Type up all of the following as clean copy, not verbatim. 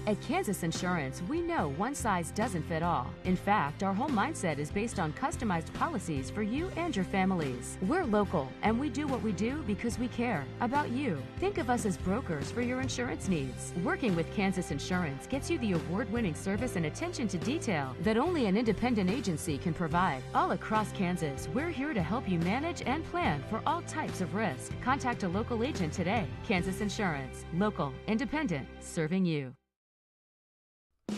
At Kansas Insurance, we know one size doesn't fit all. In fact, our whole mindset is based on customized policies for you and your families. We're local, and we do what we do because we care about you. Think of us as brokers for your insurance needs. Working with Kansas Insurance gets you the award-winning service and attention to detail that only an independent agency can provide. All across Kansas, we're here to help you manage and plan for all types of risk. Contact a local agent today. Kansas Insurance. Local, independent, serving you.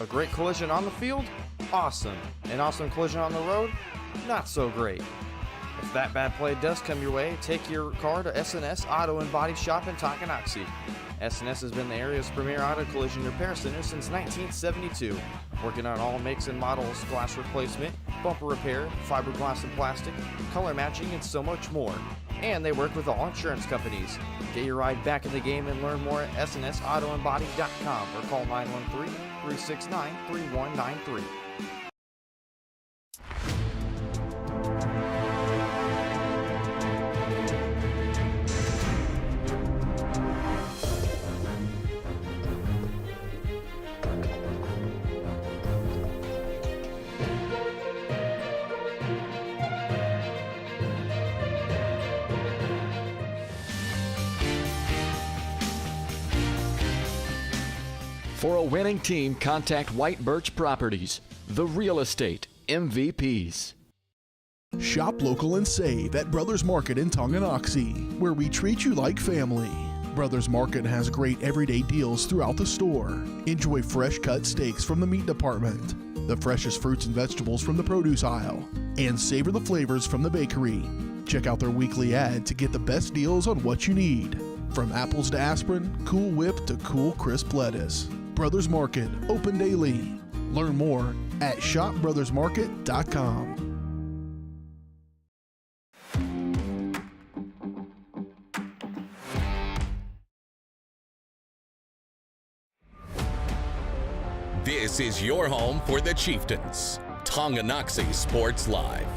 A great collision on the field? Awesome. An awesome collision on the road? Not so great. If that bad play does come your way, take your car to S&S Auto and Body Shop in Tonganoxie. S&S has been the area's premier auto collision repair center since 1972, working on all makes and models, glass replacement, bumper repair, fiberglass and plastic, color matching, and so much more. And they work with all insurance companies. Get your ride back in the game and learn more at snsautoandbody.com or call 913-369-3193. For a winning team, contact White Birch Properties, the real estate MVPs. Shop local and save at Brothers Market in Tonganoxie, where we treat you like family. Brothers Market has great everyday deals throughout the store. Enjoy fresh cut steaks from the meat department, the freshest fruits and vegetables from the produce aisle, and savor the flavors from the bakery. Check out their weekly ad to get the best deals on what you need. From apples to aspirin, Cool Whip to cool crisp lettuce. Brothers Market, open daily. Learn more at shopbrothersmarket.com. This is your home for the Chieftains. Tonganoxie Sports Live.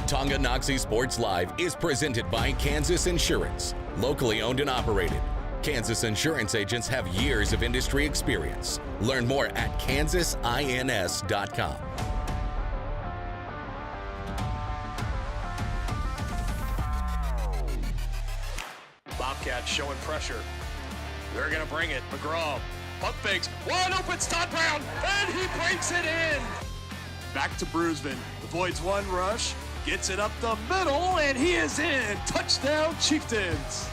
Tonganoxie Sports Live is presented by Kansas Insurance, locally owned and operated. Kansas Insurance agents have years of industry experience. Learn more at kansasins.com. Bobcats showing pressure. They're going to bring it. McGraw, pump fakes, wide open, Todd Brown, and he breaks it in. Back to Bruisman, avoids one rush, gets it up the middle, and he is in. Touchdown, Chieftains.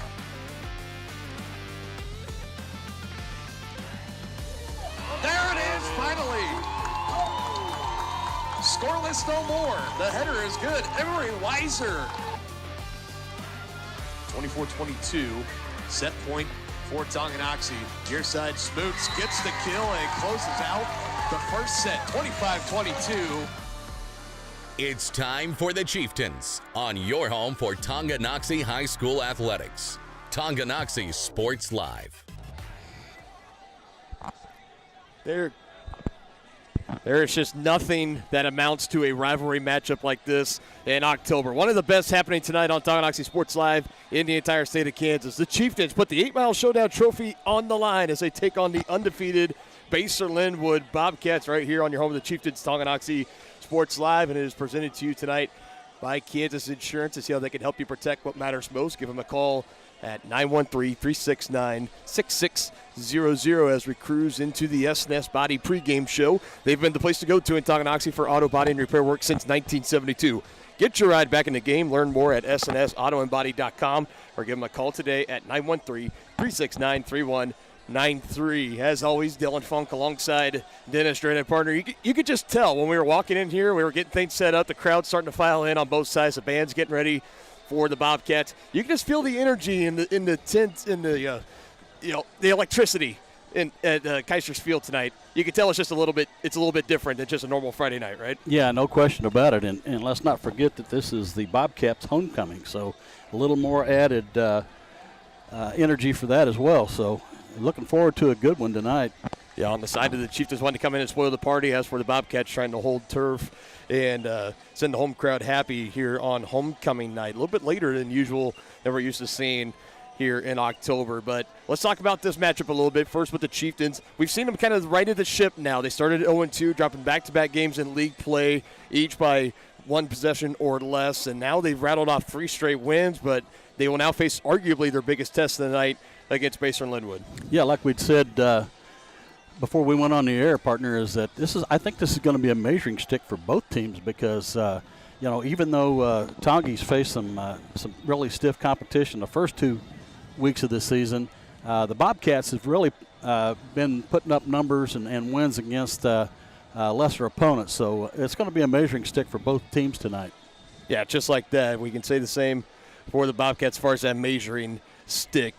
There it is, finally. Scoreless no more. The header is good. Emery Weiser. 24-22, set point for Tonganoxie. Near side, Smoots gets the kill and closes out the first set, 25-22. It's time for the Chieftains on your home for Tonganoxie High School Athletics. Tonganoxie Sports Live. There is just nothing that amounts to a rivalry matchup like this in October. One of the best happening tonight on Tonganoxie Sports Live in the entire state of Kansas. The Chieftains put the 8 Mile Showdown trophy on the line as they take on the undefeated Basehor-Linwood Bobcats right here on your home of the Chieftains, Tonganoxie Sports Live, and it is presented to you tonight by Kansas Insurance to see how they can help you protect what matters most. Give them a call at 913-369-6600 as we cruise into the S&S Body pregame show. They've been the place to go to in Tonganoxie for auto body and repair work since 1972. Get your ride back in the game. Learn more at snsautoandbody.com or give them a call today at 913-369-3193. As always, Dylan Funk alongside Dennis Drayton, partner. You could just tell when we were walking in here, we were getting things set up. The crowd's starting to file in on both sides. The band's getting ready for the Bobcats. You can just feel the energy in the tent, in the the electricity at Kaiser's Field tonight. You can tell it's just a little bit different than just a normal Friday night, right? Yeah, no question about it. And let's not forget that this is the Bobcats homecoming, so a little more added energy for that as well. So looking forward to a good one tonight. Yeah, on the side of the Chieftains wanting to come in and spoil the party. As for the Bobcats trying to hold turf and send the home crowd happy here on homecoming night. A little bit later than usual than we're used to seeing here in October. But let's talk about this matchup a little bit. First with the Chieftains. We've seen them kind of righted the ship now. They started 0-2, dropping back-to-back games in league play, each by one possession or less, and now they've rattled off 3 straight wins, but they will now face arguably their biggest test of the night against Basehor-Linwood. Yeah, like we'd said before we went on the air, partner, is that I think this is going to be a measuring stick for both teams because even though Tongie's faced some really stiff competition the first 2 weeks of this season, the Bobcats have really been putting up numbers and wins against lesser opponents. So it's going to be a measuring stick for both teams tonight. Yeah, just like that. We can say the same for the Bobcats as far as that measuring stick.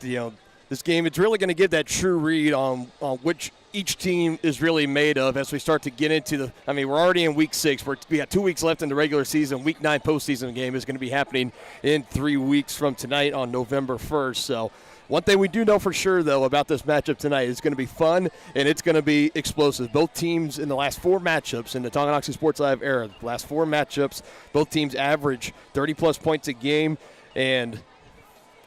This game, it's really going to give that true read on which each team is really made of as we start to get into we're already in week 6. We got 2 weeks left in the regular season. Week 9 postseason game is going to be happening in 3 weeks from tonight on November 1st. So one thing we do know for sure, though, about this matchup tonight is going to be fun and it's going to be explosive. Both teams in the last 4 matchups in the Tonganoxie Sports Live era, the last 4 matchups, both teams average 30-plus points a game, and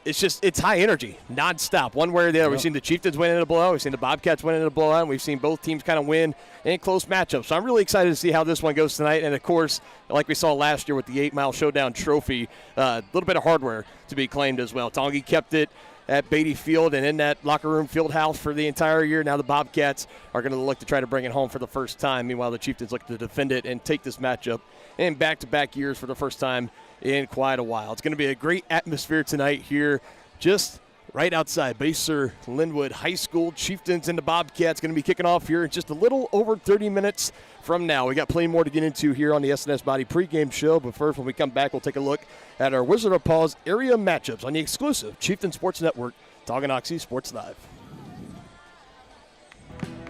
it's high energy, nonstop, one way or the other. Yep. We've seen the Chieftains win in a blowout. We've seen the Bobcats win in a blowout. And we've seen both teams kind of win in close matchups. So I'm really excited to see how this one goes tonight. And, of course, like we saw last year with the 8 Mile Showdown trophy, a little bit of hardware to be claimed as well. Tongi kept it at Beatty Field and in that locker room field house for the entire year. Now the Bobcats are going to look to try to bring it home for the first time. Meanwhile, the Chieftains look to defend it and take this matchup in back-to-back years for the first time in quite a while. It's going to be a great atmosphere tonight here just right outside Basehor-Linwood High School. Chieftains and the Bobcats going to be kicking off here in just a little over 30 minutes from now. We got plenty more to get into here on the SNS Body pregame show, but first, when we come back, we'll take a look at our Wizard of Paws area matchups on the exclusive Chieftain Sports Network, Tonganoxie Sports Live.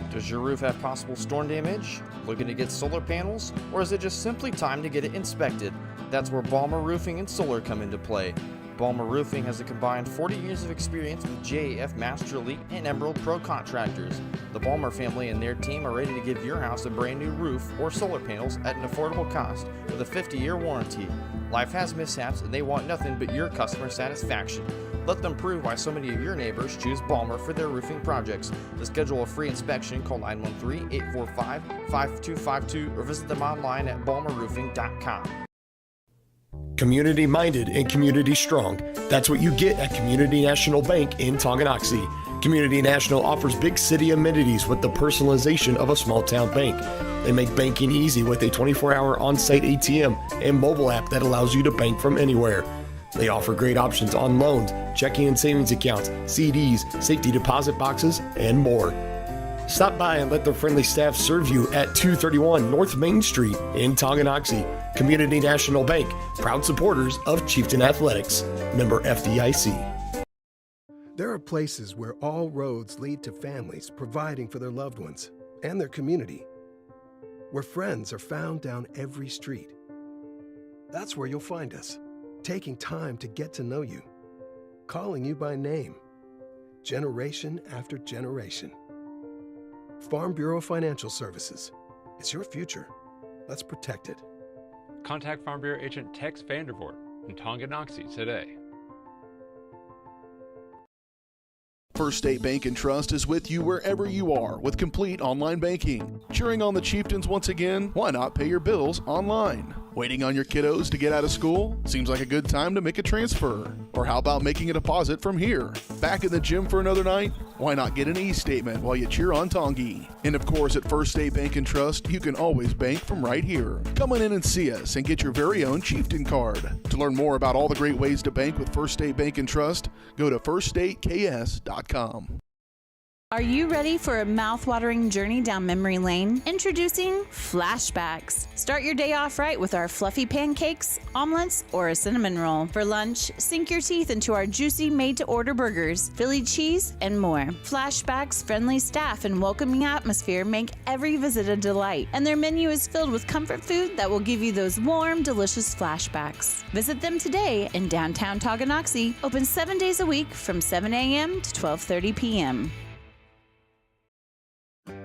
Does your roof have possible storm damage? Looking to get solar panels? Or is it just simply time to get it inspected? That's where Balmer Roofing and Solar come into play. Balmer Roofing has a combined 40 years of experience with JAF Master Elite and Emerald Pro contractors. The Balmer family and their team are ready to give your house a brand new roof or solar panels at an affordable cost with a 50-year warranty. Life has mishaps and they want nothing but your customer satisfaction. Let them prove why so many of your neighbors choose Balmer for their roofing projects. To schedule a free inspection, call 913-845-5252 or visit them online at balmerroofing.com. Community-minded and community-strong. That's what you get at Community National Bank in Tonganoxie. Community National offers big city amenities with the personalization of a small-town bank. They make banking easy with a 24-hour on-site ATM and mobile app that allows you to bank from anywhere. They offer great options on loans, checking and savings accounts, CDs, safety deposit boxes, and more. Stop by and let their friendly staff serve you at 231 North Main Street in Tonganoxie. Community National Bank, proud supporters of Chieftain Athletics. Member FDIC. There are places where all roads lead to families providing for their loved ones and their community. Where friends are found down every street. That's where you'll find us, taking time to get to know you, calling you by name, generation after generation. Farm Bureau Financial Services. It's your future. Let's protect it. Contact Farm Bureau agent Tex Vandervoort in Tonganoxie today. First State Bank and Trust is with you wherever you are with complete online banking. Cheering on the Chieftains once again? Why not pay your bills online? Waiting on your kiddos to get out of school? Seems like a good time to make a transfer. Or how about making a deposit from here? Back in the gym for another night? Why not get an e-statement while you cheer on Tongi? And of course, at First State Bank and Trust, you can always bank from right here. Come on in and see us and get your very own Chieftain card. To learn more about all the great ways to bank with First State Bank and Trust, go to firststateks.com. Are you ready for a mouth-watering journey down memory lane? Introducing Flashbacks. Start your day off right with our fluffy pancakes, omelets, or a cinnamon roll. For lunch, sink your teeth into our juicy made-to-order burgers, Philly cheese, and more. Flashbacks' friendly staff and welcoming atmosphere make every visit a delight, and their menu is filled with comfort food that will give you those warm, delicious flashbacks. Visit them today in downtown Tonganoxie, open 7 days a week from 7 a.m. to 12:30 p.m.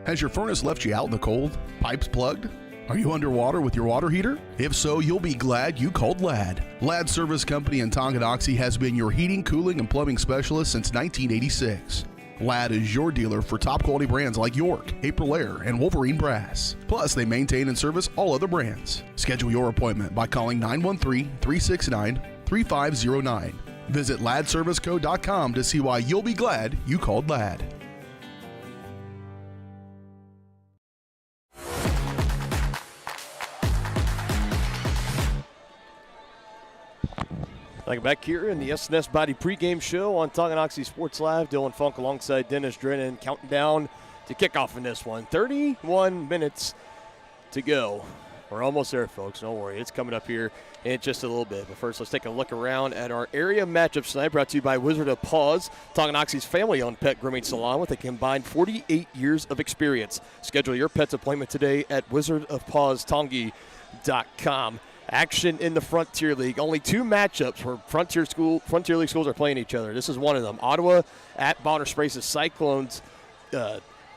Has your furnace left you out in the cold? Pipes plugged? Are you underwater with your water heater? If so, you'll be glad you called Ladd. Ladd Service Company in Tonganoxie has been your heating, cooling, and plumbing specialist since 1986. Ladd is your dealer for top quality brands like York, April Air, and Wolverine Brass. Plus, they maintain and service all other brands. Schedule your appointment by calling 913-369-3509. Visit laddserviceco.com to see why you'll be glad you called Ladd. Like back here in the S&S Body pregame show on Tonganoxie Sports Live. Dylan Funk alongside Dennis Drennan counting down to kickoff in this one. 31 minutes to go. We're almost there, folks. Don't worry. It's coming up here in just a little bit. But first, let's take a look around at our area matchups tonight, brought to you by Wizard of Paws, Tonganoxie's family-owned pet grooming salon with a combined 48 years of experience. Schedule your pet's appointment today at wizardofpawstongi.com. Action in the Frontier League. Only two matchups where Frontier League schools are playing each other. This is one of them. Ottawa at Bonner Sprace's Cyclones.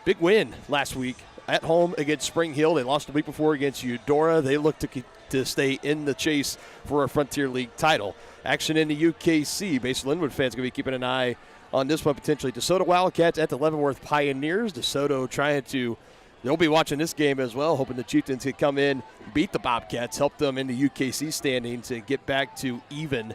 Big win last week at home against Spring Hill. They lost the week before against Eudora. They look to stay in the chase for a Frontier League title. Action in the UKC. Basehor-Linwood fans going to be keeping an eye on this one potentially. DeSoto Wildcats at the Leavenworth Pioneers. DeSoto trying to... They'll be watching this game as well, hoping the Chieftains could come in, beat the Bobcats, help them in the UKC standings to get back to even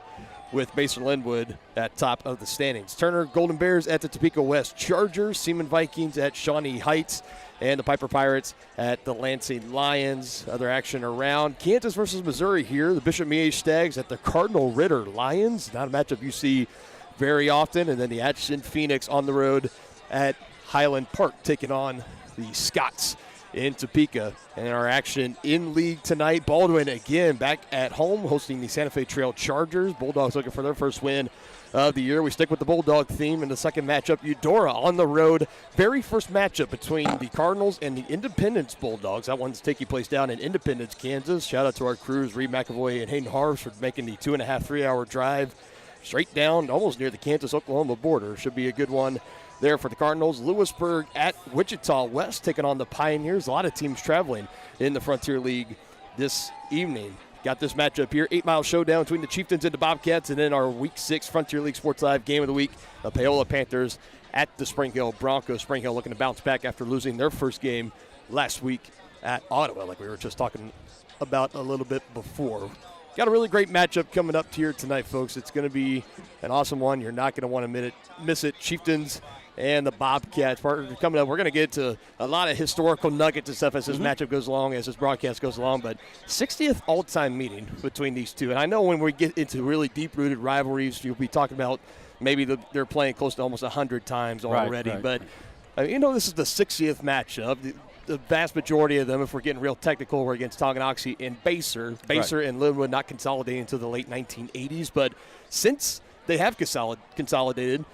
with Basehor-Linwood at top of the standings. Turner Golden Bears at the Topeka West Chargers, Seaman Vikings at Shawnee Heights, and the Piper Pirates at the Lansing Lions. Other action around. Kansas versus Missouri here. The Bishop Miege Stags at the Cardinal Ritter Lions. Not a matchup you see very often. And then the Atchison Phoenix on the road at Highland Park taking on the Scots in Topeka. And our action in league tonight, Baldwin again back at home hosting the Santa Fe Trail Chargers. Bulldogs looking for their first win of the year. We stick with the Bulldog theme in the second matchup. Eudora on the road. Very first matchup between the Cardinals and the Independence Bulldogs. That one's taking place down in Independence, Kansas. Shout out to our crews, Reed McAvoy and Hayden Harves, for making the 2.5, 3-hour drive straight down almost near the Kansas-Oklahoma border. Should be a good one there for the Cardinals. Lewisburg at Wichita West taking on the Pioneers. A lot of teams traveling in the Frontier League this evening. Got this matchup here, 8 Mile showdown between the Chieftains and the Bobcats, and then our Week 6 Frontier League Sports Live game of the week, the Paola Panthers at the Spring Hill Broncos. Spring Hill looking to bounce back after losing their first game last week at Ottawa, like we were just talking about a little bit before. Got a really great matchup coming up here tonight, folks. It's going to be an awesome one. You're not going to want to miss it. Chieftains and the Bobcats coming up. We're going to get to a lot of historical nuggets and stuff as this matchup goes along, as this broadcast goes along. But 60th all-time meeting between these two. And I know when we get into really deep-rooted rivalries, you'll be talking about maybe they're playing close to almost 100 times already. Right. But, this is the 60th matchup. The vast majority of them, if we're getting real technical, were against Tonganoxie and Basehor. Basehor and Linwood not consolidating until the late 1980s. But since they have consolidated,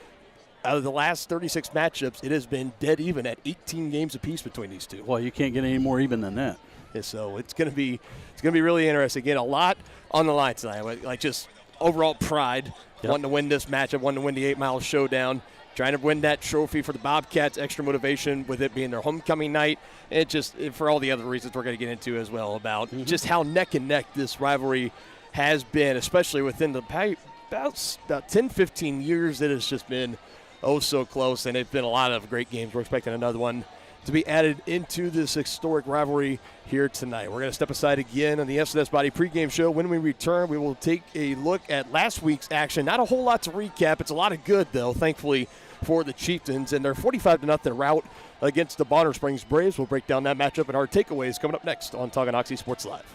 out of the last 36 matchups, it has been dead even at 18 games apiece between these two. Well, you can't get any more even than that. Yeah, so it's going to be really interesting. Again, a lot on the line tonight. Like just overall pride, wanting to win this matchup, wanting to win the 8 Mile showdown, trying to win that trophy for the Bobcats. Extra motivation with it being their homecoming night, and just for all the other reasons we're going to get into as well about just how neck and neck this rivalry has been, especially within the about 10, 15 years. It has just been so close, and it's been a lot of great games. We're expecting another one to be added into this historic rivalry here tonight. We're going to step aside again on the S&S Body pregame show. When we return, we will take a look at last week's action. Not a whole lot to recap. It's a lot of good, though, thankfully, for the Chieftains, and their 45-0 rout against the Bonner Springs Braves. We'll break down that matchup and our takeaways coming up next on Tonganoxie Sports Live.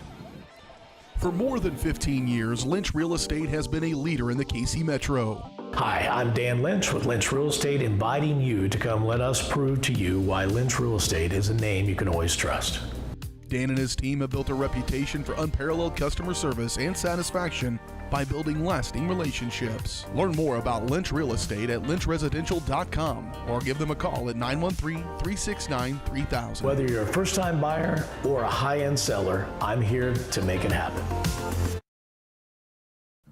For more than 15 years, Lynch Real Estate has been a leader in the KC Metro. Hi, I'm Dan Lynch with Lynch Real Estate, inviting you to come let us prove to you why Lynch Real Estate is a name you can always trust. Dan and his team have built a reputation for unparalleled customer service and satisfaction by building lasting relationships. Learn more about Lynch Real Estate at lynchresidential.com or give them a call at 913-369-3000. Whether you're a first-time buyer or a high-end seller, I'm here to make it happen.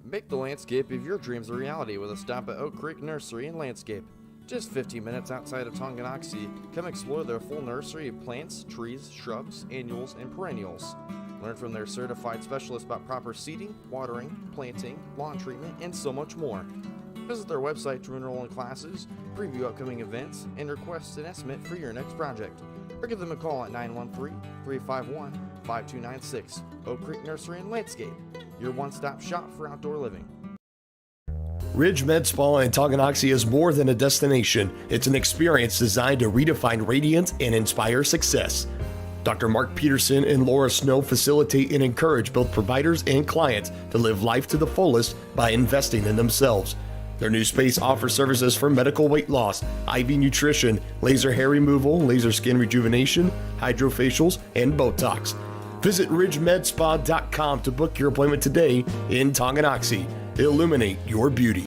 Make the landscape of your dreams a reality with a stop at Oak Creek Nursery and Landscape. Just 15 minutes outside of Tonganoxie, come explore their full nursery of plants, trees, shrubs, annuals, and perennials. Learn from their certified specialists about proper seeding, watering, planting, lawn treatment, and so much more. Visit their website to enroll in classes, preview upcoming events, and request an estimate for your next project. Or give them a call at 913-351-5296. Oak Creek Nursery and Landscape, your one-stop shop for outdoor living. Ridge Med Spa in Tonganoxie is more than a destination. It's an experience designed to redefine radiance and inspire success. Dr. Mark Peterson and Laura Snow facilitate and encourage both providers and clients to live life to the fullest by investing in themselves. Their new space offers services for medical weight loss, IV nutrition, laser hair removal, laser skin rejuvenation, hydrofacials, and Botox. Visit ridgemedspa.com to book your appointment today in Tonganoxie. Illuminate your beauty.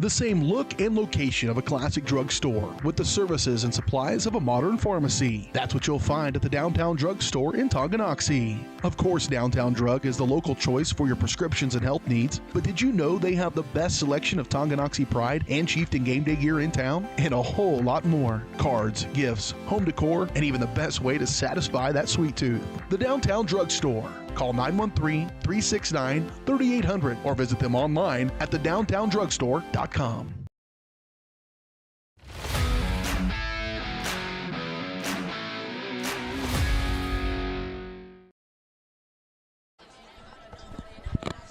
The same look and location of a classic drugstore with the services and supplies of a modern pharmacy. That's what you'll find at the Downtown Drug Store in Tonganoxie. Of course, Downtown Drug is the local choice for your prescriptions and health needs, but did you know they have the best selection of Tonganoxie Pride and Chieftain game day gear in town? And a whole lot more. Cards, gifts, home decor, and even the best way to satisfy that sweet tooth. The Downtown Drug Store. Call 913-369-3800 or visit them online at thedowntowndrugstore.com.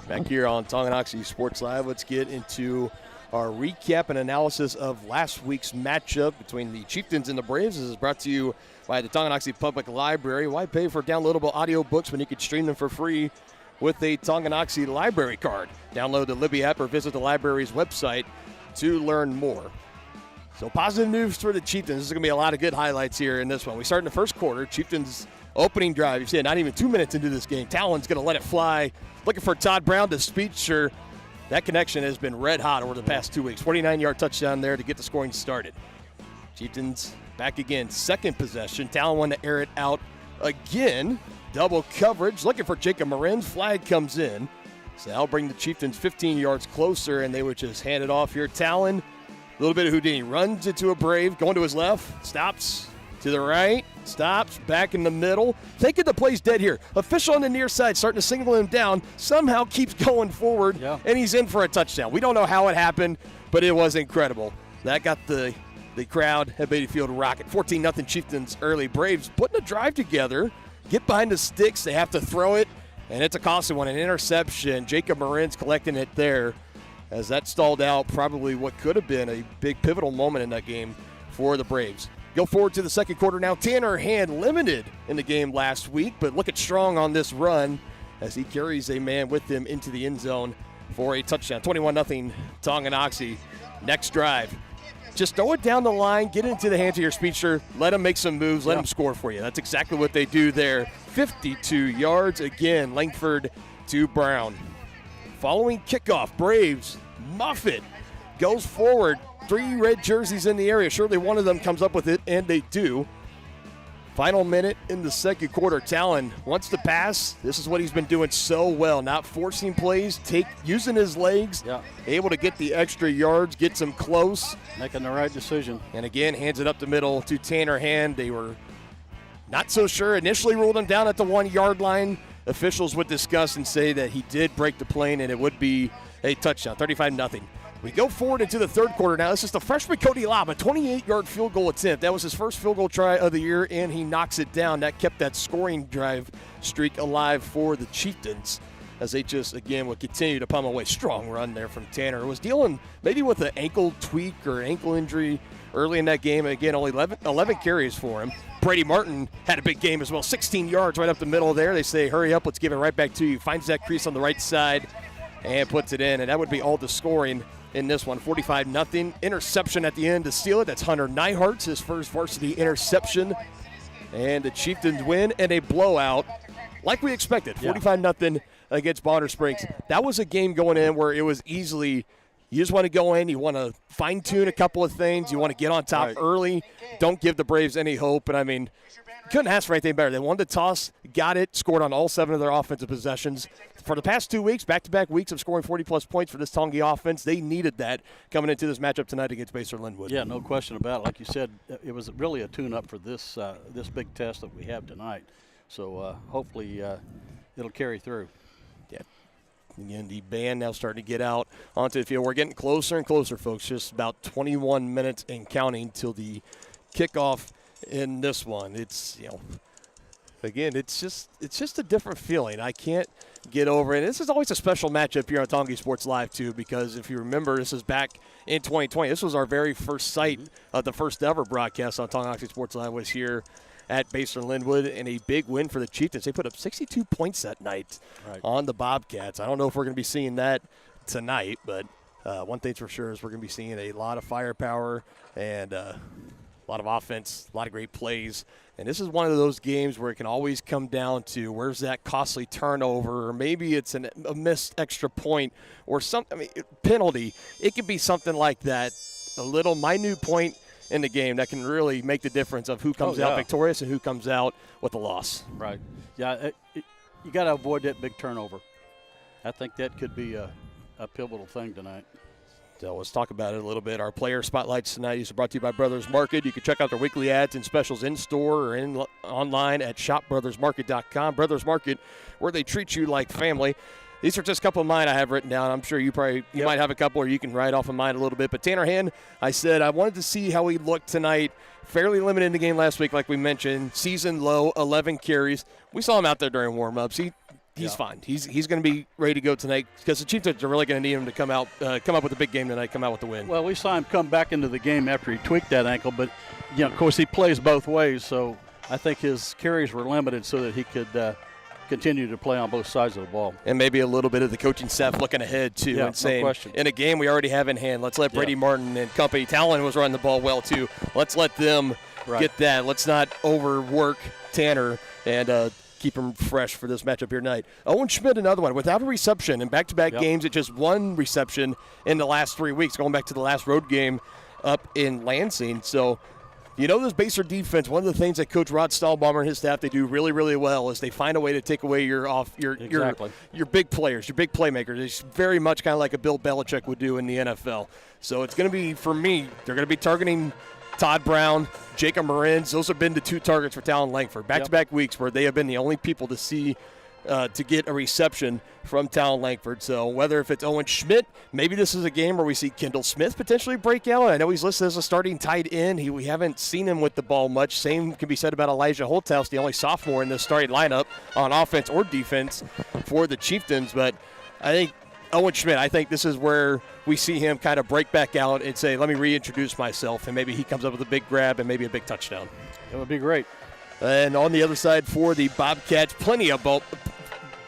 Back here on Tonganoxie Sports Live, let's get into our recap and analysis of last week's matchup between the Chieftains and the Braves. This is brought to you by the Tonganoxie Public Library. Why pay for downloadable audiobooks when you could stream them for free with a Tonganoxie library card? Download the Libby app or visit the library's website to learn more. So positive news for the Chieftains. There's going to be a lot of good highlights here in this one. We start in the first quarter. Chieftains opening drive. You see it, not even 2 minutes into this game. Talon's going to let it fly. Looking for Todd Brown to Speedster. That connection has been red hot over the past 2 weeks. 49-yard touchdown there to get the scoring started. Chieftains back again, second possession. Talon wanted to air it out again. Double coverage, looking for Jacob Marin's. Flag comes in. So that'll bring the Chieftains 15 yards closer, and they would just hand it off here. Talon, a little bit of Houdini, runs into a Brave, going to his left, stops to the right, stops, back in the middle. Thinking the play's dead here. Official on the near side starting to signal him down, somehow keeps going forward, and he's in for a touchdown. We don't know how it happened, but it was incredible. That got the crowd at Beatty Field rocking. 14-0 Chieftains early. Braves putting a drive together, get behind the sticks. They have to throw it, and it's a costly one, an interception. Jacob Marin's collecting it there as that stalled out probably what could have been a big pivotal moment in that game for the Braves. Go forward to the second quarter now. Tanner Hand limited in the game last week, but looking strong on this run as he carries a man with him into the end zone for a touchdown. 21-0 Tonganoxie. Next drive. Just throw it down the line, get it into the hands of your speedster, let him make some moves, let him score for you. That's exactly what they do there. 52 yards again, Langford to Brown. Following kickoff, Braves muff it, goes forward. 3 red jerseys in the area. Surely one of them comes up with it, and they do. Final minute in the second quarter. Talon wants to pass. This is what he's been doing so well. Not forcing plays, using his legs, able to get the extra yards, gets him close. Making the right decision. And again, hands it up the middle to Tanner Hand. They were not so sure. Initially ruled him down at the 1-yard line. Officials would discuss and say that he did break the plane, and it would be a touchdown. 35-0. We go forward into the third quarter now. This is the freshman Cody Lobb, a 28-yard field goal attempt. That was his first field goal try of the year, and he knocks it down. That kept that scoring drive streak alive for the Chieftains as they just, again, would continue to pummel away. Strong run there from Tanner. Was dealing maybe with an ankle tweak or ankle injury early in that game. Again, only 11 carries for him. Brady Martin had a big game as well. 16 yards right up the middle there. They say, hurry up, let's give it right back to you. Finds that crease on the right side and puts it in, and that would be all the scoring in this one. 45-0. Interception at the end to steal it. That's Hunter Nyhart, his first varsity interception. And the Chieftains win and a blowout like we expected. 45-0 against Bonner Springs. That was a game going in where it was easily You just want to go in. You want to fine-tune a couple of things. You want to get on top early. Don't give the Braves any hope. And, I mean, couldn't ask for anything better. They won the toss, got it, scored on all 7 of their offensive possessions. For the past 2 weeks, back-to-back weeks of scoring 40-plus points for this Tongi offense, they needed that coming into this matchup tonight against Basehor-Linwood. Yeah, no question about it. Like you said, it was really a tune-up for this big test that we have tonight. So hopefully it'll carry through. Yeah. Again, the band now starting to get out onto the field. We're getting closer and closer, folks. Just about 21 minutes and counting till the kickoff in this one. It's, again, it's just a different feeling. I can't get over it. This is always a special matchup here on Tongi Sports Live, too, because if you remember, this is back in 2020. This was our very first sight of the first ever broadcast on Tonganoxie Sports Live was here at Basehor-Linwood, and a big win for the Chieftains. They put up 62 points that night on the Bobcats. I don't know if we're going to be seeing that tonight, but one thing's for sure is we're going to be seeing a lot of firepower and a lot of offense, a lot of great plays. And this is one of those games where it can always come down to where's that costly turnover, or maybe it's a missed extra point or something. I mean, penalty. It could be something like that, a little minute point in the game that can really make the difference of who comes out victorious and who comes out with a loss. Right. Yeah, you got to avoid that big turnover. I think that could be a pivotal thing tonight. So let's talk about it a little bit. Our player spotlights tonight are brought to you by Brothers Market. You can check out their weekly ads and specials in-store or online at shopbrothersmarket.com. Brothers Market, where they treat you like family. These are just a couple of mine I have written down. I'm sure you might have a couple, or you can write off of mine a little bit. But Tanner Hand, I said I wanted to see how he looked tonight. Fairly limited in the game last week, like we mentioned. Season low, 11 carries. We saw him out there during warm-ups. He's fine. He's going to be ready to go tonight because the Chieftains are really going to need him to come up with a big game tonight, come out with the win. Well, we saw him come back into the game after he tweaked that ankle, but of course he plays both ways, so I think his carries were limited so that he could continue to play on both sides of the ball. And maybe a little bit of the coaching staff looking ahead, too, and saying, no question. In a game we already have in hand, let's let Brady Martin and company. Talon was running the ball well, too. Let's let them get that. Let's not overwork Tanner and keep him fresh for this matchup here tonight. Owen Schmidt, another one, without a reception in back-to-back games. It's just one reception in the last 3 weeks, going back to the last road game up in Lansing. So, this Basehor defense, one of the things that Coach Rod Stahlbaumer and his staff, they do really, really well is they find a way to take away your big players, your big playmakers. It's very much kind of like a Bill Belichick would do in the NFL. So it's going to be, for me, they're going to be targeting Todd Brown, Jacob Marins. Those have been the 2 targets for Talon Langford. Back-to-back weeks where they have been the only people to see to get a reception from Talon Langford. So whether if it's Owen Schmidt, maybe this is a game where we see Kendall Smith potentially break out. I know he's listed as a starting tight end. We haven't seen him with the ball much. Same can be said about Elijah Holthouse, the only sophomore in the starting lineup on offense or defense for the Chieftains. But I think Owen Schmidt, I think this is where we see him kind of break back out and say, let me reintroduce myself, and maybe he comes up with a big grab and maybe a big touchdown. It would be great. And on the other side for the Bobcats, plenty of ball.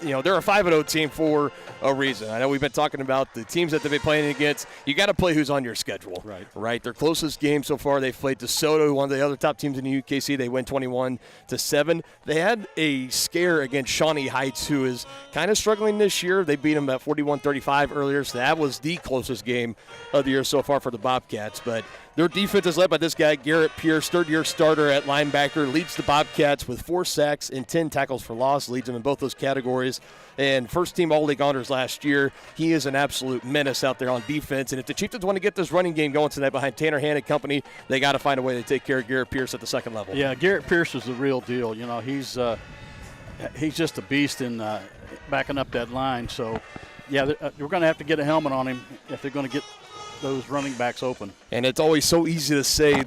They're a 5-0 team for a reason. I know we've been talking about the teams that they've been playing against. You got to play who's on your schedule. Right. Their closest game so far, they've played DeSoto, one of the other top teams in the UKC. They win 21-7. They had a scare against Shawnee Heights, who is kind of struggling this year. They beat them at 41-35 earlier, so that was the closest game of the year so far for the Bobcats. But their defense is led by this guy, Garrett Pierce, third-year starter at linebacker, leads the Bobcats with 4 sacks and 10 tackles for loss, leads them in both those categories. And first-team All-League honors last year. He is an absolute menace out there on defense. And if the Chieftains want to get this running game going tonight behind Tanner Hand and company, they got to find a way to take care of Garrett Pierce at the second level. Yeah, Garrett Pierce is the real deal. He's just a beast in backing up that line. So, we're going to have to get a helmet on him if they're going to get those running backs open. And it's always so easy to say,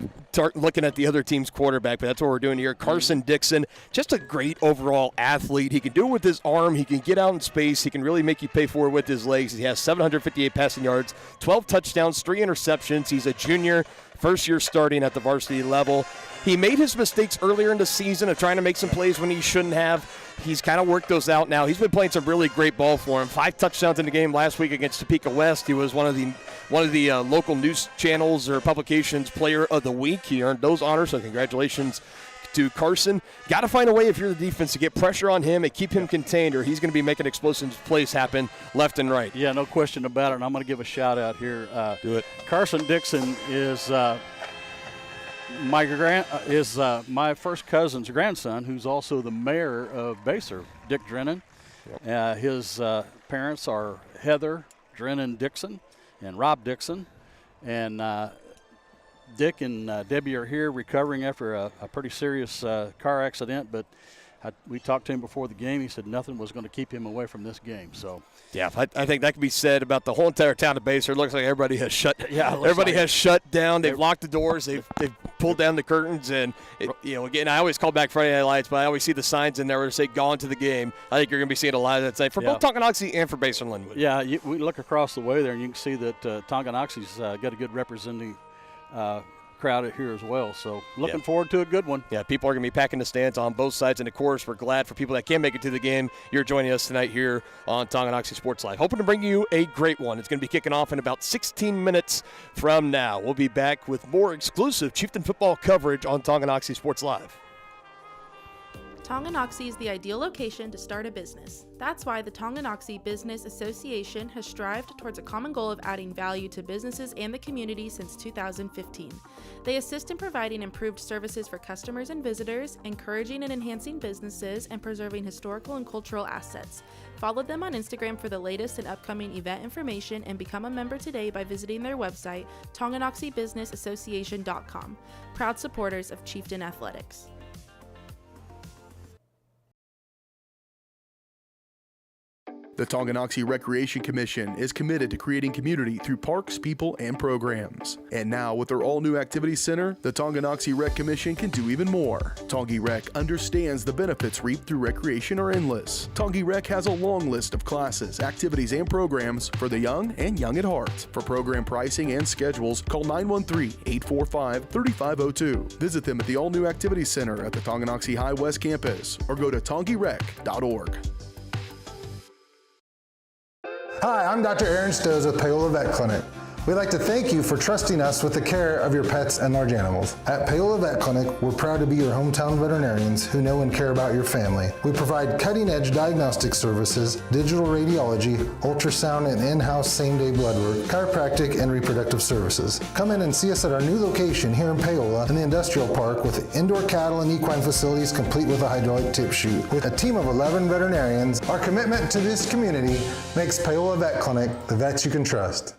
looking at the other team's quarterback, but that's what we're doing here. Carson Dixon, just a great overall athlete. He can do it with his arm. He can get out in space. He can really make you pay for it with his legs. He has 758 passing yards, 12 touchdowns, 3 interceptions. He's a junior, first year starting at the varsity level. He made his mistakes earlier in the season of trying to make some plays when he shouldn't have. He's kind of worked those out now. He's been playing some really great ball for him. 5 touchdowns in the game last week against Topeka West. He was one of the local news channels or publications player of the week. He earned those honors, so congratulations to Carson. Got to find a way, if you're the defense, to get pressure on him and keep him contained, or he's going to be making explosive plays happen left and right. Yeah, no question about it, and I'm going to give a shout-out here. Do it. Carson Dixon is my first cousin's grandson, who's also the mayor of Basehor, Dick Drennan. Yep. His parents are Heather Drennan Dixon and Rob Dixon, and Dick and Debbie are here recovering after a pretty serious car accident, but we talked to him before the game. He said nothing was going to keep him away from this game. So, yeah, I think that can be said about the whole entire town of Basehor. It looks like everybody has shut. Yeah, has shut down. They've locked the doors. They've pulled down the curtains, and again, I always call back Friday Night Lights, but I always see the signs in there where they say "Gone to the game." I think you're going to be seeing a lot of that tonight for both Tonganoxie and for Basehor-Linwood. Yeah, we look across the way there, and you can see that Tonganoxie's got a good representing crowd here as well, so looking forward to a good one. Yeah, people are going to be packing the stands on both sides, and of course we're glad for people that can't make it to the game. You're joining us tonight here on Tonganoxie Sports Live, hoping to bring you a great one. It's going to be kicking off in about 16 minutes from now. We'll be back with more exclusive Chieftain football coverage on Tonganoxie Sports Live. Tonganoxie is the ideal location to start a business. That's why the Tonganoxie Business Association has strived towards a common goal of adding value to businesses and the community since 2015. They assist in providing improved services for customers and visitors, encouraging and enhancing businesses, and preserving historical and cultural assets. Follow them on Instagram for the latest and upcoming event information, and become a member today by visiting their website, TonganoxieBusinessAssociation.com. Proud supporters of Chieftain Athletics. The Tonganoxie Recreation Commission is committed to creating community through parks, people, and programs. And now, with their all-new activity center, the Tonganoxie Rec Commission can do even more. Tongi Rec understands the benefits reaped through recreation are endless. Tongi Rec has a long list of classes, activities, and programs for the young and young at heart. For program pricing and schedules, call 913-845-3502. Visit them at the all-new activity center at the Tonganoxie High West campus, or go to tongirec.org. Hi, I'm Dr. Aaron Stoes with Paola Vet Clinic. We'd like to thank you for trusting us with the care of your pets and large animals. At Paola Vet Clinic, we're proud to be your hometown veterinarians who know and care about your family. We provide cutting-edge diagnostic services, digital radiology, ultrasound, and in-house same-day blood work, chiropractic, and reproductive services. Come in and see us at our new location here in Paola in the Industrial Park with indoor cattle and equine facilities complete with a hydraulic tip chute. With a team of 11 veterinarians, our commitment to this community makes Paola Vet Clinic the vets you can trust.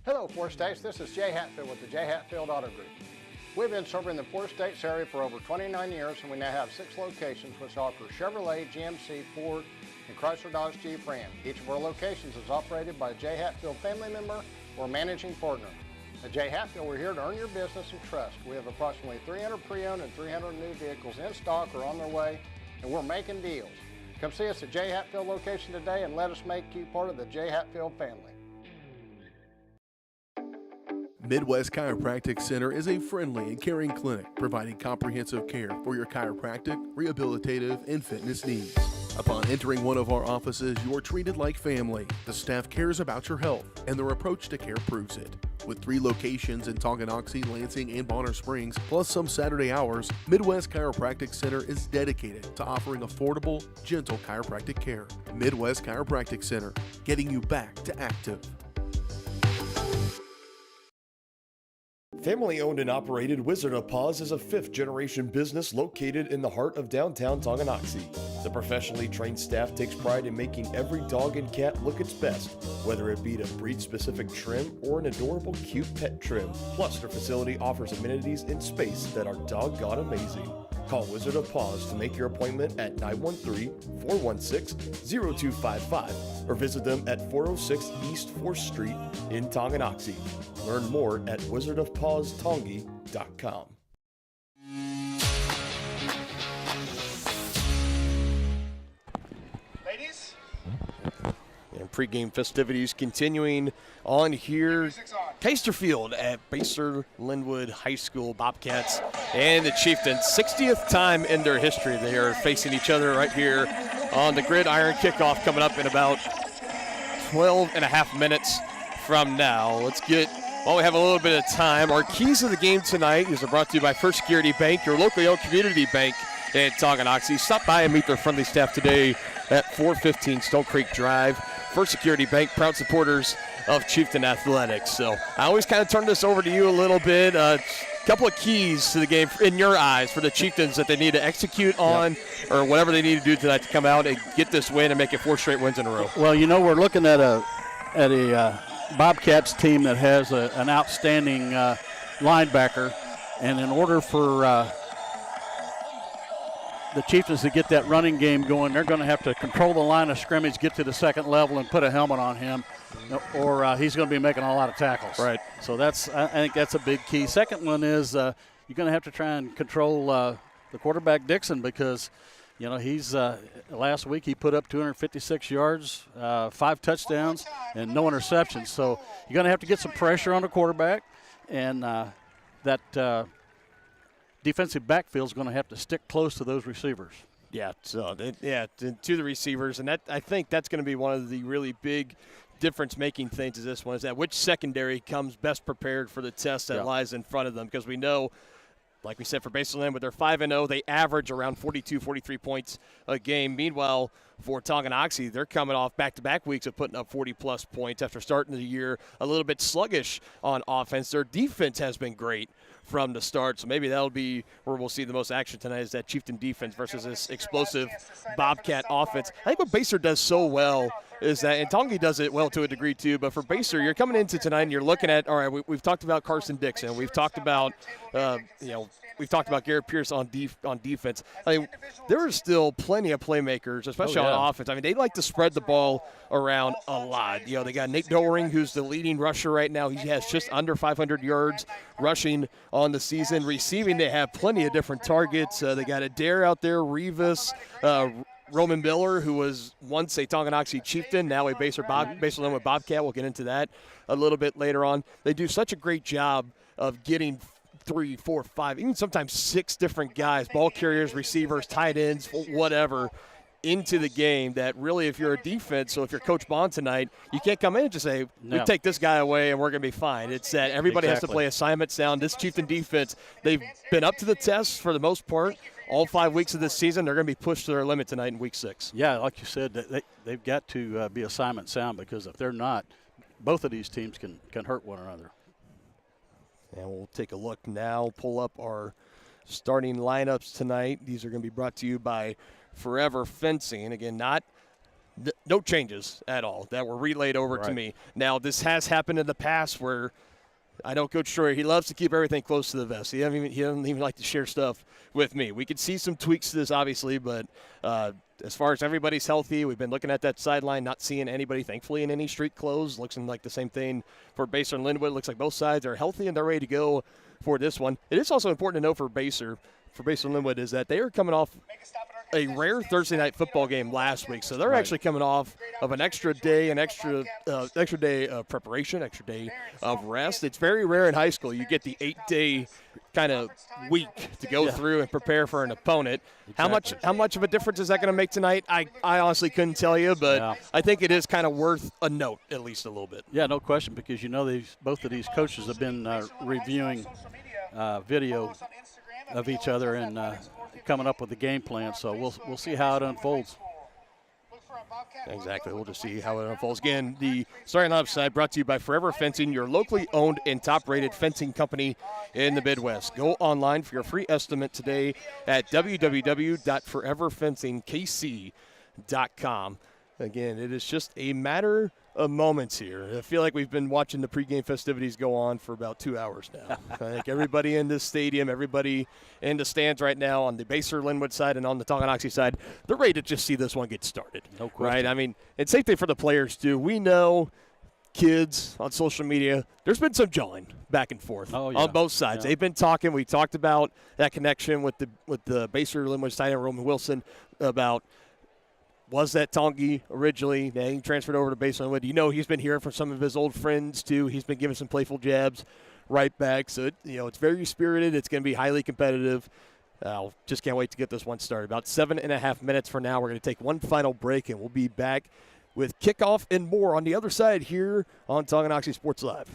Hello, Four States. This is Jay Hatfield with the Jay Hatfield Auto Group. We've been serving the Four States area for over 29 years, and we now have 6 locations which offer Chevrolet, GMC, Ford, and Chrysler Dodge Jeep Ram. Each of our locations is operated by a Jay Hatfield family member or managing partner. At Jay Hatfield, we're here to earn your business and trust. We have approximately 300 pre-owned and 300 new vehicles in stock or on their way, and we're making deals. Come see us at Jay Hatfield location today and let us make you part of the Jay Hatfield family. Midwest Chiropractic Center is a friendly and caring clinic providing comprehensive care for your chiropractic, rehabilitative, and fitness needs. Upon entering one of our offices, you are treated like family. The staff cares about your health, and their approach to care proves it. With 3 locations in Tonganoxie, Lansing, and Bonner Springs, plus some Saturday hours, Midwest Chiropractic Center is dedicated to offering affordable, gentle chiropractic care. Midwest Chiropractic Center, getting you back to active. Family owned and operated Wizard of Paws is a 5th-generation business located in the heart of downtown Tonganoxie. The professionally trained staff takes pride in making every dog and cat look its best, whether it be to breed-specific trim or an adorable, cute pet trim. Plus, their facility offers amenities and space that are doggone amazing. Call Wizard of Paws to make your appointment at 913-416-0255 or visit them at 406 East 4th Street in Tonganoxie. Learn more at wizardofpawstongi.com. Ladies? And pregame festivities continuing on here. Casterfield at Basehor-Linwood High School. Bobcats and the Chieftains, 60th time in their history. They are facing each other right here on the gridiron. Kickoff coming up in about 12 and a half minutes from now. Let's get Well, we have a little bit of time. Our keys of the game tonight is brought to you by First Security Bank, your locally owned community bank in Tonganoxie. Stop by and meet their friendly staff today at 415 Stone Creek Drive. First Security Bank, proud supporters of Chieftain Athletics. So I always kind of turn this over to you a little bit. Couple of keys to the game in your eyes for the Chieftains that they need to execute on, or whatever they need to do tonight to come out and get this win and make it 4 straight wins in a row. Well, we're looking at a Bobcats team that has an outstanding linebacker, and in order for the Chieftains to get that running game going, they're going to have to control the line of scrimmage, get to the second level, and put a helmet on him, or he's going to be making a lot of tackles. Right. So I think that's a big key. Second one is you're going to have to try and control the quarterback Dixon, because he's last week he put up 256 yards, 5 touchdowns, and no interceptions. So you're going to have to get some pressure on the quarterback, and that defensive backfield is going to have to stick close to those receivers. Yeah, so to the receivers, and I think that's going to be one of the really big difference-making things is this one, is that which secondary comes best prepared for the test that lies in front of them, because we know, like we said, for Basehor-Linwood, they're 5-0. They average around 42, 43 points a game. Meanwhile, for Tonganoxie, they're coming off back-to-back weeks of putting up 40-plus points after starting the year a little bit sluggish on offense. Their defense has been great from the start, so maybe that'll be where we'll see the most action tonight, is that Chieftain defense versus this explosive Bobcat offense. I think what Basehor does so well is that, and Tongi does it well to a degree too, but for Basehor, you're coming into tonight and you're looking at, all right, we've talked about Carson Dixon, we've talked about, we've talked about Garrett Pierce on defense. I mean, there are still plenty of playmakers, especially on offense. I mean, they like to spread the ball around a lot. They got Nate Doering, who's the leading rusher right now. He has just under 500 yards rushing on the season. Receiving, they have plenty of different targets. They got Adair out there, Rivas, Roman Miller, who was once a Tonganoxie Chieftain, now a Basehor-Linwood Bobcat. We'll get into that a little bit later on. They do such a great job of getting 3, 4, 5, even sometimes 6 different guys, ball carriers, receivers, tight ends, whatever, into the game, that really, if you're a defense, so if you're Coach Bond tonight, you can't come in and just say, we take this guy away and we're going to be fine. It's that everybody has to play assignment sound. This Chieftain defense, they've been up to the test for the most part. All 5 weeks of this season, they're going to be pushed to their limit tonight in week 6. Yeah, like you said, they've got to be assignment sound, because if they're not, both of these teams can hurt one another. And we'll take a look now, pull up our starting lineups tonight. These are going to be brought to you by Forever Fencing. Again, no changes at all that were relayed over to me. Now, this has happened in the past where I know Coach Troyer, he loves to keep everything close to the vest. He doesn't even like to share stuff with me. We could see some tweaks to this, obviously, but as far as everybody's healthy, we've been looking at that sideline, not seeing anybody, thankfully, in any street clothes. Looks like the same thing for Basehor-Linwood. Looks like both sides are healthy and they're ready to go for this one. It is also important to know for Basehor-Linwood, is that they are coming off a rare Thursday night football game last week, so they're actually coming off of an extra day, extra day of preparation, extra day of rest. It's very rare in high school. You get the 8-day kind of week to go through and prepare for an opponent. Exactly. How much of a difference is that going to make tonight? I honestly couldn't tell you, but I think it is kind of worth a note, at least a little bit. Yeah, no question, because both of these coaches have been reviewing video of each other and coming up with the game plan, so we'll see how it unfolds. Exactly. We'll just see how it unfolds. Again, the starting lineup side brought to you by Forever Fencing, your locally owned and top-rated fencing company in the Midwest. Go online for your free estimate today at www.foreverfencingkc.com. Again, it is just a matter of moments here. I feel like we've been watching the pregame festivities go on for about 2 hours now. I think everybody in this stadium, everybody in the stands right now on the Basehor-Linwood side and on the Tonganoxie side, they're ready to just see this one get started. No question. Right? I mean, it's same thing for the players, too. We know kids on social media, there's been some jawing back and forth on both sides. They've been talking. We talked about that connection with the Basehor-Linwood side and Roman Wilson about was that Tongi originally. Now he transferred over to Basehor-Linwood. He's been hearing from some of his old friends, too. He's been giving some playful jabs right back. So, it's very spirited. It's going to be highly competitive. Just can't wait to get this one started. About 7.5 minutes from now, we're going to take one final break, and we'll be back with kickoff and more on the other side here on Tonganoxie Sports Live.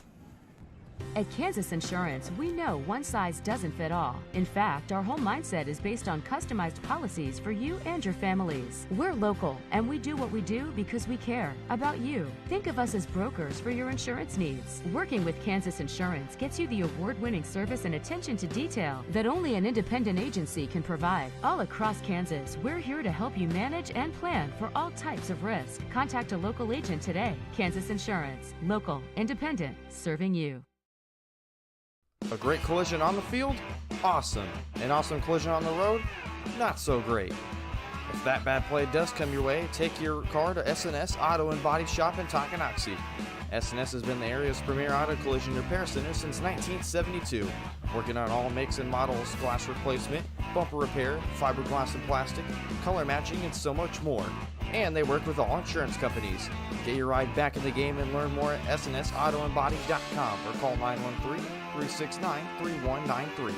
At Kansas Insurance, we know one size doesn't fit all. In fact, our whole mindset is based on customized policies for you and your families. We're local, and we do what we do because we care about you. Think of us as brokers for your insurance needs. Working with Kansas Insurance gets you the award-winning service and attention to detail that only an independent agency can provide. All across Kansas, we're here to help you manage and plan for all types of risk. Contact a local agent today. Kansas Insurance. Local, independent, serving you. A great collision on the field? Awesome. An awesome collision on the road? Not so great. If that bad play does come your way, take your car to S&S Auto and Body Shop in Tonganoxie. S&S has been the area's premier auto collision repair center since 1972, working on all makes and models, glass replacement, bumper repair, fiberglass and plastic, color matching, and so much more. And they work with all insurance companies. Get your ride back in the game and learn more at snsautoandbody.com or call 913-369-3193.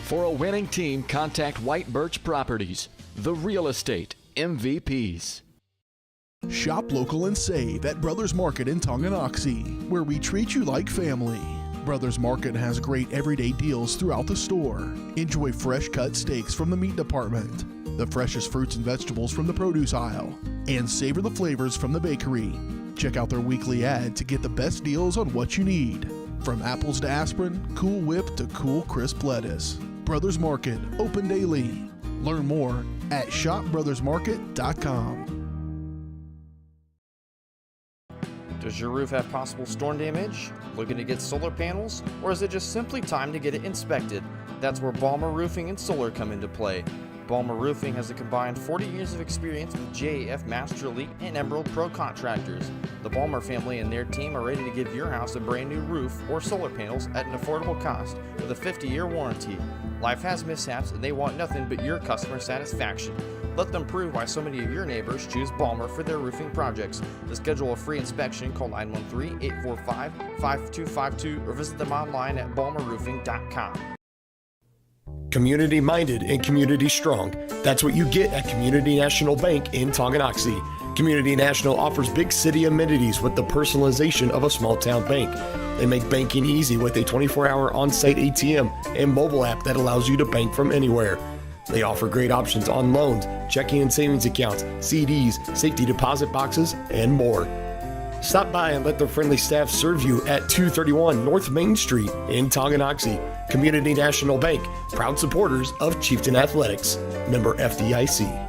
For a winning team, contact White Birch Properties, the real estate MVPs. Shop local and save at Brothers Market in Tonganoxie, where we treat you like family. Brothers Market has great everyday deals throughout the store. Enjoy fresh cut steaks from the meat department, the freshest fruits and vegetables from the produce aisle, and savor the flavors from the bakery. Check out their weekly ad to get the best deals on what you need. From apples to aspirin, Cool Whip to cool crisp lettuce. Brothers Market, open daily. Learn more at shopbrothersmarket.com. Does your roof have possible storm damage? Looking to get solar panels? Or is it just simply time to get it inspected? That's where Balmer Roofing and Solar come into play. Balmer Roofing has a combined 40 years of experience with JAF Master Elite and Emerald Pro contractors. The Balmer family and their team are ready to give your house a brand new roof or solar panels at an affordable cost with a 50-year warranty. Life has mishaps and they want nothing but your customer satisfaction. Let them prove why so many of your neighbors choose Balmer for their roofing projects. To schedule a free inspection, call 913-845-5252 or visit them online at balmerroofing.com. Community-minded and community-strong. That's what you get at Community National Bank in Tonganoxie. Community National offers big city amenities with the personalization of a small-town bank. They make banking easy with a 24-hour on-site ATM and mobile app that allows you to bank from anywhere. They offer great options on loans, checking and savings accounts, CDs, safety deposit boxes, and more. Stop by and let their friendly staff serve you at 231 North Main Street in Tonganoxie. Community National Bank, proud supporters of Chieftain Athletics. Member FDIC.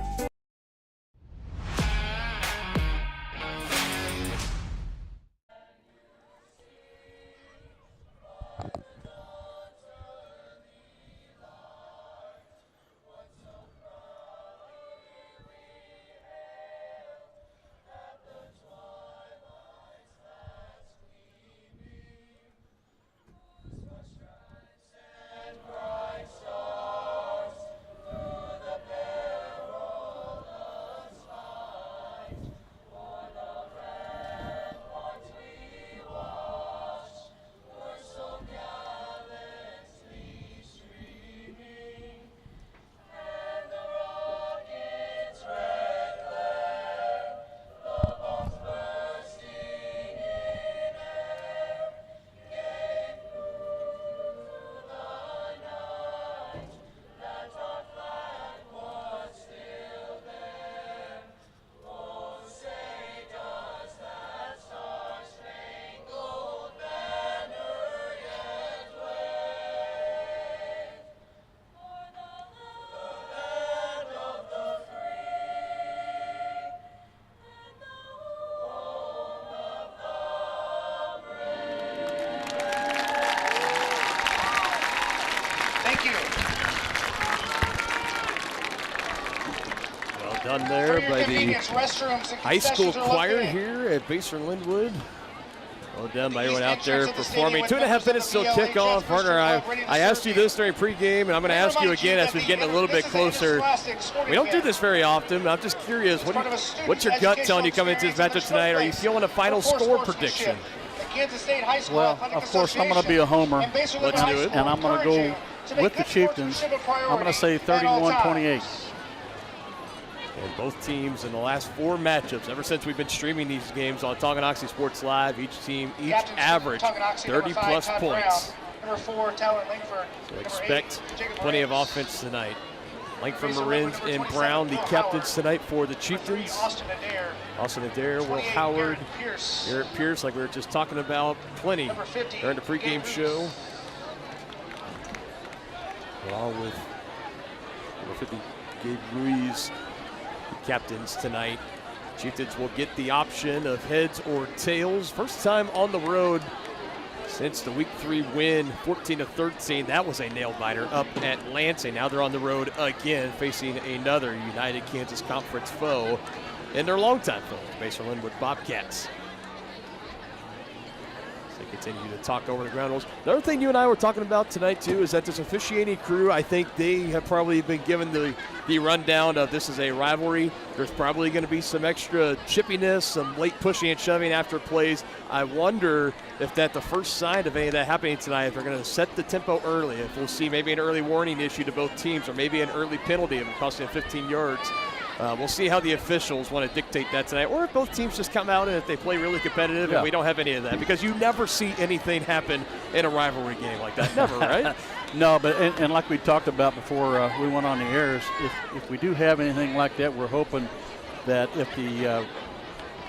Done there by the high school choir here at Basehor-Linwood. Well done by everyone out there performing. 2.5 minutes till kickoff. Partner, I asked you this during pregame, and I'm going to ask you again as we're getting a little bit closer. We don't do this very often, but I'm just curious. What's your gut telling you coming into this matchup tonight? Are you feeling a final score prediction? Well, of course, I'm going to be a homer. Let's do it. And I'm going to go with the Chieftains. I'm going to say 31-28. And both teams in the last 4 matchups, ever since we've been streaming these games on Tonganoxie Sports Live, each team averaged 30-plus points. So expect plenty of offense tonight. Langford, Marin, and Brown, the captains tonight for the Chieftains. Austin Adair, Will Howard, Garrett Pierce, like we were just talking about, plenty during the pregame show. Along with Gabe Ruiz, the captains tonight. Chieftains will get the option of heads or tails. First time on the road since the Week 3 win, 14-13. That was a nail-biter up at Lansing. Now they're on the road again, facing another United Kansas Conference foe and their longtime foe, the Basehor-Linwood Bobcats. They continue to talk over the ground rules. The other thing you and I were talking about tonight, too, is that this officiating crew, I think they have probably been given the rundown of this is a rivalry. There's probably going to be some extra chippiness, some late pushing and shoving after plays. I wonder if that's the first sign of any of that happening tonight, if they're going to set the tempo early, if we'll see maybe an early warning issue to both teams or maybe an early penalty of costing 15 yards. We'll see how the officials want to dictate that tonight, or if both teams just come out and if they play really competitive and we don't have any of that, because you never see anything happen in a rivalry game like that. Never, right? No, but and like we talked about before we went on the air, if we do have anything like that, we're hoping that if the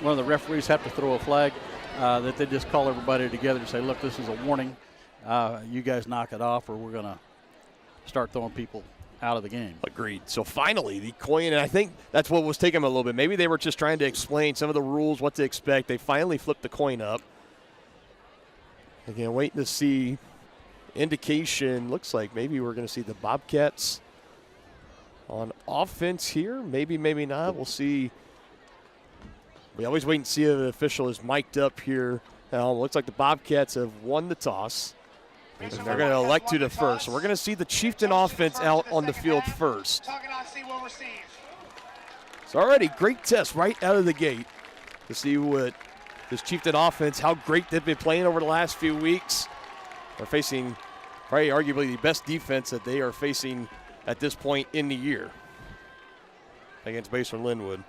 one of the referees have to throw a flag, that they just call everybody together and say, look, this is a warning. You guys knock it off, or we're going to start throwing people out of the game. Agreed. So finally, the coin, and I think that's what was taking them a little bit. Maybe they were just trying to explain some of the rules, what to expect. They finally flipped the coin up. Again, waiting to see indication. Looks like maybe we're going to see the Bobcats on offense here. Maybe, maybe not. We'll see. We always wait and see if the official is mic'd up here. Now, it looks like the Bobcats have won the toss. And they're going to elect to defer. So we're going to see the Chieftain offense out on the field first. So already great test right out of the gate to see what this Chieftain offense, how great they've been playing over the last few weeks. They're facing probably arguably the best defense that they are facing at this point in the year against Basehor-Linwood.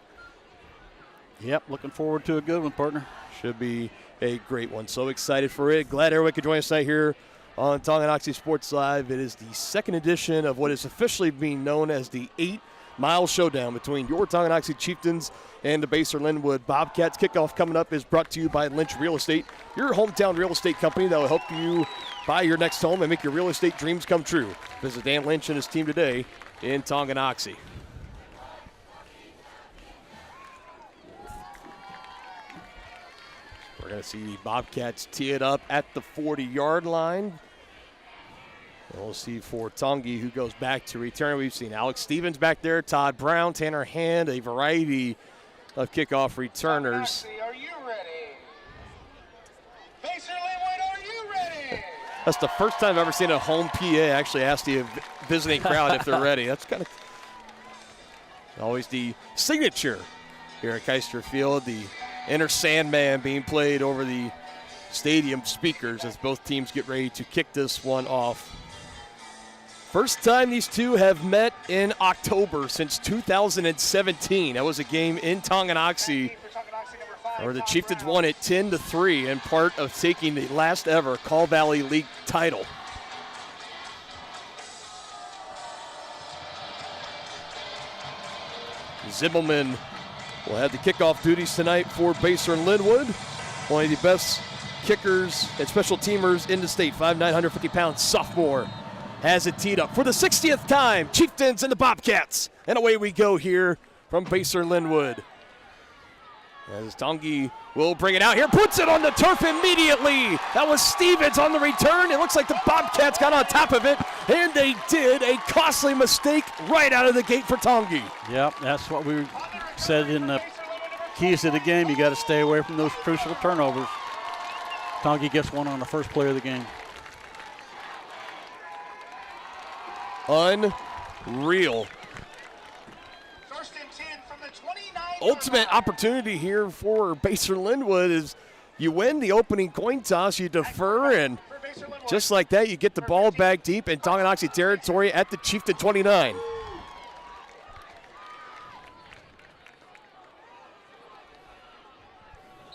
Yep, looking forward to a good one, partner. Should be a great one. So excited for it. Glad everyone could join us tonight here on Tonganoxie Sports Live. It is the second edition of what is officially being known as the 8-mile showdown between your Tonganoxie Chieftains and the Basehor-Linwood Bobcats. Kickoff coming up is brought to you by Lynch Real Estate, your hometown real estate company that will help you buy your next home and make your real estate dreams come true. Visit Dan Lynch and his team today in Tonganoxie. We're going to see the Bobcats tee it up at the 40-yard line. And we'll see for Tongi, who goes back to return. We've seen Alex Stevens back there, Todd Brown, Tanner Hand, a variety of kickoff returners. Are you ready? Basehor-Linwood, are you ready? That's the first time I've ever seen a home PA actually ask the visiting crowd if they're ready. That's kind of always the signature here at Keister Field, the Enter Sandman being played over the stadium speakers as both teams get ready to kick this one off. First time these two have met in October since 2017. That was a game in Tonganoxie where the Chieftains won it 10-3 and part of taking the last ever Call Valley League title. Zibbelman will have the kickoff duties tonight for Basehor-Linwood. One of the best kickers and special teamers in the state, 5'9", 150-pound sophomore, has it teed up for the 60th time. Chieftains and the Bobcats. And away we go here from Basehor-Linwood. As Tongi will bring it out here, puts it on the turf immediately. That was Stevens on the return. It looks like the Bobcats got on top of it, and they did. A costly mistake right out of the gate for Tongi. Yep, that's what we said in the keys of the game. You got to stay away from those crucial turnovers. Tongi gets one on the first play of the game. Unreal. First and 10 from the 29. Ultimate opportunity here for Basehor-Linwood is you win the opening coin toss, you defer, and just like that, you get the ball back deep in Tonganoxie territory at the Chieftain 29.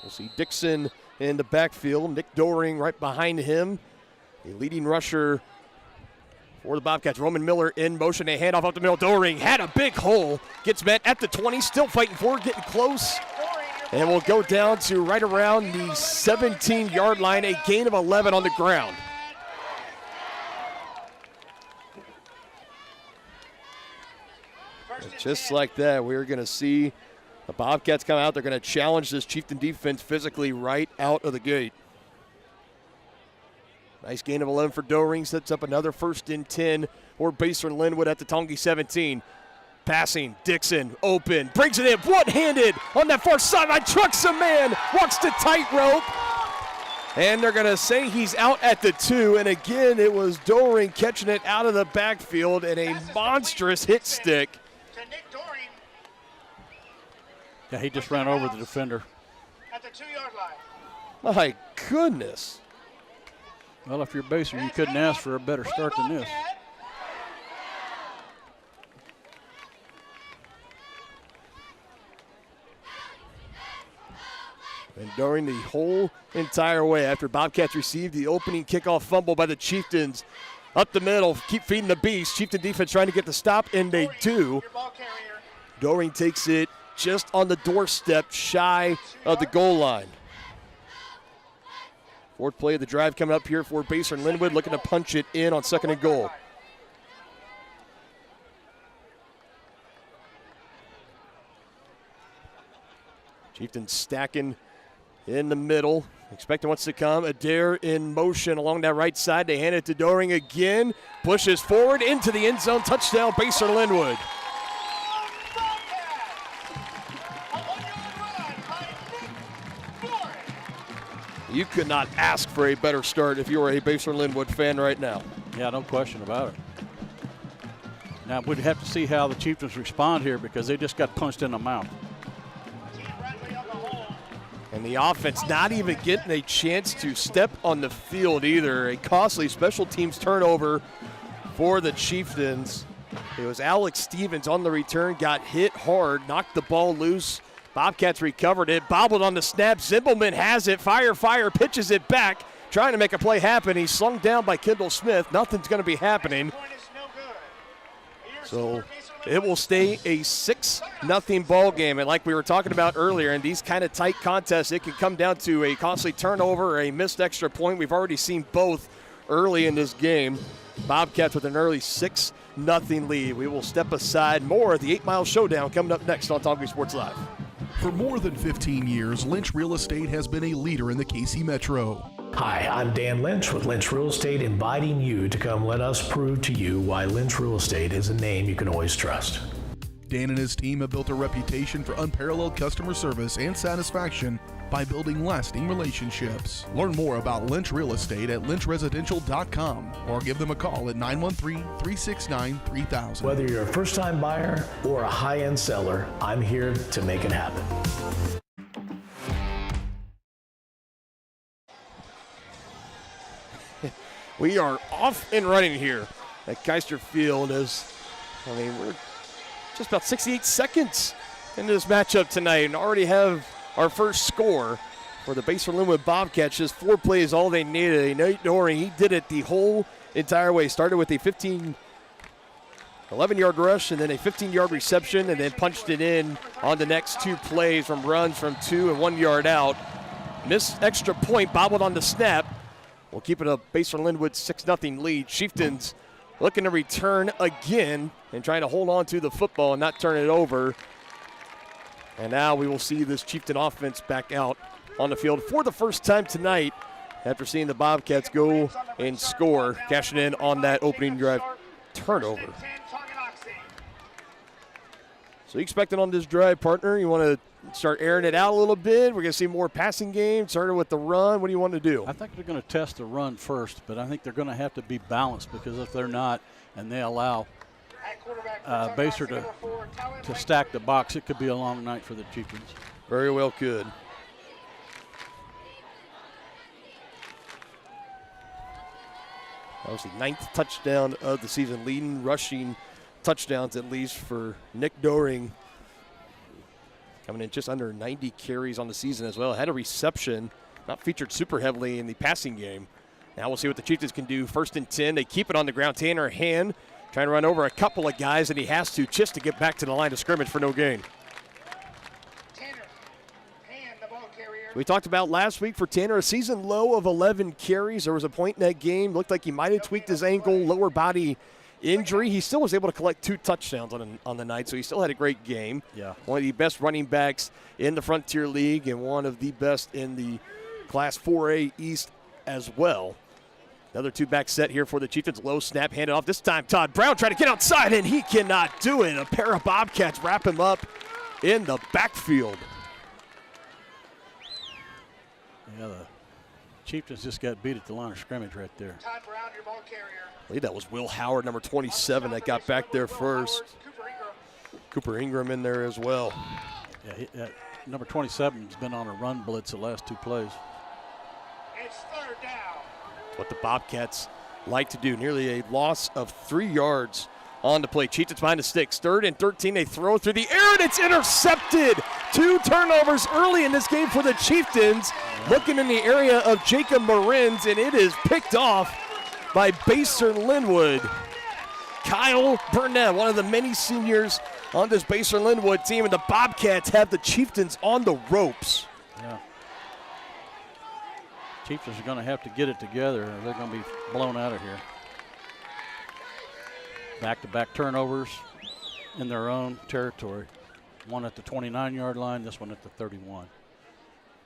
We'll see Dixon in the backfield. Nick Doring right behind him. A leading rusher for the Bobcats. Roman Miller in motion. A handoff up the middle. Doring had a big hole. Gets met at the 20. Still fighting for it. Getting close. And we'll go down to right around the 17-yard line. A gain of 11 on the ground. And just like that, we're going to see the Bobcats come out. They're going to challenge this Chieftain defense physically right out of the gate. Nice gain of 11 for Doring. Sets up another 1st and 10 for Basehor-Linwood at the Tongi 17. Passing, Dixon, open, brings it in, one-handed on that far sideline, trucks a man, walks the tightrope. And they're going to say he's out at the 2. And again, it was Doring catching it out of the backfield and a monstrous hit stick. Yeah, he just ran over the defender. At the 2-yard line. My goodness. Well, if you're Basehor, you couldn't ask for a better start than this. And during the whole entire way, after Bobcats received the opening kickoff fumble by the Chieftains, up the middle, keep feeding the beast. Chieftain defense trying to get the stop, and they do. Doring takes it just on the doorstep, shy of the goal line. 4th play of the drive coming up here for Basehor-Linwood, looking to punch it in on 2nd and goal. Chieftain stacking in the middle. Expecting what's to come. Adair in motion along that right side. They hand it to Doring again. Pushes forward into the end zone. Touchdown, Basehor-Linwood. You could not ask for a better start if you were a Basehor-Linwood fan right now. Yeah, no question about it. Now, we'd have to see how the Chieftains respond here because they just got punched in the mouth. And the offense not even getting a chance to step on the field either. A costly special teams turnover for the Chieftains. It was Alex Stevens on the return, got hit hard, knocked the ball loose. Bobcats recovered it, bobbled on the snap. Zimbelman has it, fire, pitches it back, trying to make a play happen. He's slung down by Kendall Smith. Nothing's going to be happening. So it will stay a 6-0 ball game. And like we were talking about earlier, in these kind of tight contests, it can come down to a costly turnover or a missed extra point. We've already seen both early in this game. Bobcats with an early 6-0 lead. We will step aside. More of the 8 Mile Showdown coming up next on Tongi Sports Live. For more than 15 years, Lynch Real Estate has been a leader in the KC Metro. Hi, I'm Dan Lynch with Lynch Real Estate, inviting you to come let us prove to you why Lynch Real Estate is a name you can always trust. Dan and his team have built a reputation for unparalleled customer service and satisfaction by building lasting relationships. Learn more about Lynch Real Estate at lynchresidential.com or give them a call at 913-369-3000. Whether you're a first-time buyer or a high-end seller, I'm here to make it happen. We are off and running here at Keister Field we're just about 68 seconds into this matchup tonight and already have our first score for the Basehor-Linwood Bobcats. Just 4 plays, all they needed. Nate Doring, he did it the whole entire way. Started with a 11-yard rush and then a 15-yard reception and then punched it in on the next 2 plays from runs from 2 and 1 yard out. Missed extra point, bobbled on the snap. We'll keep it a Basehor-Linwood 6-0 lead. Chieftains looking to return again and trying to hold on to the football and not turn it over. And now we will see this Chieftain offense back out on the field for the first time tonight after seeing the Bobcats go and score, cashing in on that opening drive turnover. So you expecting on this drive, partner? You want to start airing it out a little bit? We're going to see more passing game, starting with the run. What do you want to do? I think they're going to test the run first, but I think they're going to have to be balanced, because if they're not and they allow Basehor to stack the box, it could be a long night for the Chieftains. Very well could. That was the 9th touchdown of the season, leading rushing touchdowns at least for Nick Doring. Coming in just under 90 carries on the season as well. Had a reception, not featured super heavily in the passing game. Now we'll see what the Chieftains can do. 1st and 10, they keep it on the ground. Tanner Hand trying to run over a couple of guys, and he has to just to get back to the line of scrimmage for no gain. We talked about last week for Tanner, a season low of 11 carries. There was a point in that game. Looked like he might have tweaked his ankle, lower body injury. He still was able to collect 2 touchdowns on the night, so he still had a great game. Yeah. One of the best running backs in the Frontier League and one of the best in the Class 4A East as well. Another 2-back set here for the Chieftains. Low snap, handed off. This time Todd Brown trying to get outside, and he cannot do it. A pair of Bobcats wrap him up in the backfield. Yeah, the Chieftains just got beat at the line of scrimmage right there. Todd Brown, your ball carrier. I believe that was Will Howard, number 27, that got back there first. Cooper Ingram in there as well. Yeah, number 27 has been on a run blitz the last 2 plays. It's 3rd down. What the Bobcats like to do. Nearly a loss of 3 yards on the play. Chieftains behind the sticks. 3rd and 13. They throw through the air, and it's intercepted. 2 turnovers early in this game for the Chieftains. Looking in the area of Jacob Marins, and it is picked off by Basehor-Linwood. Kyle Burnett, one of the many seniors on this Basehor-Linwood team, and the Bobcats have the Chieftains on the ropes. Yeah. Chieftains are going to have to get it together, or they're going to be blown out of here. Back-to-back turnovers in their own territory. One at the 29-yard line, this one at the 31.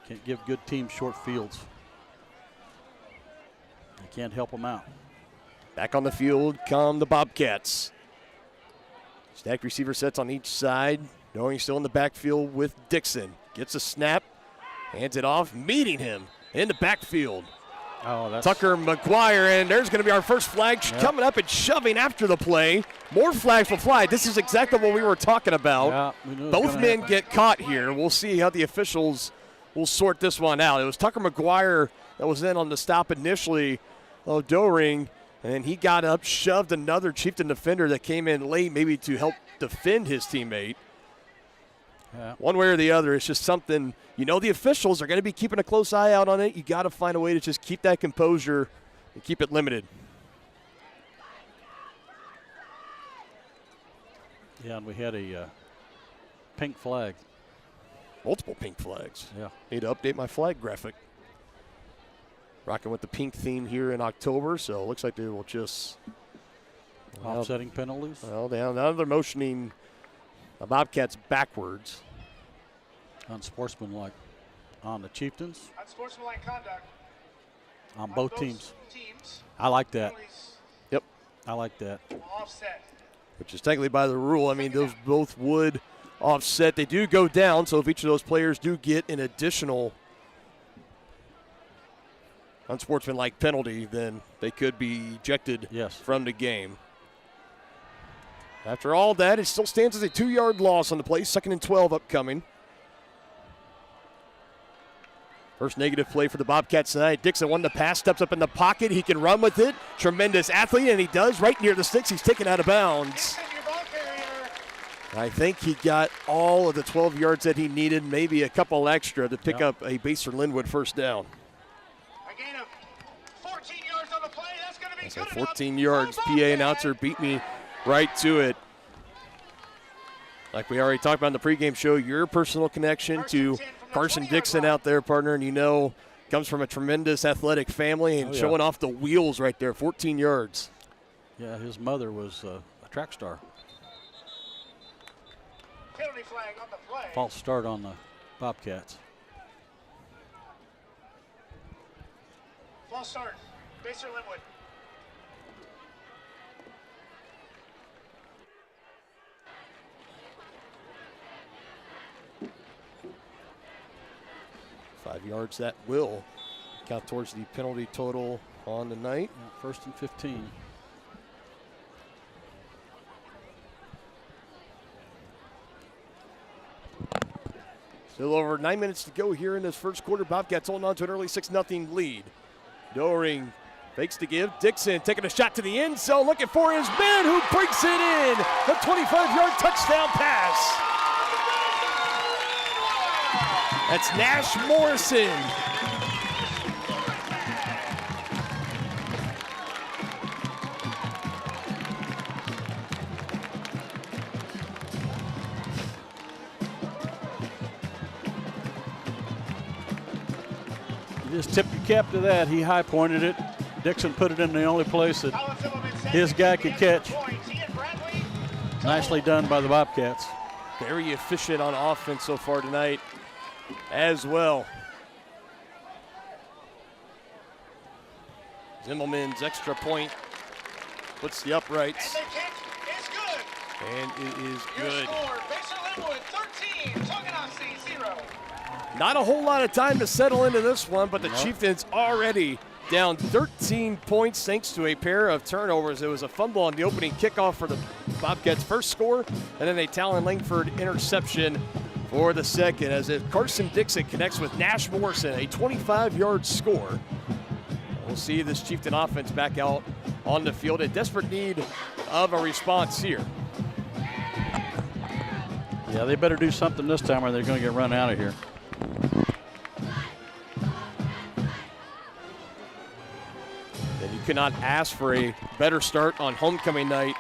Can't give good teams short fields. They can't help them out. Back on the field come the Bobcats. Stacked receiver sets on each side. Doring still in the backfield with Dixon. Gets a snap, hands it off, meeting him in the backfield. Oh, that's Tucker McGuire, and there's going to be our first flag coming up and shoving after the play. More flags will fly. This is exactly what we were talking about. Yeah, both men get caught here. We'll see how the officials will sort this one out. It was Tucker McGuire that was in on the stop initially of Doring, and he got up, shoved another Chieftain defender that came in late maybe to help defend his teammate. Yeah. One way or the other, it's just something, the officials are going to be keeping a close eye out on it. You got to find a way to just keep that composure and keep it limited. Yeah, and we had a pink flag. Multiple pink flags. Yeah. Need to update my flag graphic. Rocking with the pink theme here in October, so it looks like they will just... Offsetting penalties? Well, now they're motioning the Bobcats backwards. Unsportsmanlike on the Chieftains. Unsportsmanlike conduct. On both teams. I like that. Yep. I like that. Offset. Which is technically by the rule. I mean, those both would offset. They do go down, so if each of those players do get an additional unsportsmanlike penalty, then they could be ejected from the game. After all that, it still stands as a 2-yard loss on the play. 2nd and 12 upcoming. First negative play for the Bobcats tonight. Dixon won the pass, steps up in the pocket. He can run with it. Tremendous athlete, and he does right near the sticks. He's taken out of bounds. I think he got all of the 12 yards that he needed, maybe a couple extra to pick up a Basehor-Linwood first down. A gain of 14 yards on the play. That's going to be good 14 yards. PA announcer beat me right to it. Like we already talked about in the pregame show, your personal connection to Carson Dixon out there, partner, and comes from a tremendous athletic family and showing off the wheels right there, 14 yards. Yeah, his mother was a track star. Penalty flag on the play. False start on the Bobcats. False start. Basehor-Linwood. 5 yards. That will count towards the penalty total on the night. First and 15. Still over 9 minutes to go here in this first quarter. Bobcats holding on to an early 6-0 lead. Doering fakes to give. Dixon taking a shot to the end zone, looking for his man who breaks it in. A 25-yard touchdown pass. That's Nash Morrison. You just tip your cap to that. He high pointed it. Dixon put it in the only place that his guy could catch. Nicely done by the Bobcats. Very efficient on offense so far tonight as well. Zimmelman's extra point puts the uprights. And it is good. Basehor-Linwood 13, Tonganoxie 0. Not a whole lot of time to settle into this one, but the Chieftains already down 13 points thanks to a pair of turnovers. It was a fumble on the opening kickoff for the Bobcats' first score, and then a Talon Langford interception for the second, as if Carson Dixon connects with Nash Morrison, a 25-yard score. We'll see this Chieftain offense back out on the field in desperate need of a response here. Yeah, they better do something this time or they're going to get run out of here. And you cannot ask for a better start on homecoming night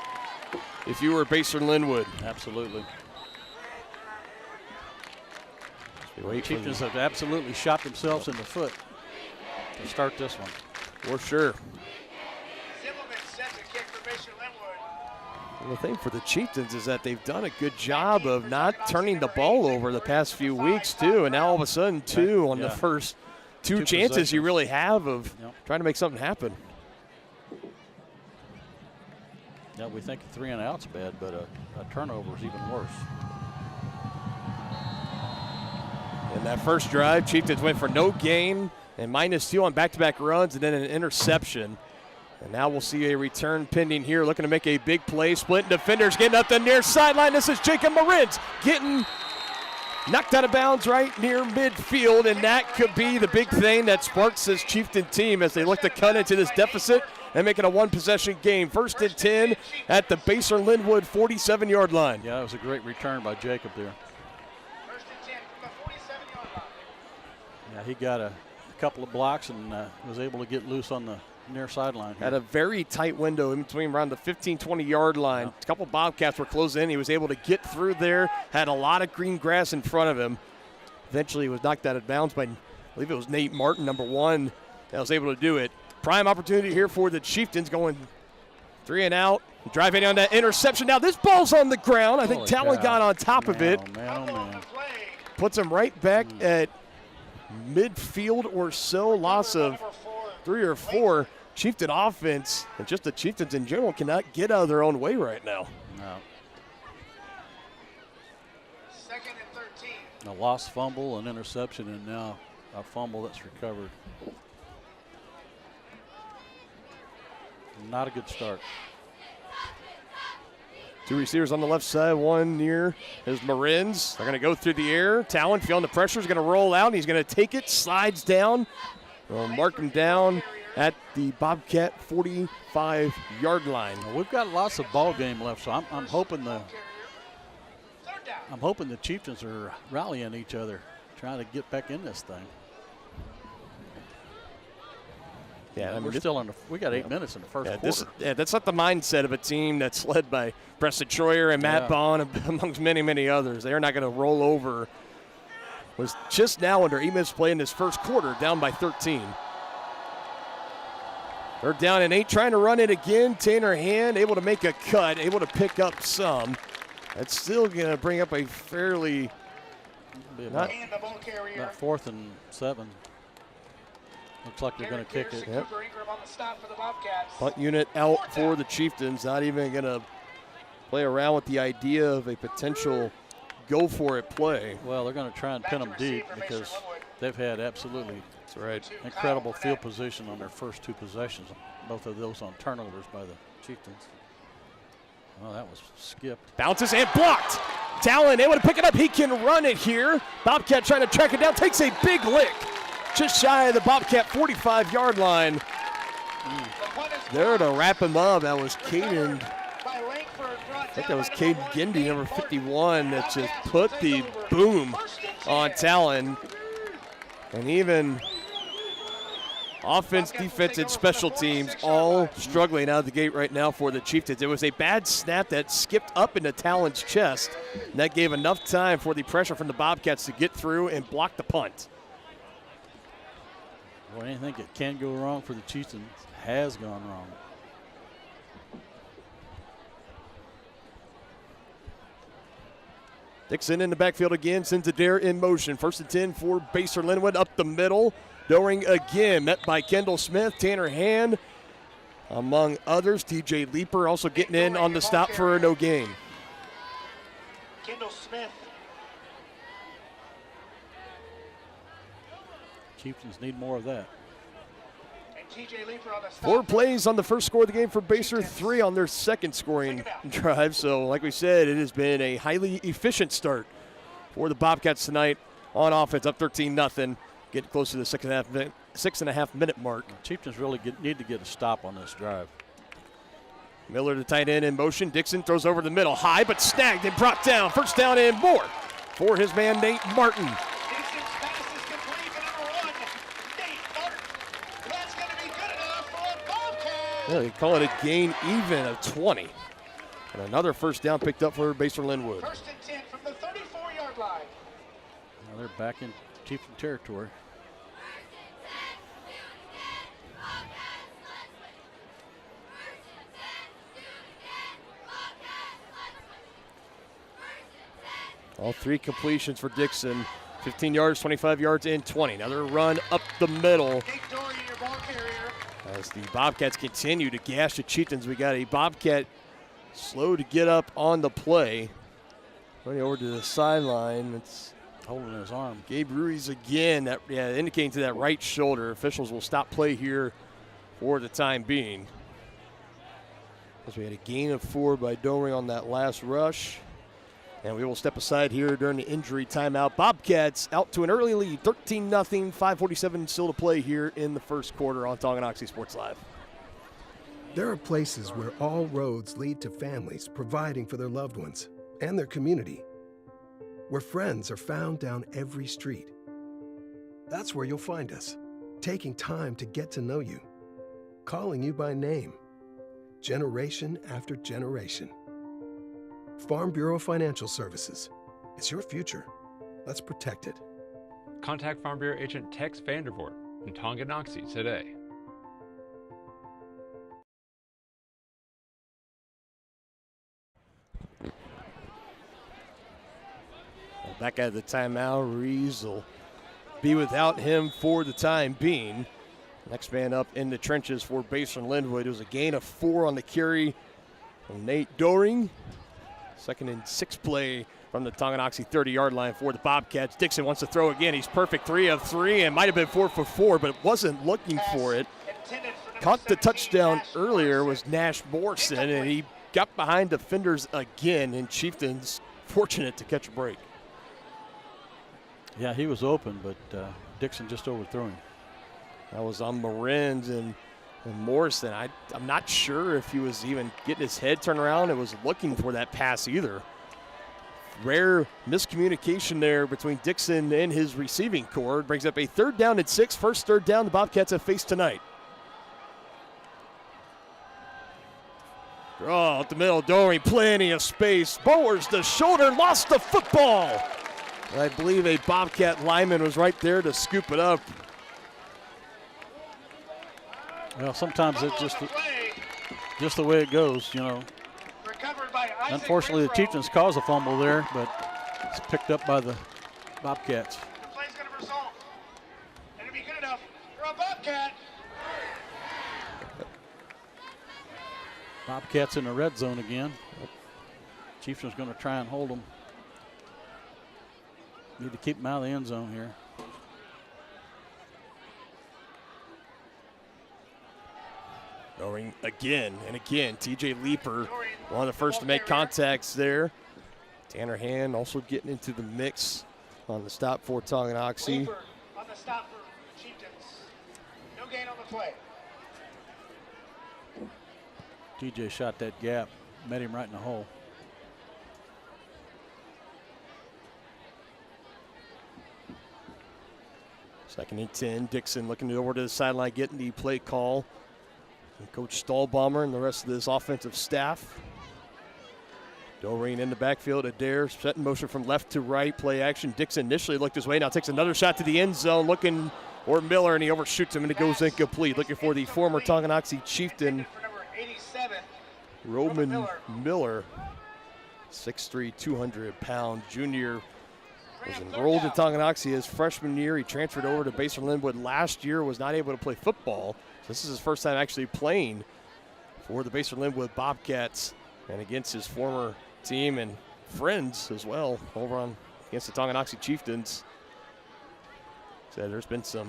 if you were Basehor-Linwood. Absolutely. The Chieftains have absolutely shot themselves in the foot to start this one. For sure. Zimmelman sets a kick for Basehor-Linwood. The thing for the Chieftains is that they've done a good job of not turning the ball over the past few weeks, too. And now all of a sudden, two on the first two chances you really have of trying to make something happen. Yeah, we think 3 and out's bad, but a turnover is even worse. In that first drive, Chieftains went for no gain and -2 on back-to-back runs and then an interception. And now we'll see a return pending here, looking to make a big play. Splitting defenders, getting up the near sideline. This is Jacob Marins getting knocked out of bounds right near midfield, and that could be the big thing that sparks this Chieftain team as they look to cut into this deficit and make it a one-possession game. 1st and 10 at the Basehor-Linwood 47-yard line. Yeah, that was a great return by Jacob there. 1st and 10 from the 47-yard line. Yeah, he got a couple of blocks and was able to get loose on the near sideline. Had a very tight window in between around the 15-20-yard line. A couple Bobcats were closing in. He was able to get through there, had a lot of green grass in front of him. Eventually he was knocked out of bounds by, I believe it was Nate Martin, number 1, that was able to do it. Prime opportunity here for the Chieftains, going 3 and out. Driving on that interception. Now this ball's on the ground. I think Talon got on top of it. Oh, man. Puts him right back at midfield or so. Loss of 3 or 4. Chieftain offense and just the Chieftains in general cannot get out of their own way right now. No. 2nd and 13. A lost fumble, an interception, and now a fumble that's recovered. Not a good start. 2 receivers on the left side, 1 near is Marins. They're going to go through the air. Talon feeling the pressure is going to roll out, and he's going to take it, slides down. We'll mark him down at the Bobcat 45-yard line. Well, we've got lots of ball game left, so I'm hoping the Chieftains are rallying each other, trying to get back in this thing. Yeah, I mean, we're still in we got 8 minutes in the first quarter. That's not the mindset of a team that's led by Preston Troyer and Matt Bond, amongst many, many others. They're not going to roll over. Was just now under 8 minutes play in this first quarter, down by 13. They're down and 8, trying to run it again. Tanner Hand able to make a cut, able to pick up some. That's still going to bring up a fairly about 4th and 7. Looks like they're going to kick it. Yep. Punt unit out for the Chieftains. Not even going to play around with the idea of a potential go-for-it play. Well, they're going to try and pin them deep because They've had absolutely incredible field position on their first 2 possessions. Both of those on turnovers by the Chieftains. Well, that was skipped. Bounces and blocked. Talon able to pick it up. He can run it here. Bobcat trying to track it down. Takes a big lick. Just shy of the Bobcat 45-yard line. There to wrap him up. That was Caden. I think that was Caden Gindy, number 51, that just put the boom on Talon. And even offense, defense, and special teams all struggling out of the gate right now for the Chieftains. It was a bad snap that skipped up into Talon's chest, and that gave enough time for the pressure from the Bobcats to get through and block the punt. Well, anything that can go wrong for the Chieftains has gone wrong. Dixon in the backfield again, sends Adair in motion. 1st and 10 for Basehor-Linwood up the middle. Doering again, met by Kendall Smith, Tanner Hand, among others. TJ Leeper also getting in on the stop for no gain. Kendall Smith. Chieftains need more of that. TJ Leeper on the stop. 4 plays on the first score of the game for Basehor, 3 on their second scoring drive. So, like we said, it has been a highly efficient start for the Bobcats tonight on offense, up 13-0, getting close to the 6.5 minute mark. The Chieftains really need to get a stop on this drive. Miller, the tight end, in motion. Dixon throws over the middle, high but snagged and brought down. 1st down and more for his man Nate Martin. Yeah, they call it a gain even of 20. And another 1st down picked up for Basehor-Linwood. 1st and 10 from the 34-yard line. Now they're back in Chieftain territory. All 3 completions for Dixon. 15 yards, 25 yards, and 20. Another run up the middle. As the Bobcats continue to gash the Chieftains, we got a Bobcat slow to get up on the play. Running over to the sideline. It's holding his arm. Gabe Ruiz again, indicating to that right shoulder. Officials will stop play here for the time being. As we had a gain of 4 by Doring on that last rush. And we will step aside here during the injury timeout. Bobcats out to an early lead, 13-0, 5:47 still to play here in the first quarter on Tonganoxie Sports Live. There are places where all roads lead to families providing for their loved ones and their community, where friends are found down every street. That's where you'll find us, taking time to get to know you, calling you by name, generation after generation. Farm Bureau Financial Services. It's your future. Let's protect it. Contact Farm Bureau agent Tex Vandervoort in Tonganoxie today. Back out of the timeout, Ruiz will be without him for the time being. Next man up in the trenches for Basehor-Linwood. It was a gain of 4 on the carry from Nate Doring. 2nd and 6 play from the Tonganoxie 30-yard line for the Bobcats. Dixon wants to throw again. He's perfect, 3 of 3, and might have been 4 for 4, but wasn't looking for it. Caught the touchdown earlier was Nash Morrison, and he got behind defenders again, and Chieftains fortunate to catch a break. Yeah, he was open, but Dixon just overthrew him. That was on Marin's and Morrison. I'm not sure if he was even getting his head turned around and was looking for that pass either. Rare miscommunication there between Dixon and his receiving core. Brings up a 3rd down and 6. First 3rd down the Bobcats have faced tonight. Draw out the middle, Doring, plenty of space. Bowers the shoulder, lost the football. I believe a Bobcat lineman was right there to scoop it up. Well, sometimes it's just the way it goes, you know. Unfortunately, the Chieftains caused a fumble there, but it's picked up by the Bobcats. The play's going to result. And it'll be good enough for a Bobcat. Bobcats in the red zone again. Chieftains going to try and hold them. Need to keep them out of the end zone here. Doring again and again. TJ Leeper, one of the first to make contacts there. Tanner Hand also getting into the mix on the stop for Tonganoxie. Leeper on the stop for Chieftains. No gain on the play. TJ shot that gap, met him right in the hole. Second and 10. Dixon looking over to the sideline, getting the play call. And Coach Stahlbommer and the rest of this offensive staff. Doreen in the backfield. Adair set in motion from left to right. Play action. Dixon initially looked his way. Now takes another shot to the end zone. Looking for Miller, and he overshoots him, and it goes incomplete. Looking for the former Tonganoxie Chieftain, Roman Miller. 6'3", 200-pound junior. Was enrolled in Tonganoxie his freshman year. He transferred over to Basehor-Linwood last year, was not able to play football. So this is his first time actually playing for the Basehor-Linwood Bobcats and against his former team and friends as well over on against the Tonganoxie Chieftains. So there's been a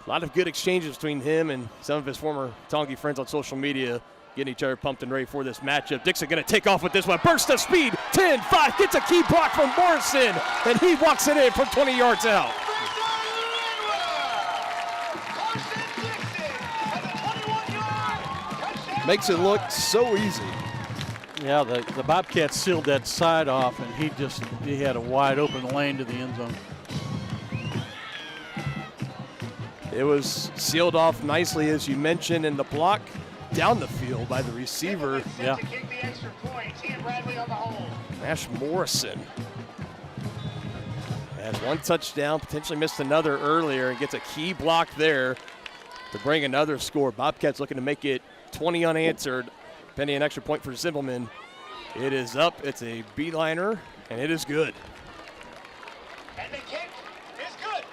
lot of good exchanges between him and some of his former Tongi friends on social media, getting each other pumped and ready for this matchup. Dixon going to take off with this one. Burst of speed. 10-5. Gets a key block from Morrison. And he walks it in from 20 yards out. Makes it look so easy. Yeah, the Bobcats sealed that side off, and he had a wide open lane to the end zone. It was sealed off nicely, as you mentioned, in the block down the field by the receiver. Yeah. Nash Morrison has one touchdown, potentially missed another earlier, and gets a key block there to bring another score. Bobcats looking to make it 20 unanswered, pending an extra point for Zimmelman. It is up. It's a beeliner, and it is good. And the kick is good.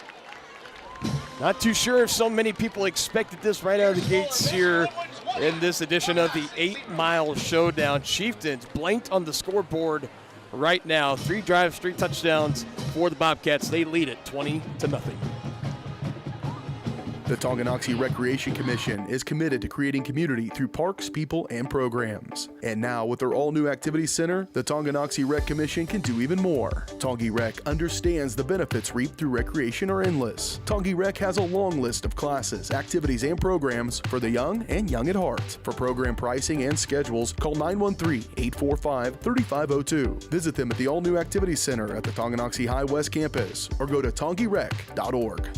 Not too sure if so many people expected this right out of the gates here in this edition of the 8 Mile Showdown. Chieftains blanked on the scoreboard right now. 3 drives, 3 touchdowns for the Bobcats. They lead it 20-0. The Tonganoxie Recreation Commission is committed to creating community through parks, people, and programs. And now, with their all-new activity center, the Tonganoxie Rec Commission can do even more. Tongi Rec understands the benefits reaped through recreation are endless. Tongi Rec has a long list of classes, activities, and programs for the young and young at heart. For program pricing and schedules, call 913-845-3502. Visit them at the all-new activity center at the Tonganoxie High West campus or go to tongirec.org.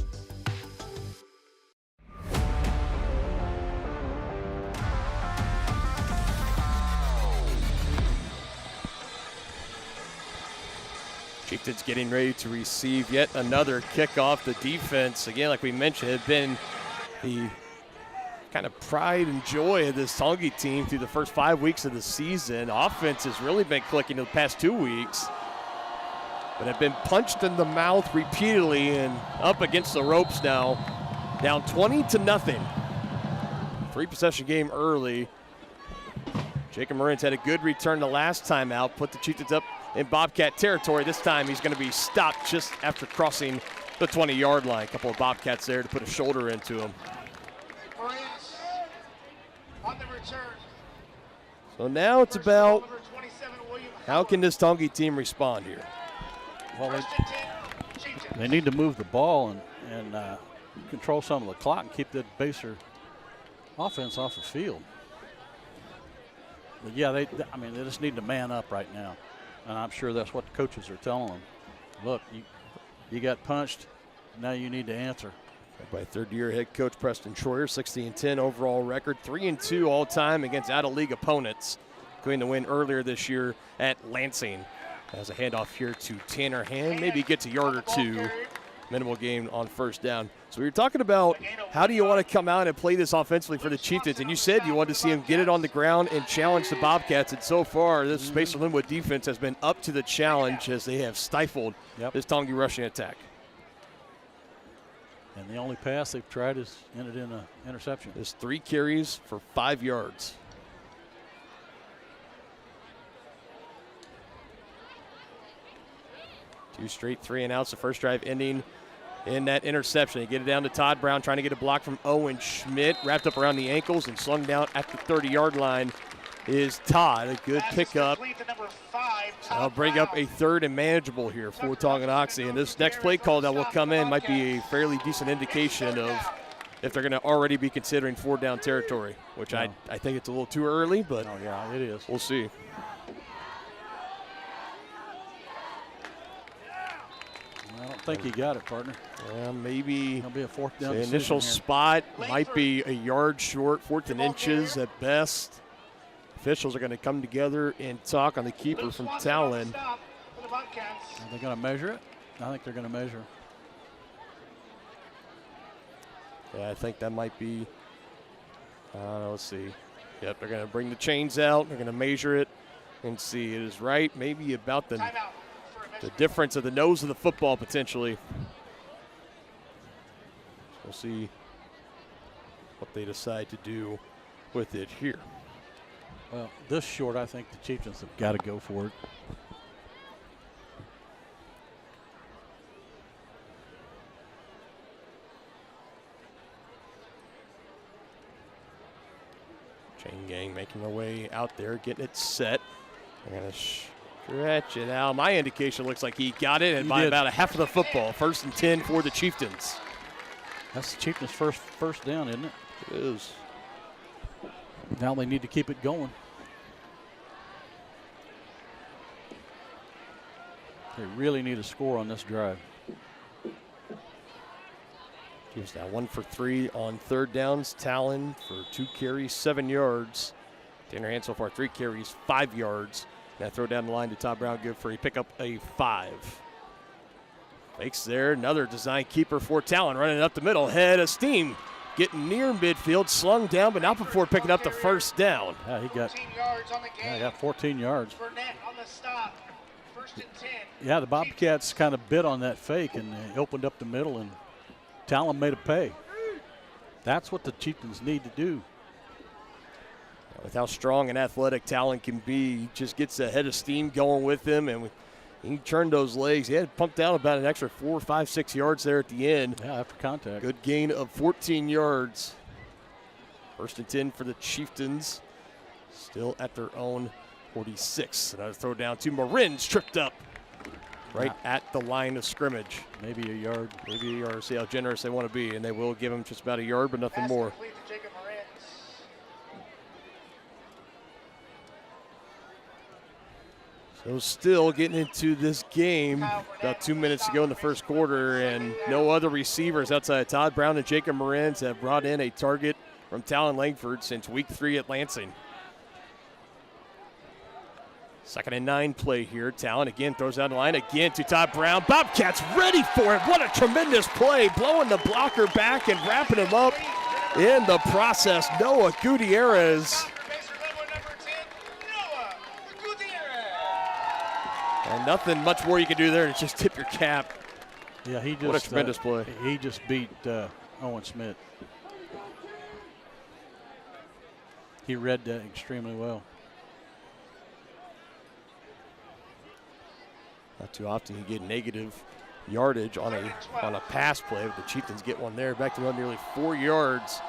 Chieftains getting ready to receive yet another kickoff. The defense, again, like we mentioned, had been the kind of pride and joy of this Tongi team through the first 5 weeks of the season. Offense has really been clicking in the past 2 weeks, but have been punched in the mouth repeatedly and up against the ropes now. Down 20-0. 3-possession game early. Jacob Marins had a good return the last time out, put the Chieftains up in Bobcat territory. This time he's going to be stopped just after crossing the 20-yard line. A couple of Bobcats there to put a shoulder into him. Marines on the return. So now it's about how can this Tongi team respond here? Well, they need to move the ball and control some of the clock and keep the Baser offense off the field. But yeah, they just need to man up right now. And I'm sure that's what the coaches are telling them. Look, you got punched, now you need to answer. By third-year head coach Preston Troyer, 16-10 overall record, 3-2 all-time against out-of-league opponents, including the win earlier this year at Lansing. Has a handoff here to Tanner Hand, maybe gets a yard or two. Minimal gain on first down. So we were talking about how do you want to come out and play this offensively for the Chieftains, and you said you wanted to see them get it on the ground and challenge the Bobcats, and so far this Basehor-Linwood defense has been up to the challenge as they have stifled this Tongi rushing attack. And the only pass they've tried is ended in an interception. There's 3 carries for 5 yards. Two straight 3-and-outs. The first drive ending in that interception. They get it down to Todd Brown, trying to get a block from Owen Schmidt, wrapped up around the ankles and slung down at the 30-yard line is Todd. A good pickup. So I'll bring up a 3rd and manageable here for Tonganoxie. And this next play call that will come in might be a fairly decent indication of if they're going to already be considering 4th down territory, which I think it's a little too early, but yeah, it is. We'll see. I don't think he got it, partner. Yeah, maybe. It'll be a 4th down. The initial spot might be a yard short, 4th and inches at best. Officials are going to come together and talk on the keeper from Talon. Are they going to measure it? I think they're going to measure. Yeah, I think that might be. Let's see. Yep, they're going to bring the chains out. They're going to measure it and see. It is right, maybe about the difference of the nose of the football potentially. So we'll see what they decide to do with it here. Well, this short, I think the Chieftains have got to go for it. Chain gang making their way out there, getting it set. They're going to stretch it out. My indication looks like he got it, and by about a half of the football. 1st and 10 for the Chieftains. That's the Chieftains' first down, isn't it? It is. Now they need to keep it going. They really need a score on this drive. Chiefs now 1 for 3 on 3rd downs. Talon for 2 carries, 7 yards. Tanner Hand so far 3 carries, 5 yards. Now throw down the line to Todd Brown, good for a pick up a 5. Fakes there, another design keeper for Talon, running up the middle, head of steam. Getting near midfield, slung down, but not before picking up the 1st down. Yeah, he got 14 yards. Yeah, the Bobcats kind of bit on that fake, and they opened up the middle, and Talon made a pay. That's what the Chieftains need to do. With how strong and athletic Talon can be, he just gets a head of steam going with him, and he turned those legs. He had pumped down about an extra 4, 5, 6 yards there at the end. Yeah, after contact. Good gain of 14 yards. 1st and 10 for the Chieftains. Still at their own 46. Another throw down to Marin's, tripped up right at the line of scrimmage. Maybe a yard. Maybe a yard. See how generous they want to be, and they will give him just about a yard, but nothing more. So still getting into this game, about 2 minutes to go in the 1st quarter, and no other receivers outside of Todd Brown and Jacob Moranz have brought in a target from Talon Langford since week 3 at Lansing. 2nd and 9 play here. Talon again throws out the line again to Todd Brown. Bobcats ready for it. What a tremendous play, blowing the blocker back and wrapping him up in the process. Noah Gutierrez. And nothing much more you can do there than just tip your cap. Yeah, he just. What a tremendous play. He just beat Owen Schmidt. He read that extremely well. Not too often you get negative yardage on a pass play, but the Chieftains get one there. Back to run nearly 4 yards.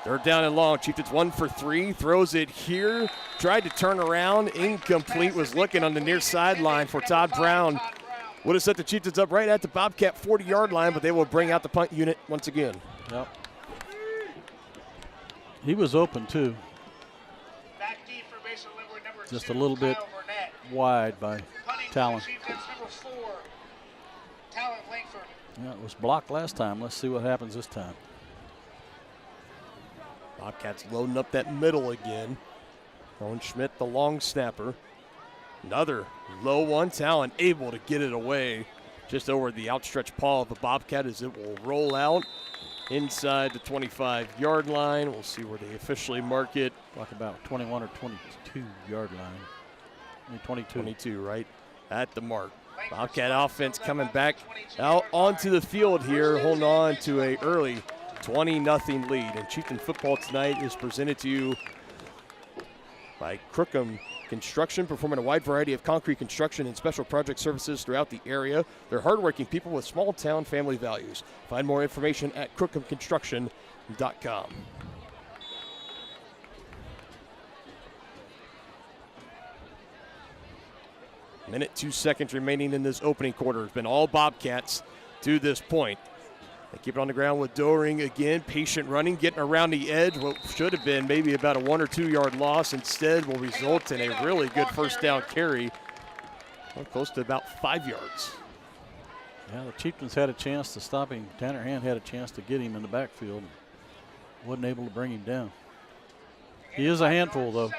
3rd down and long. Chieftains 1 for 3. Throws it here. Tried to turn around. Incomplete. Was looking on the near sideline for Todd Brown. Would have set the Chieftains up right at the Bobcat 40-yard line, but they will bring out the punt unit once again. Yep. He was open too. Just a little bit wide by Talon. Yeah, it was blocked last time. Let's see what happens this time. Bobcats loading up that middle again. Owen Schmidt, the long snapper. Another low one. Talon able to get it away just over the outstretched paw of the Bobcat as it will roll out inside the 25-yard line. We'll see where they officially mark it. Talk about 21 or 22-yard line. 22. 22, right at the mark. Bobcat offense coming back out onto the field here, holding on to a early 20-0 lead. And Chieftain football tonight is presented to you by Crookham Construction, performing a wide variety of concrete construction and special project services throughout the area. They're hardworking people with small-town family values. Find more information at crookhamconstruction.com. Minute 2 seconds remaining in this opening quarter. It's been all Bobcats to this point. They keep it on the ground with Doring again. Patient running, getting around the edge. What should have been maybe about a 1 or 2 yard loss instead will result in a really good first down carry. Close to about 5 yards. Yeah, the Chieftains had a chance to stop him. Tanner Hand had a chance to get him in the backfield. Wasn't able to bring him down. He is a handful, though.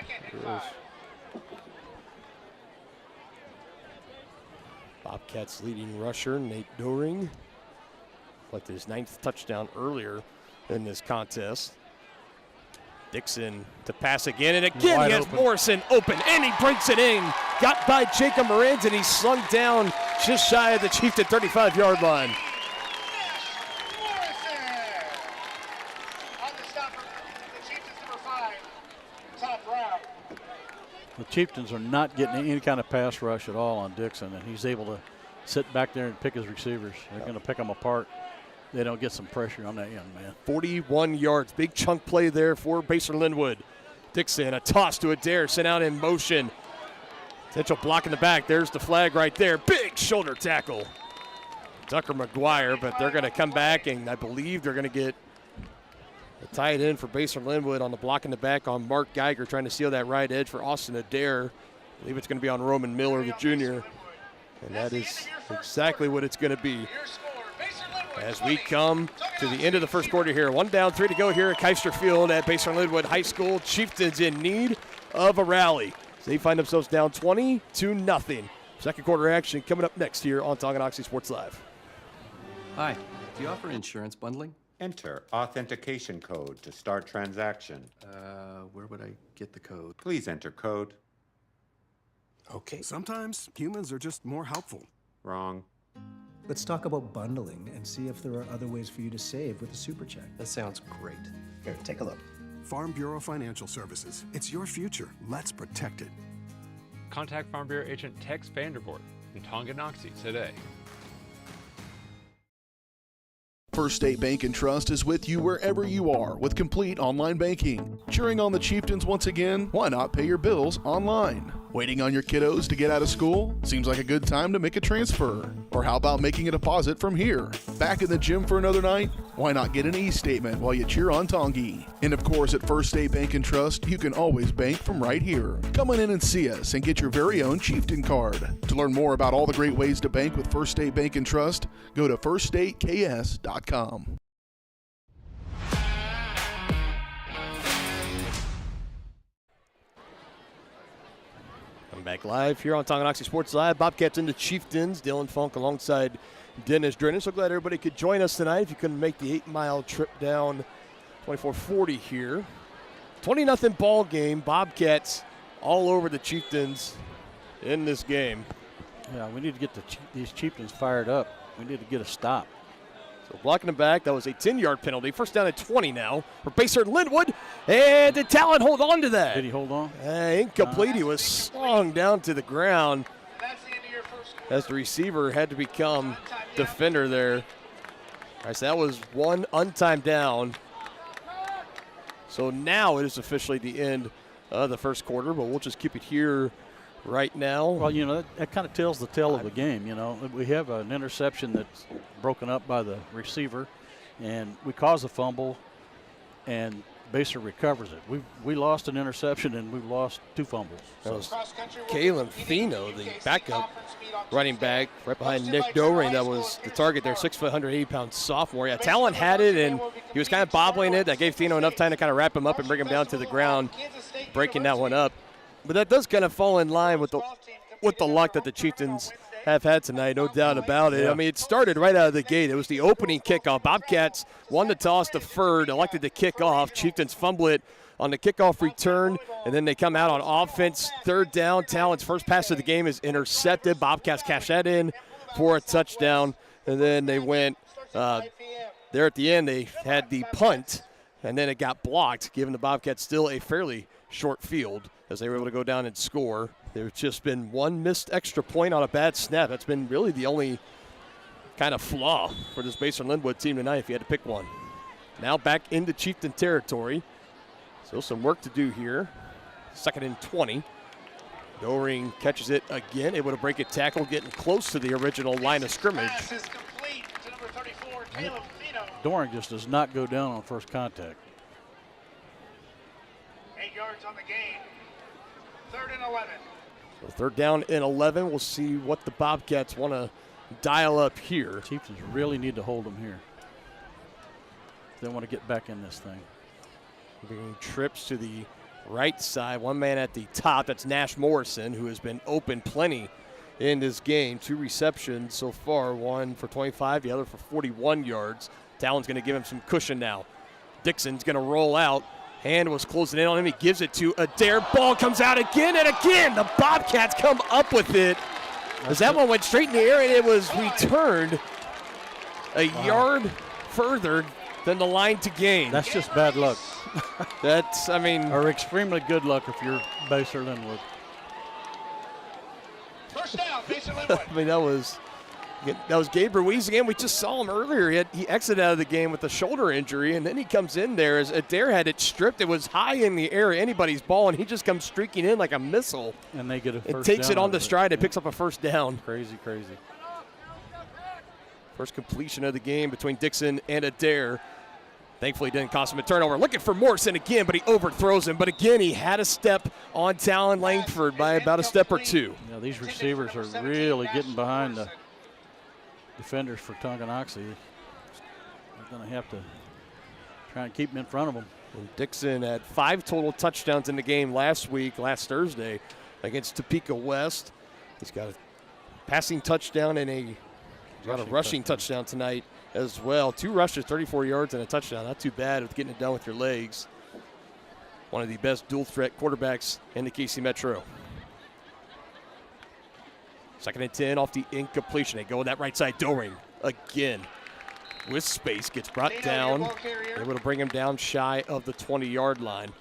Bobcats leading rusher, Nate Doring. Collected his 9th touchdown earlier in this contest. Dixon to pass again, and again he has Morrison open, and he breaks it in. Got by Jacob Moranz, and he's slung down just shy of the Chieftain 35-yard line. The Chieftains are not getting any kind of pass rush at all on Dixon, and he's able to sit back there and pick his receivers. They're going to pick them apart. They don't get some pressure on that young man. 41 yards, big chunk play there for Basehor-Linwood. Dixon, a toss to Adair, sent out in motion. Potential block in the back. There's the flag right there. Big shoulder tackle. Tucker McGuire, but they're going to come back, and I believe they're going to get a tight end for Basehor-Linwood on the block in the back on Mark Geiger, trying to seal that right edge for Austin Adair. I believe it's going to be on Roman Miller, the junior. And that is exactly what it's going to be. As we come to the end of the first quarter here. 1 down, 3 to go here at Keister Field at Basehor-Linwood High School. Chieftains in need of a rally. So they find themselves down 20-0. Second quarter action coming up next here on Tonganoxie Sports Live. Hi, do you offer insurance bundling? Enter authentication code to start transaction. Where would I get the code? Please enter code. Okay. Sometimes humans are just more helpful. Wrong. Let's talk about bundling and see if there are other ways for you to save with a super check. That sounds great. Here, take a look. Farm Bureau Financial Services. It's your future. Let's protect it. Contact Farm Bureau agent Tex Vandervoort in Tonganoxie today. First State Bank and Trust is with you wherever you are with complete online banking. Cheering on the Chieftains once again? Why not pay your bills online? Waiting on your kiddos to get out of school? Seems like a good time to make a transfer. Or how about making a deposit from here? Back in the gym for another night? Why not get an e-statement while you cheer on Tongi? And of course, at First State Bank and Trust, you can always bank from right here. Come on in and see us and get your very own Chieftain card. To learn more about all the great ways to bank with First State Bank and Trust, go to firststateks.com. Back live here on Tonganoxie Sports Live. Bobcats into Chieftains. Dylan Funk alongside Dennis Drennan. So glad everybody could join us tonight. If you couldn't make the 8-mile trip down 2440 here. 20-0 ball game. Bobcats all over the Chieftains in this game. Yeah, we need to get these Chieftains fired up. We need to get a stop. So blocking him back, that was a 10-yard penalty. First down at 20 now for Basehor-Linwood. And did Talon hold on to that? Did he hold on? Incomplete. He was slung down to the ground as the receiver had to become defender there. All right, so that was one untimed down. So now it is officially the end of the first quarter, but we'll just keep it here right now. Well, you know, that kind of tells the tale of the game. You know, we have an interception that's broken up by the receiver, and we cause a fumble, and Basehor recovers it. We lost an interception, and we've lost 2 fumbles. That was Kalen Fino, the backup running back, right behind Nick Doring. That was the target there, 6 foot, 180-pound sophomore. Yeah, Talon had it, and he was kind of bobbling it. That gave Fino enough time to kind of wrap him up and bring him down to the ground, breaking that one up. But that does kind of fall in line with the luck that the Chieftains have had tonight, no doubt about it. I mean, it started right out of the gate. It was the opening kickoff. Bobcats won the toss, deferred, elected to kick off. Chieftains fumble it on the kickoff return, and then they come out on offense. Third down, Talon's first pass of the game is intercepted. Bobcats cash that in for a touchdown, and then they went there at the end. They had the punt, and then it got blocked, giving the Bobcats still a fairly short field as they were able to go down and score. There's just been one missed extra point on a bad snap. That's been really the only kind of flaw for this Basehor-Linwood team tonight if you had to pick one. Now back into Chieftain territory. Still some work to do here. 2nd and 20. Doring catches it again, able to break a tackle, getting close to the original line of scrimmage. Pass is complete to number 34, Caleb Fino. Doring just does not go down on first contact. 8 yards on the gain. 3rd and 11. So 3rd down and 11. We'll see what the Bobcats want to dial up here. Chieftains really need to hold them here. They want to get back in this thing. Bringing trips to the right side. One man at the top. That's Nash Morrison, who has been open plenty in this game. 2 receptions so far. One for 25, the other for 41 yards. Talon's going to give him some cushion now. Dixon's going to roll out. Hand was closing in on him. He gives it to Adair. Ball comes out again and again. The Bobcats come up with it. As that one went straight in the air and it was returned a yard further than the line to gain. That's just bad luck. That's, I mean. Or extremely good luck if you're Basehor-Linwood. First down, Basehor-Linwood. I mean, that was Gabe Ruiz again. We just saw him earlier. He exited out of the game with a shoulder injury, and then he comes in there as Adair had it stripped. It was high in the air, anybody's ball, and he just comes streaking in like a missile. And they get a first down. It takes it on the stride. It picks up a first down. Crazy. First completion of the game between Dixon and Adair. Thankfully, it didn't cost him a turnover. Looking for Morrison again, but he overthrows him. But again, he had a step on Talon Langford by about a step or two. Yeah, these receivers are really getting behind the defenders for Tonganoxie. They're going to have to try and keep them in front of them. And Dixon had 5 total touchdowns in the game last Thursday, against Topeka West. He's got a passing touchdown and a rushing touchdown tonight as well. 2 rushes, 34 yards, and a touchdown. Not too bad with getting it done with your legs. One of the best dual-threat quarterbacks in the KC Metro. 2nd and 10 off the incompletion. They go on that right side. Doring again with space. Gets brought down. Able to bring him down shy of the 20-yard line.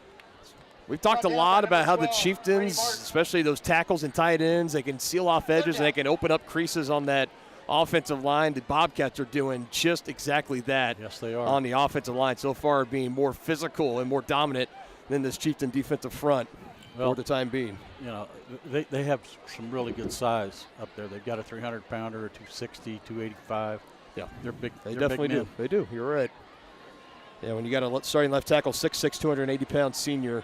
We've talked a lot about how the Chieftains, especially those tackles and tight ends, they can seal off edges and they can open up creases on that offensive line. The Bobcats are doing just exactly that. Yes, they are. On the offensive line so far, being more physical and more dominant than this Chieftain defensive front for the time being. You know, they have some really good size up there. They've got a 300-pounder, a 260, 285. Yeah, they're big. They they're definitely big do. men. They do. You're right. Yeah, when you got a starting left tackle, 6'6", 280-pound senior,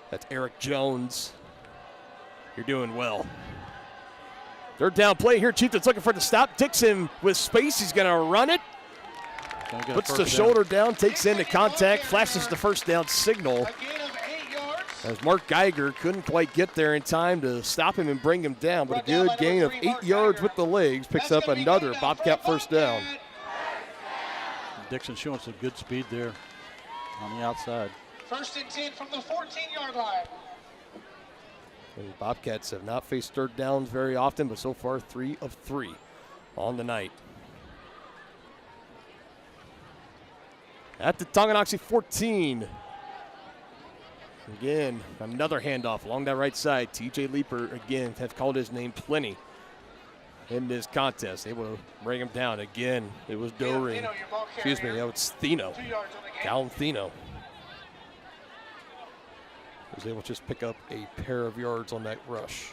that's Eric Jones, you're doing well. 3rd down play here. Chieftains looking for the stop. Dixon with space. He's going to run it. Puts the shoulder down, takes into contact, flashes the first down signal. As Mark Geiger couldn't quite get there in time to stop him and bring him down, but a good gain of 8 yards with the legs picks up another Bobcat first down. Dixon showing some good speed there on the outside. 1st and 10 from the 14-yard line. And the Bobcats have not faced 3rd downs very often, but so far 3 of 3 on the night. At the Tonganoxie 14. Again, another handoff along that right side. TJ Leeper, again, have called his name plenty in this contest. Able to bring him down. Again, it was Doring. Excuse me, that was Thino. Calum Thino. Was able to just pick up a pair of yards on that rush.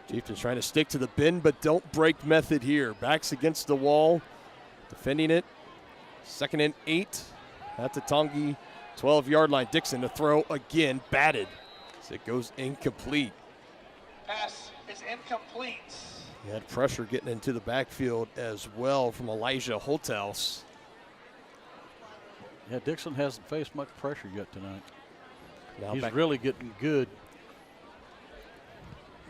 Chieftains trying to stick to the bend but don't break method here. Backs against the wall, defending it. 2nd and 8 at the Tongi 12-yard line. Dixon to throw again, batted. So it goes incomplete. Pass is incomplete. He had pressure getting into the backfield as well from Elijah Holthouse. Yeah, Dixon hasn't faced much pressure yet tonight. Now He's really getting good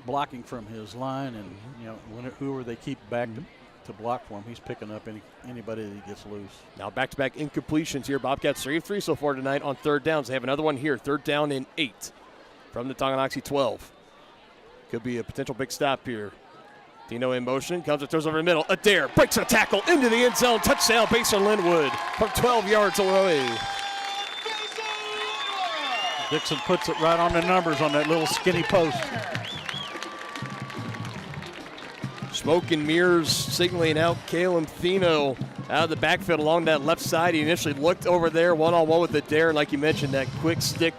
blocking from his line, and you know, whoever they keep back to block for him, he's picking up anybody that gets loose. Now back-to-back incompletions here. Bobcats 3 of 3 so far tonight on 3rd downs. They have another one here, 3rd down and 8 from the Tonganoxie 12. Could be a potential big stop here. Dino in motion, comes and throws over the middle. Adair breaks a tackle into the end zone. Touchdown, Basehor-Linwood from 12 yards away. Dixon puts it right on the numbers on that little skinny post. Smoke and mirrors signaling out Caleb Thino out of the backfield along that left side. He initially looked over there one-on-one with Adair, and like you mentioned, that quick stick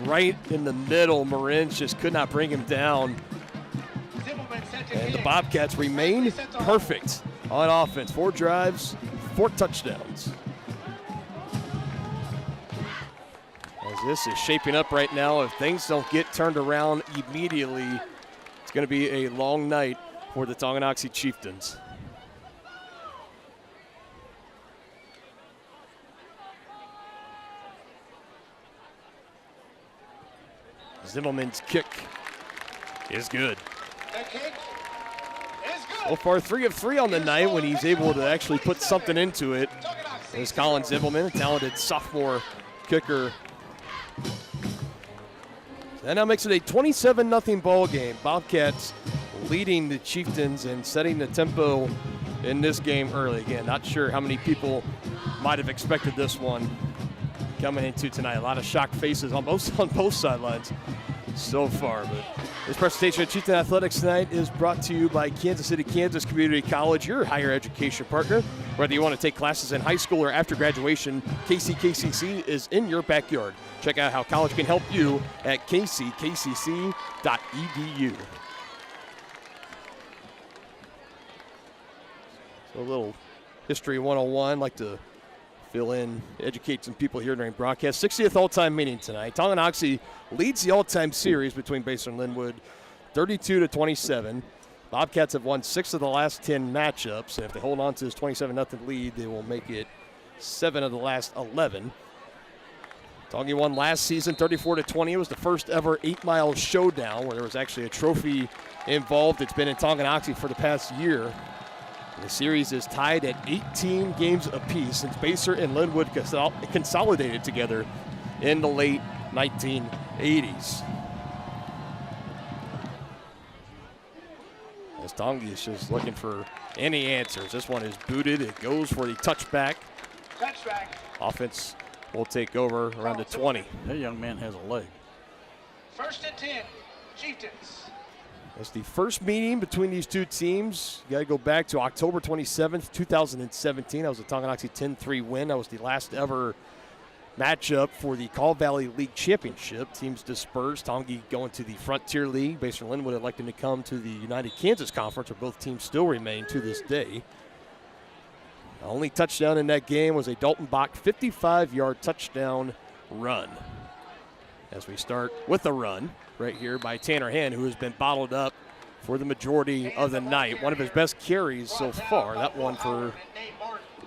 right in the middle. Marins just could not bring him down. And the Bobcats remain perfect on offense. 4 drives, 4 touchdowns. As this is shaping up right now, if things don't get turned around immediately, it's going to be a long night for the Tonganoxie Chieftains. Zimmelman's kick is good. So far, 3 of 3 on the night when he's able to actually put something into it. There's Colin Zimmelman, a talented sophomore kicker. That now makes it a 27-0 ball game. Bobcats leading the Chieftains and setting the tempo in this game early. Again, not sure how many people might have expected this one coming into tonight. A lot of shocked faces on both sidelines so far. But this presentation of Chieftain Athletics tonight is brought to you by Kansas City, Kansas Community College, your higher education partner. Whether you want to take classes in high school or after graduation, KCKCC is in your backyard. Check out how college can help you at kckcc.edu. So a little history 101, like to fill in, educate some people here during broadcast. 60th all-time meeting tonight. Tonganoxie leads the all-time series between Basehor-Linwood 32-27. Bobcats have won 6 of the last 10 matchups, and if they hold on to this 27-0 lead, they will make it 7 of the last 11. Tongi won last season 34-20. It was the first ever 8-mile showdown where there was actually a trophy involved. It's been in Tonganoxie for the past year. The series is tied at 18 games apiece since Basehor and Linwood consolidated together in the late 1980s. As Tongi is just looking for any answers. This one is booted. It goes for the touchback. Offense will take over around the 20. That young man has a leg. 1st and 10, Chieftains. That's the first meeting between these two teams. You got to go back to October 27th, 2017. That was a Tonganoxie 10-3 win. That was the last ever matchup for the Call Valley League Championship. Teams dispersed. Tongi going to the Frontier League. Basehor-Linwood electing to come to the United Kansas Conference, where both teams still remain to this day. The only touchdown in that game was a Dalton Bach 55-yard touchdown run. As we start with a run right here by Tanner Hand, who has been bottled up for the majority of the night. One of his best carries so far. That one for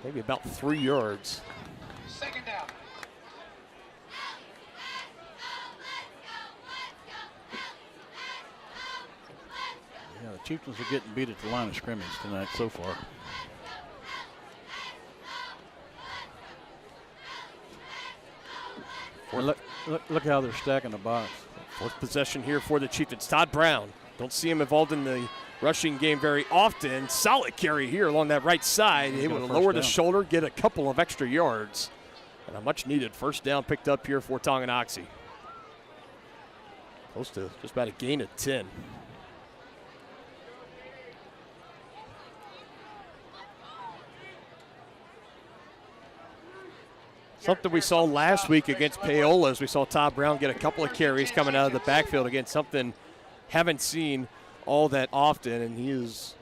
maybe about 3 yards. 2nd down. Yeah, the Chieftains are getting beat at the line of scrimmage tonight so far. Look how they're stacking the box. 4th possession here for the Chieftains. Todd Brown. Don't see him involved in the rushing game very often. Solid carry here along that right side. Able to lower the shoulder, get a couple of extra yards. And a much needed 1st down picked up here for Tonganoxie. Close to just about a gain of 10. Something we saw last week against Paola, as we saw Todd Brown get a couple of carries coming out of the backfield. Again, something haven't seen all that often, and he has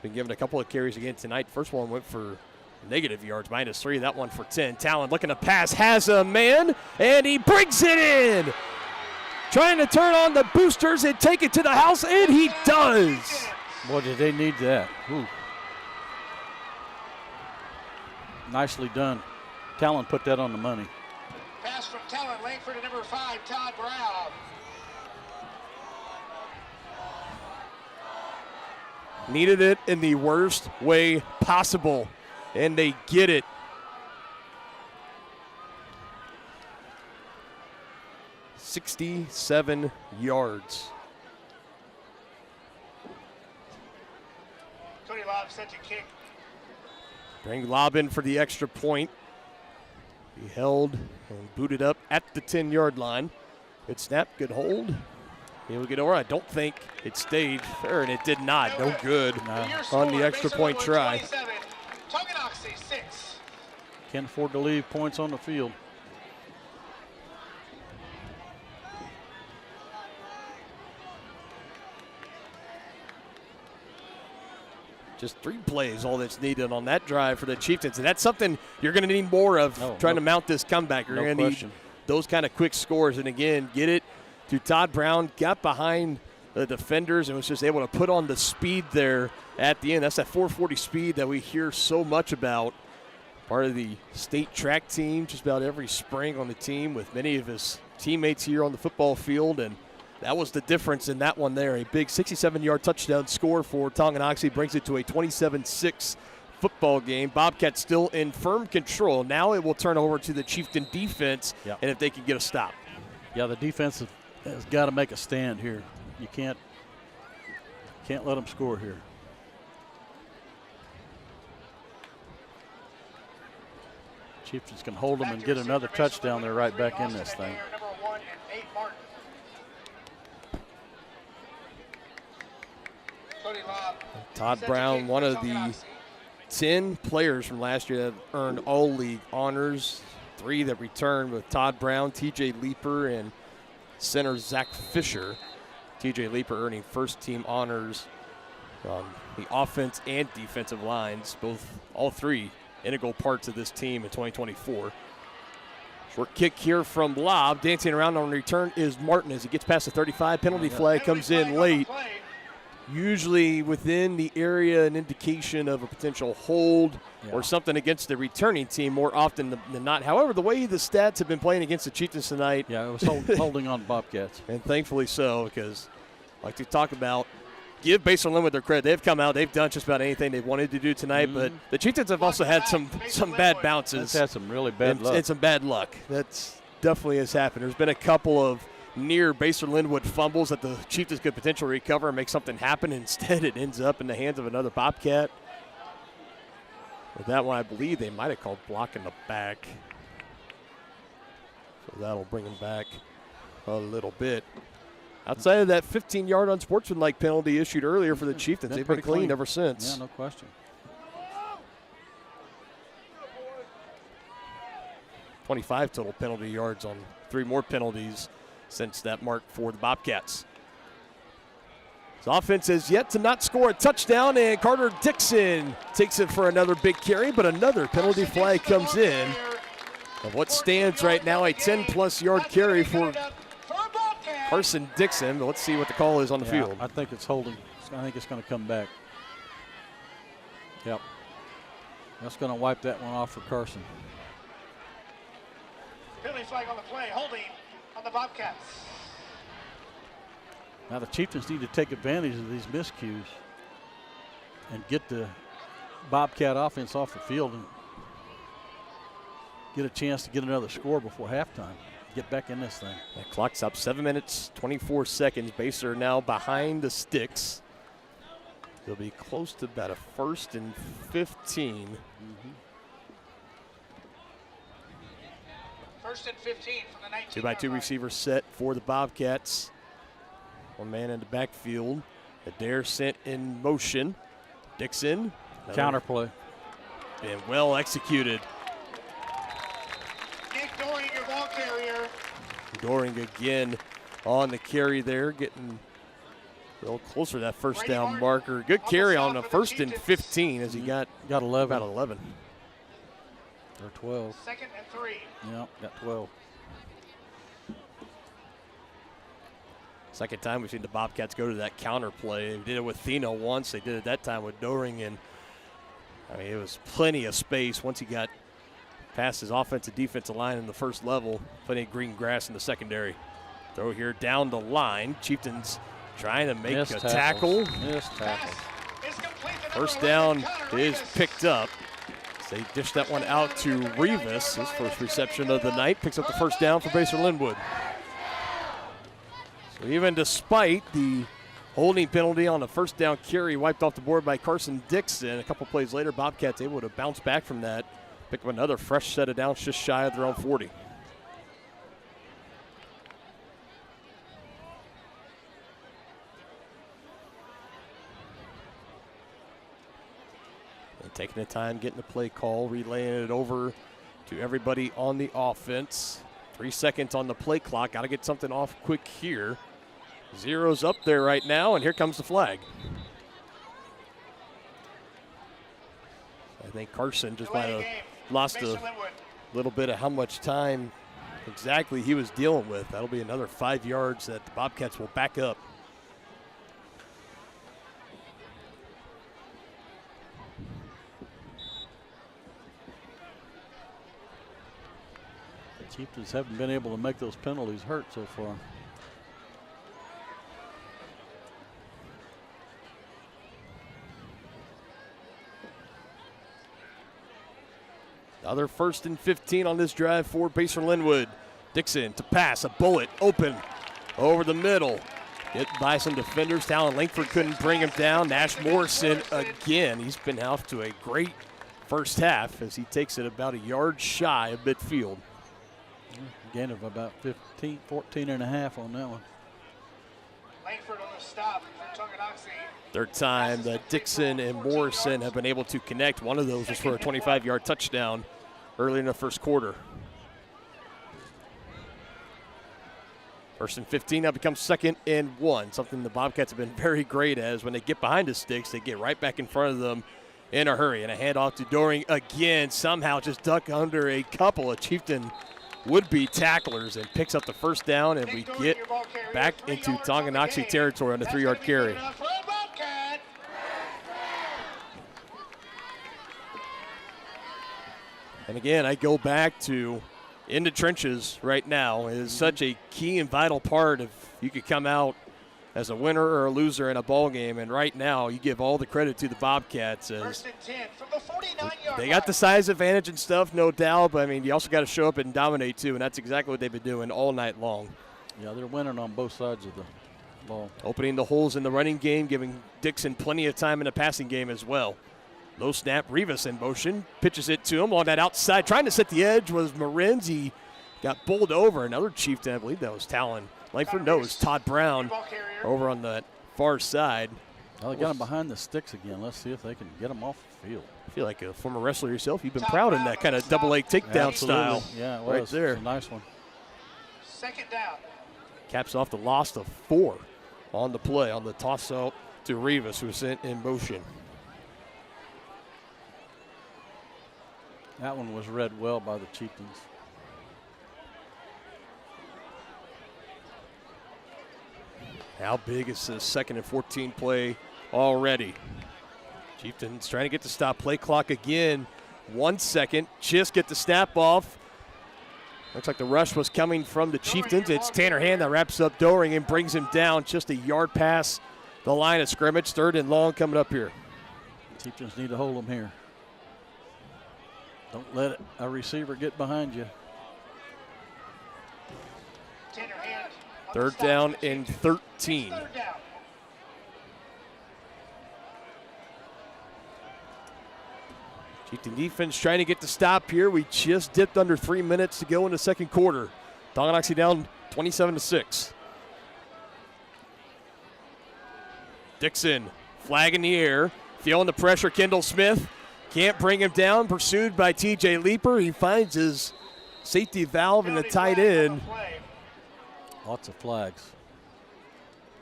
been given a couple of carries again tonight. First one went for negative yards, -3. That one for 10. Talon looking to pass, has a man, and he brings it in. Trying to turn on the boosters and take it to the house, and he does. Boy, did they need that. Ooh. Nicely done. Talon put that on the money. Pass from Talon, Langford to number 5, Todd Brown. Needed it in the worst way possible, and they get it. ...67 yards. Set to kick. Bring lob in for the extra point. He held and booted up at the 10-yard line. Good snap, good hold. He'll get over. I don't think it stayed fair, and it did not. No good on the extra point try. Tonganoxie 6. Can't afford to leave points on the field. Just 3 plays, all that's needed on that drive for the Chieftains. And that's something you're going to need more of trying to mount this comeback. You're going to need those kind of quick scores. And, again, get it to Todd Brown, got behind the defenders and was just able to put on the speed there at the end. That's that 440 speed that we hear so much about. Part of the state track team, just about every spring on the team with many of his teammates here on the football field. And that was the difference in that one there. A big 67-yard touchdown score for Tonganoxie brings it to a 27-6 football game. Bobcats still in firm control. Now it will turn over to the Chieftain defense, and if they can get a stop. Yeah, the defense has got to make a stand here. You can't let them score here. Chieftains can hold them and get another touchdown. They're right back in this thing. Todd Brown, one of the 10 players from last year that earned all league honors. 3 that returned with Todd Brown, TJ Leeper, and center Zach Fisher. TJ Leeper earning first team honors on the offense and defensive lines, all 3 integral parts of this team in 2024. Short kick here from Lob. Dancing around on return is Martin as he gets past the 35. Penalty flag comes in late. Usually within the area, an indication of a potential hold or something against the returning team more often than not. However, the way the stats have been playing against the Chieftains tonight. Yeah, it was holding on Bobcats. And thankfully so, because like to talk about, give Basehor-Linwood their credit. They've come out, they've done just about anything they wanted to do tonight, but the Chieftains have also had some bad bounces. They've had some really bad luck. And some bad luck. That's definitely has happened. There's been a couple of near Basehor-Linwood fumbles that the Chieftains could potentially recover and make something happen. Instead, it ends up in the hands of another Bobcat. With that one, I believe they might have called block in the back. So that'll bring them back a little bit. Outside of that 15-yard unsportsmanlike penalty issued earlier for the Chieftains, they've been clean ever since. Yeah, no question. 25 total penalty yards on 3 more penalties since that mark for the Bobcats. His offense has yet to not score a touchdown, and Carter Dixon takes it for another big carry, but another penalty flag comes in. Of what stands right now a 10-plus yard carry for Carson Dixon. But let's see what the call is on the field. I think it's holding. I think it's going to come back. Yep. That's going to wipe that one off for Carson. Penalty flag on the play, holding on the Bobcats. Now the Chieftains need to take advantage of these miscues and get the Bobcat offense off the field and get a chance to get another score before halftime. Get back in this thing. That clock's up 7 minutes, 24 seconds. Baser now behind the sticks. They'll be close to about a 1st and 15. 1st and 15 from the 19. 2x2 receiver set for the Bobcats. One man in the backfield. Adair sent in motion. Dixon. Counterplay. And well executed. Nick Doring, your ball carrier. Doring again on the carry there, getting a little closer to that first down marker. Good carry on the 1st and 15 as he got 11. About 11. Or 12. 2nd and 3. Yeah, got 12. Second time we've seen the Bobcats go to that counter play. They did it with Thino once. They did it that time with Doring, and I mean, it was plenty of space once he got past his offensive defensive line in the first level. Plenty of green grass in the secondary. Throw here down the line. Chieftains trying to make a tackle. First down is picked up. They dish that one out to Rivas. His first reception of the night. Picks up the first down for Basehor-Linwood. So even despite the holding penalty on the first down carry wiped off the board by Carson Dixon. A couple plays later, Bobcats able to bounce back from that, pick up another fresh set of downs just shy of their own 40. And taking the time, getting the play call, relaying it over to everybody on the offense. 3 seconds on the play clock. Got to get something off quick here. Zero's up there right now, and here comes the flag. I think Carson just might have lost a little bit of how much time exactly he was dealing with. That'll be another 5 yards that the Bobcats will back up. Chieftains haven't been able to make those penalties hurt so far. Another 1st and 15 on this drive for Basehor-Linwood. Dixon to pass, a bullet open over the middle. Hit by some defenders. Talon Langford couldn't bring him down. Nash Morrison again. He's been off to a great first half as he takes it about a yard shy of midfield. Gain of about 14 and a half on that one. Langford on the stop for Tonganoxie. Third time that Dixon and Morrison have been able to connect. One of those was for a 25-yard touchdown early in the first quarter. 1st and 15 now becomes 2nd and 1. Something the Bobcats have been very great at is when they get behind the sticks, they get right back in front of them in a hurry. And a handoff to Doring again, somehow just duck under a couple of Chieftain would-be tacklers and picks up the first down, and we get back into Tonganoxie territory on the 3-yard carry. And again, I go back to in the trenches right now is such a key and vital part if you could come out as a winner or a loser in a ball game. And right now, you give all the credit to the Bobcats as they got the size advantage and stuff, no doubt. But I mean, you also got to show up and dominate too, and that's exactly what they've been doing all night long. Yeah, they're winning on both sides of the ball. Opening the holes in the running game, giving Dixon plenty of time in the passing game as well. Low snap, Rivas in motion, pitches it to him on that outside. Trying to set the edge was Marinz. He got bowled over. Another Chieftain, I believe that was Talon Langford. No, it was Todd Brown over on the far side. Well, they got him behind the sticks again. Let's see if they can get him off the field. I feel like a former wrestler yourself. You've been proud in that kind of double-A takedown style. Yeah, it right was. there. It's a nice one. 2nd down. Caps off the loss of 4 on the play, on the toss-out to Rivas, who was sent in motion. That one was read well by the Chieftains. How big is this 2nd and 14 play already? Chieftains trying to get the stop. Play clock again. 1 second. Just get the snap off. Looks like the rush was coming from the Chieftains. It's Tanner Hand that wraps up Doring and brings him down just a yard past the line of scrimmage. 3rd and long coming up here. Chieftains need to hold them here. Don't let a receiver get behind you. 3rd down and 13. Chieftain defense trying to get the stop here. We just dipped under 3 minutes to go in the second quarter. Tonganoxie down 27-6. Dixon, flag in the air, feeling the pressure. Kendall Smith can't bring him down. Pursued by TJ Leeper. He finds his safety valve in the tight end. Lots of flags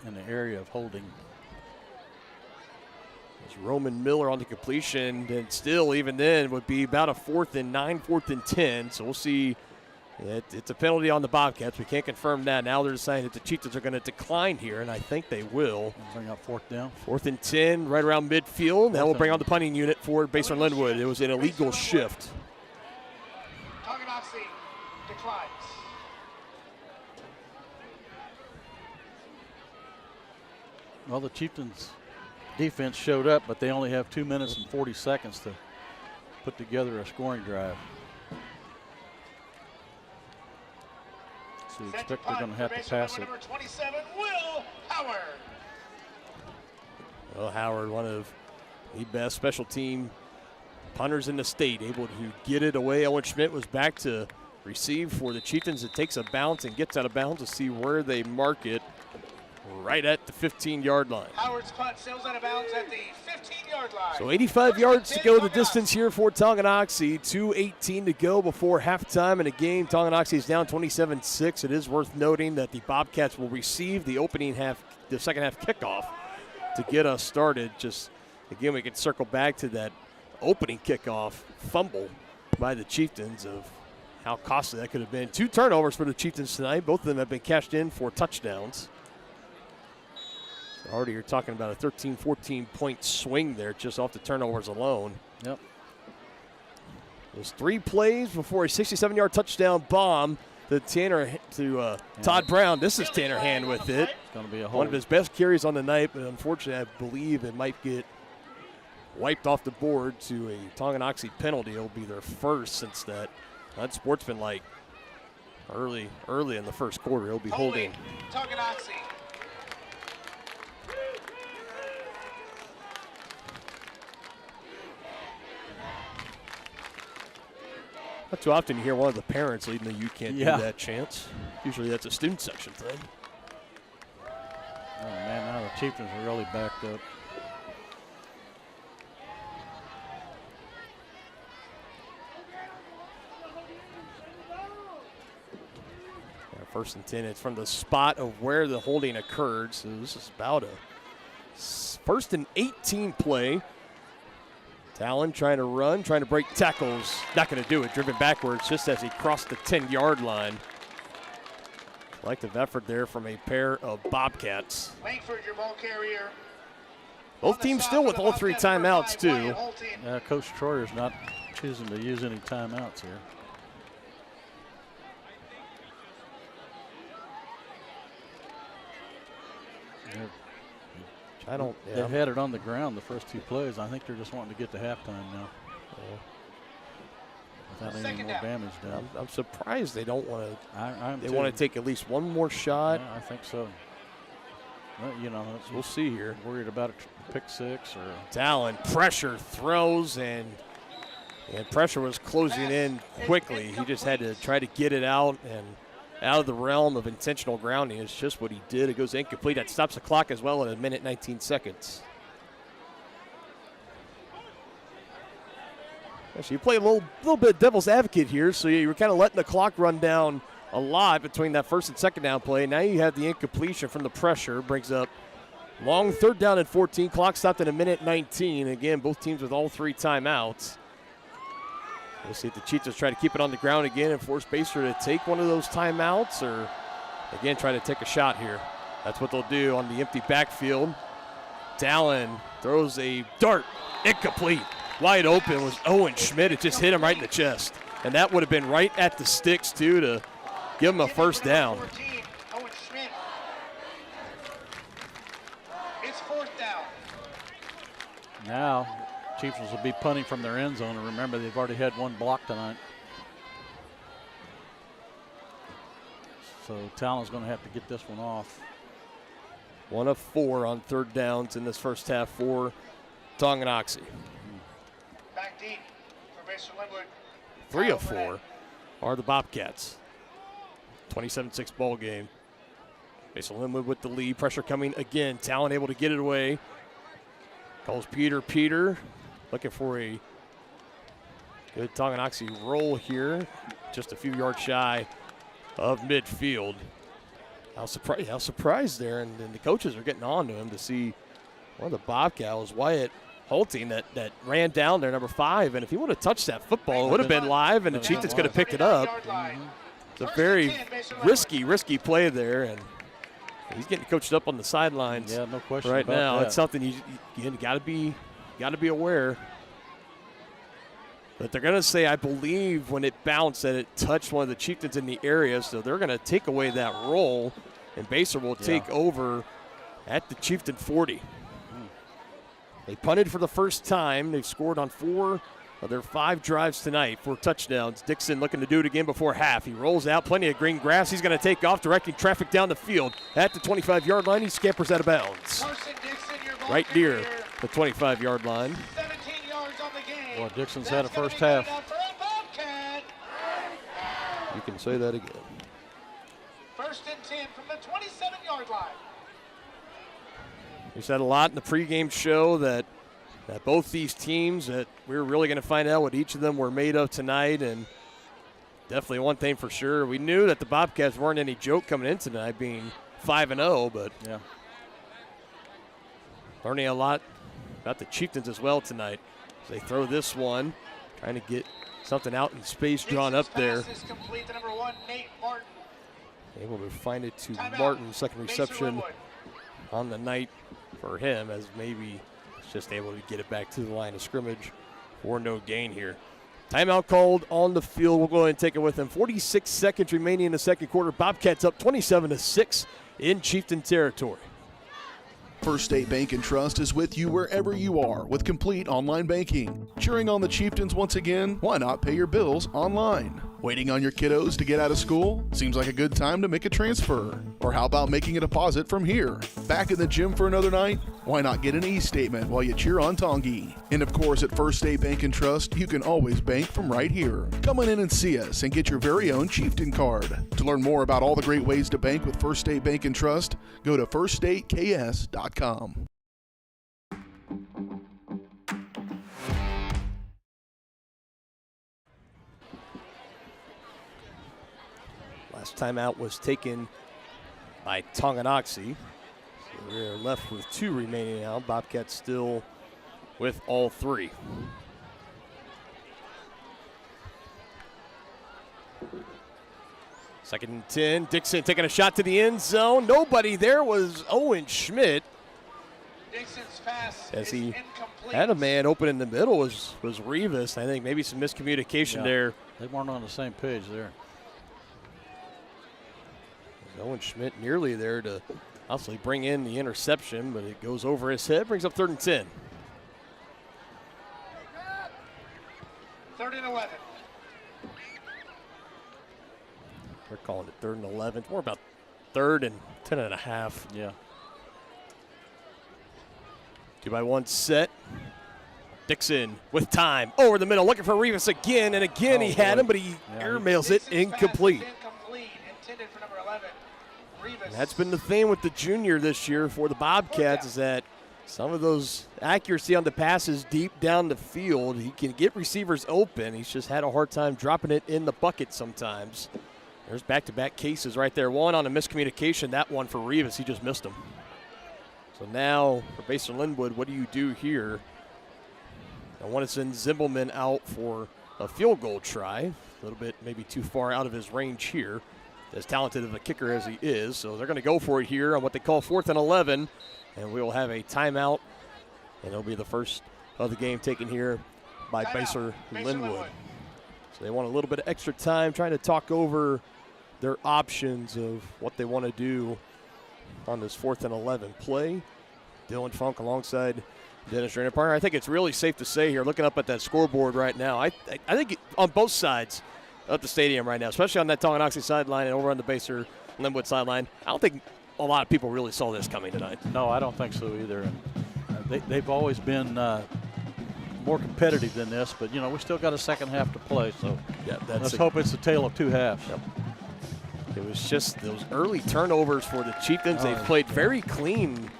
in the area of holding. There's Roman Miller on the completion, and still, even then, would be about a 4th and 9, 4th and 10. So we'll see. It's a penalty on the Bobcats. We can't confirm that. Now they're deciding that the Chieftains are going to decline here, and I think they will. Bring up 4th down. 4th and 10, right around midfield. That will bring on the punting unit for Basehor-Linwood. It was an illegal shift. Tonganoxie declines. Well, the Chieftains defense showed up, but they only have 2 minutes and 40 seconds to put together a scoring drive. So you expect they're going to have to pass it. Number 27, Will Howard. Well, Howard, one of the best special team punters in the state, able to get it away. Owen Schmidt was back to receive for the Chieftains. It takes a bounce and gets out of bounds to see where they mark it, right at the 15-yard line. Howard's punt sails out of bounds at the 15-yard line. So 85 yards to go the distance here for Tonganoxie. 2:18 to go before halftime in the game. Tonganoxie is down 27-6. It is worth noting that the Bobcats will receive the second half kickoff to get us started. Just again, we can circle back to that opening kickoff fumble by the Chieftains of how costly that could have been. 2 turnovers for the Chieftains tonight. Both of them have been cashed in for touchdowns. So already you're talking about a 13, 14-point swing there just off the turnovers alone. Yep. There's 3 plays before a 67-yard touchdown bomb to Todd Brown. This is Tanner Hand with it. It's going to be a one of his best carries on the night, but unfortunately I believe it might get wiped off the board to a Tonganoxie penalty. It'll be their first since that sportsmanlike early in the first quarter. He'll be holding. Tonganoxie. Not too often you hear one of the parents leading the "you can't do that" chants. Usually that's a student section thing. Oh man, now the Chieftains are really backed up. First and 10. It's from the spot of where the holding occurred. So this is about a 1st and 18 play. Talon trying to run, trying to break tackles. Not going to do it. Driven backwards just as he crossed the 10-yard line. Collective effort there from a pair of Bobcats. Langford, your ball carrier. Both teams still with all 3 timeouts, too. Coach Troyer's not choosing to use any timeouts here. They've had it on the ground the first 2 plays. I think they're just wanting to get to halftime now. Without any more damage done. I'm surprised they don't want to. They want to take at least one more shot. Yeah, I think so. Well, we'll see here. Worried about a pick 6 or Talon pressure throws and pressure was closing in quickly. He just had to try to get it out and out of the realm of intentional grounding. It's just what he did. It goes incomplete. That stops the clock as well at 1:19. So you play a little bit of devil's advocate here. So you were kind of letting the clock run down a lot between that 1st and 2nd down play. Now you have the incompletion from the pressure. Brings up long 3rd down and 14. Clock stopped at 1:19. Again, both teams with all 3 timeouts. We'll see if the Chieftains try to keep it on the ground again and force Basehor to take one of those timeouts, or again try to take a shot here. That's what they'll do on the empty backfield. Talon throws a dart, incomplete. Wide open was Owen Schmidt. It just hit him right in the chest. And that would have been right at the sticks, too, to give him a 1st down. Owen Schmidt. It's 4th down. Now, Chieftains will be punting from their end zone, and remember they've already had 1 block tonight. So Talon's going to have to get this one off. 1 of 4 on 3rd downs in this first half for Tonganoxie. Back deep for Basehor-Linwood. 3 of 4 are the Bobcats. 27-6 ball game. Basehor-Linwood with the lead. Pressure coming again. Talon able to get it away. Calls Peter. Looking for a good Tonganoxie roll here. Just a few yards shy of midfield. How surprised there. And the coaches are getting on to him to see one of the Bobcats, Wyatt Holting, that ran down there, number 5. And if he would have touched that football, it would have been live, and the Chieftains could have picked it up. It's a very risky play there. And he's getting coached up on the sidelines. Yeah, no question right about now. that. It's something you got to be aware. But they're going to say, I believe, when it bounced, that it touched one of the Chieftains in the area. So they're going to take away that roll, and Basehor will take over at the Chieftain 40. They punted for the first time. They've scored on 4 of their 5 drives tonight for touchdowns. Dixon looking to do it again before half. He rolls out, plenty of green grass. He's going to take off, directing traffic down the field. At the 25-yard line, he scampers out of bounds. Carson Dixon, your right near the 25-yard line. 17 yards on the game. Well, Dixon's had a first half. You can say that again. First and 10 from the 27-yard line. We said a lot in the pregame show that both these teams, that we were really going to find out what each of them were made of tonight, and definitely one thing for sure, we knew that the Bobcats weren't any joke coming in tonight, being 5-0, but yeah, learning a lot about the Chieftains as well tonight. As they throw this one, trying to get something out in space drawn up there. Complete to number 1, Nate Martin. Able to find it to Martin, second reception on the night for him, as maybe he's just able to get it back to the line of scrimmage for no gain here. Timeout called on the field. We'll go ahead and take it with him. 46 seconds remaining in the second quarter. Bobcats up 27-6 in Chieftain territory. First State Bank and Trust is with you wherever you are with complete online banking. Cheering on the Chieftains once again? Why not pay your bills online? Waiting on your kiddos to get out of school? Seems like a good time to make a transfer. Or how about making a deposit from here? Back in the gym for another night? Why not get an e-statement while you cheer on Tonganoxie? And of course, at First State Bank and Trust, you can always bank from right here. Come on in and see us and get your very own Chieftain card. To learn more about all the great ways to bank with First State Bank and Trust, go to firststateks.com. Last timeout was taken by Tonganoxie. So we're left with 2 remaining now. Bobcats still with all 3. Second and 10. Dixon taking a shot to the end zone. Nobody there, was Owen Schmidt. Dixon's pass as he incomplete. had a man open in the middle was Rivas. I think maybe some miscommunication there. They weren't on the same page there. Owen Schmidt nearly there to obviously bring in the interception, but it goes over his head, brings up 3rd and 10. 3rd and 11. They're calling it 3rd and 11. More about 3rd and 10 and a half. Yeah. 2-by-1 set. Dixon with time over the middle, looking for Rivas again, and again he had him, but he airmails it incomplete. Intended for number 11. And that's been the theme with the junior this year for the Bobcats, is that some of those accuracy on the passes deep down the field, he can get receivers open. He's just had a hard time dropping it in the bucket sometimes. There's back-to-back cases right there. One on a miscommunication, that one for Rivas, he just missed him. So now for Basehor-Linwood, what do you do here? I want to send Zimbelman out for a field goal try. A little bit maybe too far out of his range here, as talented of a kicker as he is. So they're going to go for it here on what they call 4th and 11. And we will have a timeout. And it'll be the first of the game taken here by Basehor-Linwood. So they want a little bit of extra time trying to talk over their options of what they want to do on this 4th and 11 play. Dylan Funk alongside Dennis Rainer. Partner, I think it's really safe to say here, looking up at that scoreboard right now, I think on both sides of the stadium right now, especially on that Tonganoxie sideline and over on the Basehor-Linwood sideline, I don't think a lot of people really saw this coming tonight. No, I don't think so either. They've always been more competitive than this, but, you know, we still got a second half to play, so yeah, let's hope it's a tale of 2 halves. Yep. It was just those early turnovers for the Chieftains. They've played very clean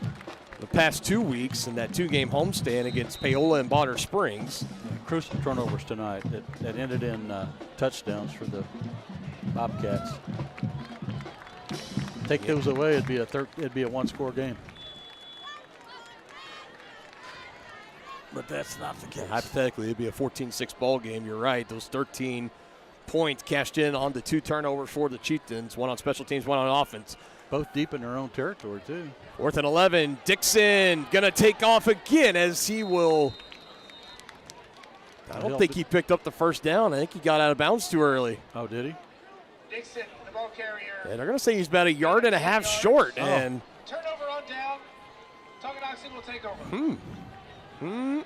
the past 2 weeks in that 2-game homestand against Paola and Bonner Springs. Crucial turnovers tonight that ended in touchdowns for the Bobcats. Take those away, it'd be a 1-score game. But that's not the case. Hypothetically, it'd be a 14-6 ball game. You're right. Those 13 points cashed in on the 2 turnovers for the Chieftains, one on special teams, one on offense. Both deep in their own territory, too. 4th and 11. Dixon going to take off again as he will. I don't think he picked up the first down. I think he got out of bounds too early. Oh, did he? Dixon, the ball carrier. And they're going to say he's about 1.5 yards short. And turnover on down. Tonganoxie will take over. He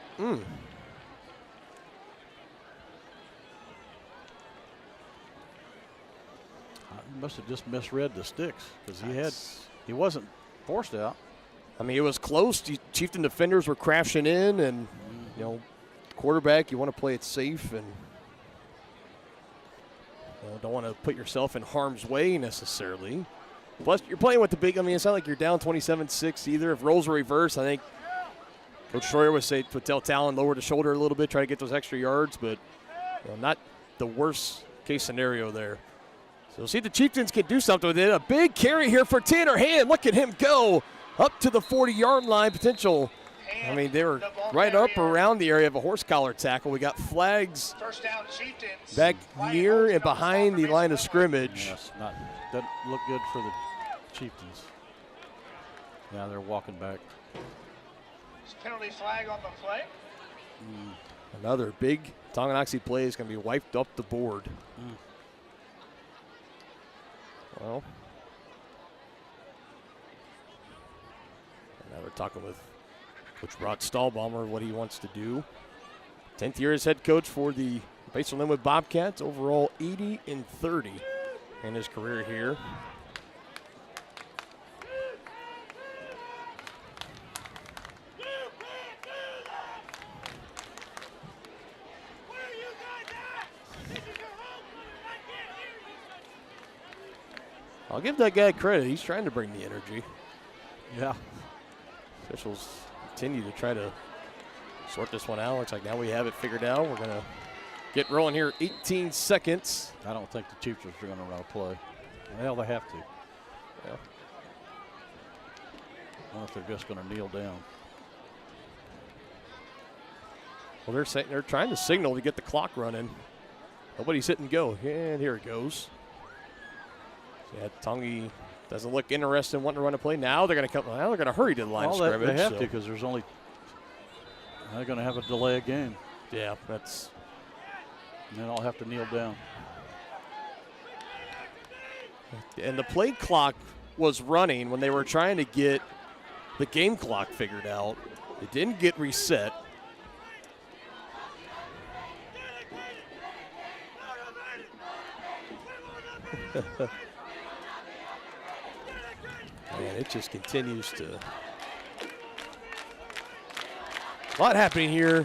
must have just misread the sticks because he wasn't forced out. I mean, it was close. Chieftain defenders were crashing in, and, quarterback, you want to play it safe and don't want to put yourself in harm's way necessarily. Plus, you're playing with the big, it's not like you're down 27-6 either. If roles were reversed, I think Coach Schroyer would tell Talon lower the shoulder a little bit, try to get those extra yards, but not the worst case scenario there. So we'll see if the Chieftains can do something with it. A big carry here for Tanner Hand. Look at him go up to the 40-yard line. Potential. They were right up around the area of a horse collar tackle. We got flags back near and behind the line of scrimmage. Yes, doesn't look good for the Chieftains. Yeah, they're walking back. Penalty flag on the play. Another big Tonganoxie play is going to be wiped up the board. Well, now we're talking with Coach Rod Stahlbaumer what he wants to do. 10th year as head coach for the Basehor-Linwood Bobcats. Overall 80-30 in his career here. I'll give that guy credit. He's trying to bring the energy. Yeah. Officials continue to try to sort this one out. Looks like now we have it figured out. We're going to get rolling here. 18 seconds. I don't think the Chieftains are going to run a play. Well, they have to. Yeah. I don't know if they're just going to kneel down. Well, they're trying to signal to get the clock running. Nobody's hitting go. And here it goes. Yeah, Tongi doesn't look interested in wanting to run a play. Now they're going to come. Now they're going to hurry to the line of scrimmage. They have to because there's only. They're going to have a delay of game. Yeah, that's. And then I'll have to kneel down. And the play clock was running when they were trying to get the game clock figured out. It didn't get reset. Man, it just continues to. A lot happening here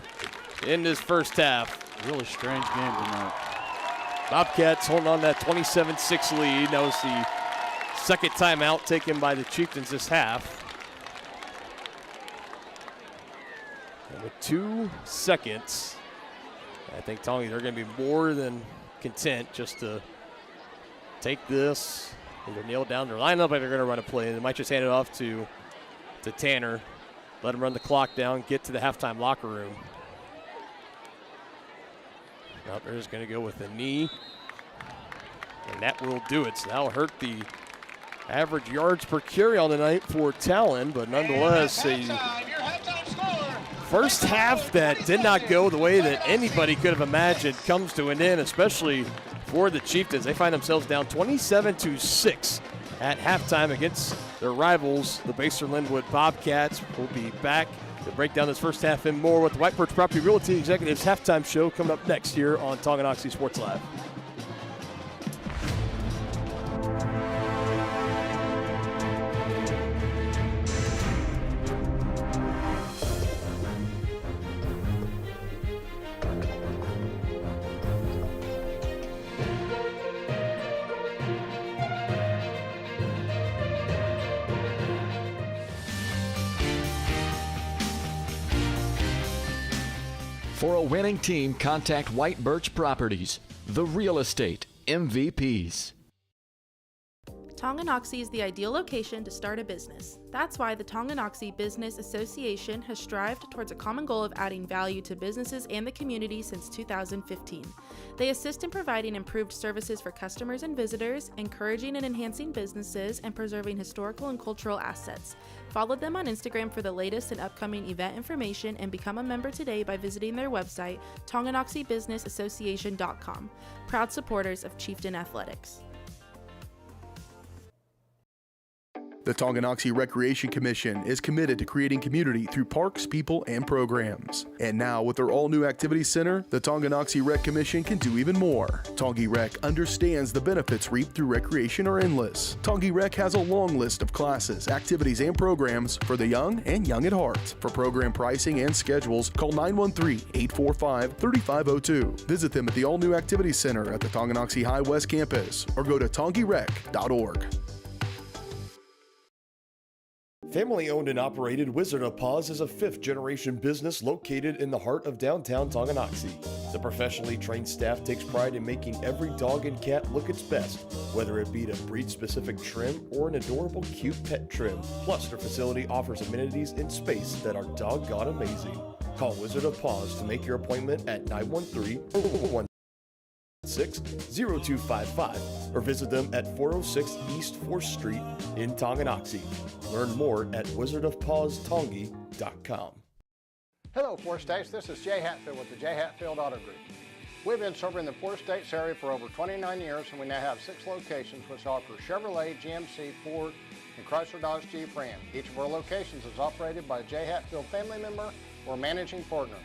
in this first half. Really strange game tonight. Bobcats holding on that 27-6 lead. That was the second timeout taken by the Chieftains this half. And with 2 seconds, I think Tongi, they're going to be more than content just to take this. Either nail down their lineup, or they're going to run a play. They might just hand it off to Tanner, let him run the clock down, get to the halftime locker room. Now they're just going to go with a knee, and that will do it. So that'll hurt the average yards per carry on the night for Talon, but nonetheless, a first half that did not go the way that anybody could have imagined comes to an end, especially for the Chieftains. They find themselves down 27-6 at halftime against their rivals, the Basehor-Linwood Bobcats. We'll be back to break down this first half and more with the White Birch Property Realty Executives halftime show coming up next here on Tonganoxie Sports Live. For a winning team, contact White Birch Properties, the real estate MVPs. Tonganoxie is the ideal location to start a business. That's why the Tonganoxie Business Association has strived towards a common goal of adding value to businesses and the community since 2015. They assist in providing improved services for customers and visitors, encouraging and enhancing businesses, and preserving historical and cultural assets. Follow them on Instagram for the latest and upcoming event information and become a member today by visiting their website, tonganoxiebusinessassociation.com. Proud supporters of Chieftain Athletics. The Tonganoxie Recreation Commission is committed to creating community through parks, people, and programs. And now, with their all-new activity center, the Tonganoxie Rec Commission can do even more. Tongi Rec understands the benefits reaped through recreation are endless. Tongi Rec has a long list of classes, activities, and programs for the young and young at heart. For program pricing and schedules, call 913-845-3502. Visit them at the all-new activity center at the Tonganoxie High West campus or go to tongirec.org. Family owned and operated Wizard of Paws is a 5th-generation business located in the heart of downtown Tonganoxie. The professionally trained staff takes pride in making every dog and cat look its best, whether it be to breed-specific trim or an adorable cute pet trim. Plus, their facility offers amenities and space that are doggone amazing. Call Wizard of Paws to make your appointment at 913-416-0255 or visit them at 406 East 4th Street in Tonganoxie. Learn more at wizardofpawstongi.com. Hello, Four States. This is Jay Hatfield with the Jay Hatfield Auto Group. We've been serving the Four States area for over 29 years, and we now have 6 locations which offer Chevrolet, GMC, Ford, and Chrysler Dodge Jeep Ram. Each of our locations is operated by a Jay Hatfield family member or managing partner.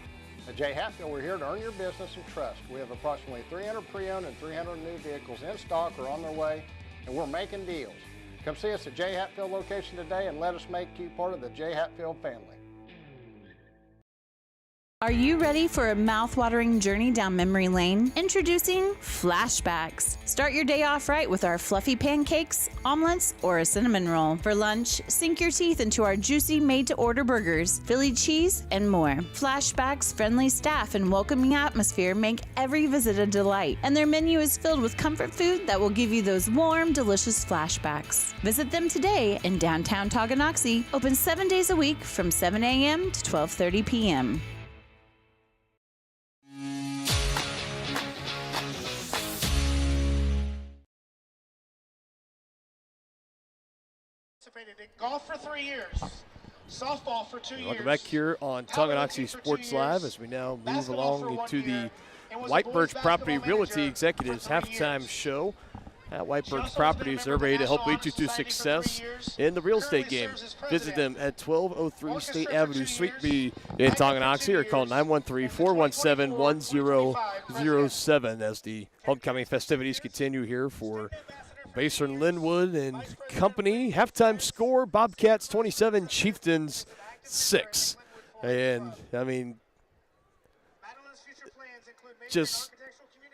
At Jay Hatfield, we're here to earn your business and trust. We have approximately 300 pre-owned and 300 new vehicles in stock or on their way, and we're making deals. Come see us at Jay Hatfield location today and let us make you part of the Jay Hatfield family. Are you ready for a mouth-watering journey down memory lane? Introducing Flashbacks. Start your day off right with our fluffy pancakes, omelets, or a cinnamon roll. For lunch, sink your teeth into our juicy made-to-order burgers, Philly cheese, and more. Flashbacks' friendly staff and welcoming atmosphere make every visit a delight, and their menu is filled with comfort food that will give you those warm, delicious flashbacks. Visit them today in downtown Tonganoxie, open 7 days a week from 7 a.m. to 12:30 p.m. Golf for 3 years, softball for 2 years. Welcome back here on Tonganoxie Sports Live as we now move along into the White Birch Property Realty Executives halftime show. At White Birch Properties, they're ready to help lead you to success in the real estate game. Visit them at 1203 State Avenue, Suite B in Tonganoxie, or call 913-417-1007 as the homecoming festivities continue here for Basehor-Linwood and company. Halftime score, Bobcats 27, Chieftains 6. And, I mean, just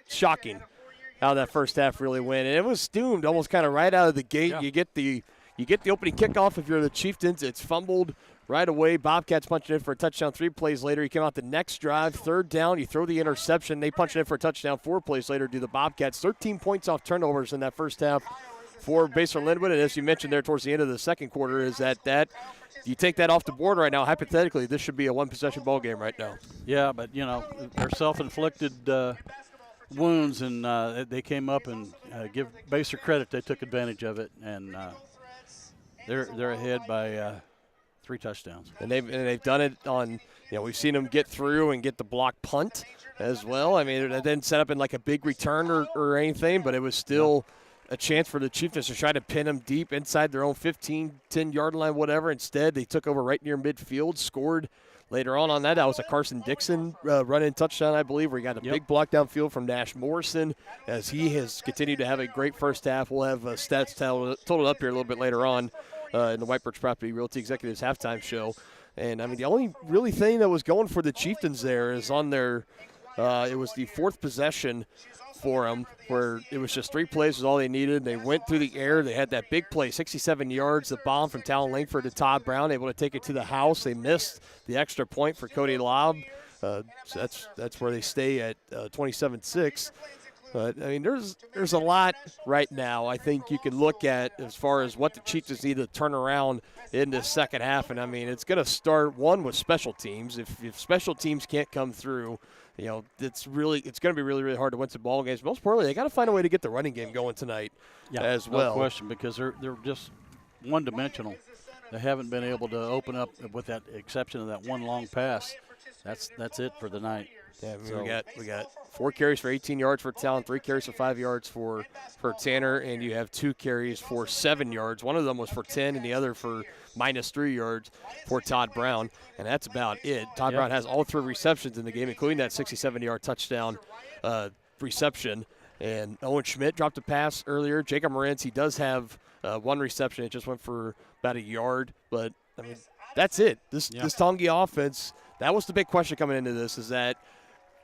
shocking how that first half really went. And it was doomed almost kind of right out of the gate. Yeah. You get the opening kickoff if you're the Chieftains. It's fumbled right away. Bobcats punching in for a touchdown 3 plays later. You come out the next drive, 3rd down. You throw the interception. They punch it in for a touchdown 4 plays later. Do the Bobcats 13 points off turnovers in that first half for Basehor-Linwood. And as you mentioned there towards the end of the second quarter is that you take that off the board right now. Hypothetically, this should be a one-possession ball game right now. Yeah, but, they're self-inflicted wounds, and they came up and give Basehor credit. They took advantage of it, and they're ahead by 3 touchdowns. And they've done it on, we've seen them get through and get the block punt as well. I mean, it didn't set up in like a big return or anything, but it was still a chance for the Chieftains to try to pin them deep inside their own 15, 10-yard line, whatever. Instead, they took over right near midfield, scored later on that. That was a Carson Dixon run-in touchdown, I believe, where he got a big block downfield from Nash Morrison as he has continued to have a great first half. We'll have stats totaled up here a little bit later on in the White Birch Property Realty Executives halftime show. And, I mean, the only really thing that was going for the Chieftains there is on their it was the 4th possession for them, where it was just 3 plays was all they needed. They went through the air. They had that big play, 67 yards, the bomb from Talon Langford to Todd Brown, able to take it to the house. They missed the extra point for Cody Lobb. So that's where they stay at 27-6. But, I mean, there's a lot right now I think you can look at as far as what the Chiefs need to turn around in the second half. And, I mean, it's going to start, one, with special teams. If special teams can't come through, it's going to be really, really hard to win some ball games. Most importantly, they got to find a way to get the running game going tonight as well. No question, because they're just one-dimensional. They haven't been able to open up with that exception of that one long pass. That's it for the night. Yeah, I mean, we got 4 carries for 18 yards for Talon, 3 carries for 5 yards for Tanner, and you have 2 carries for 7 yards. One of them was for 10 and the other for -3 yards for Todd Brown, and that's about it. Todd Brown has all 3 receptions in the game, including that 67-yard touchdown reception. And Owen Schmidt dropped a pass earlier. Jacob Moritz, he does have 1 reception. It just went for about a yard, but, I mean, that's it. This Tongi offense, that was the big question coming into this, is that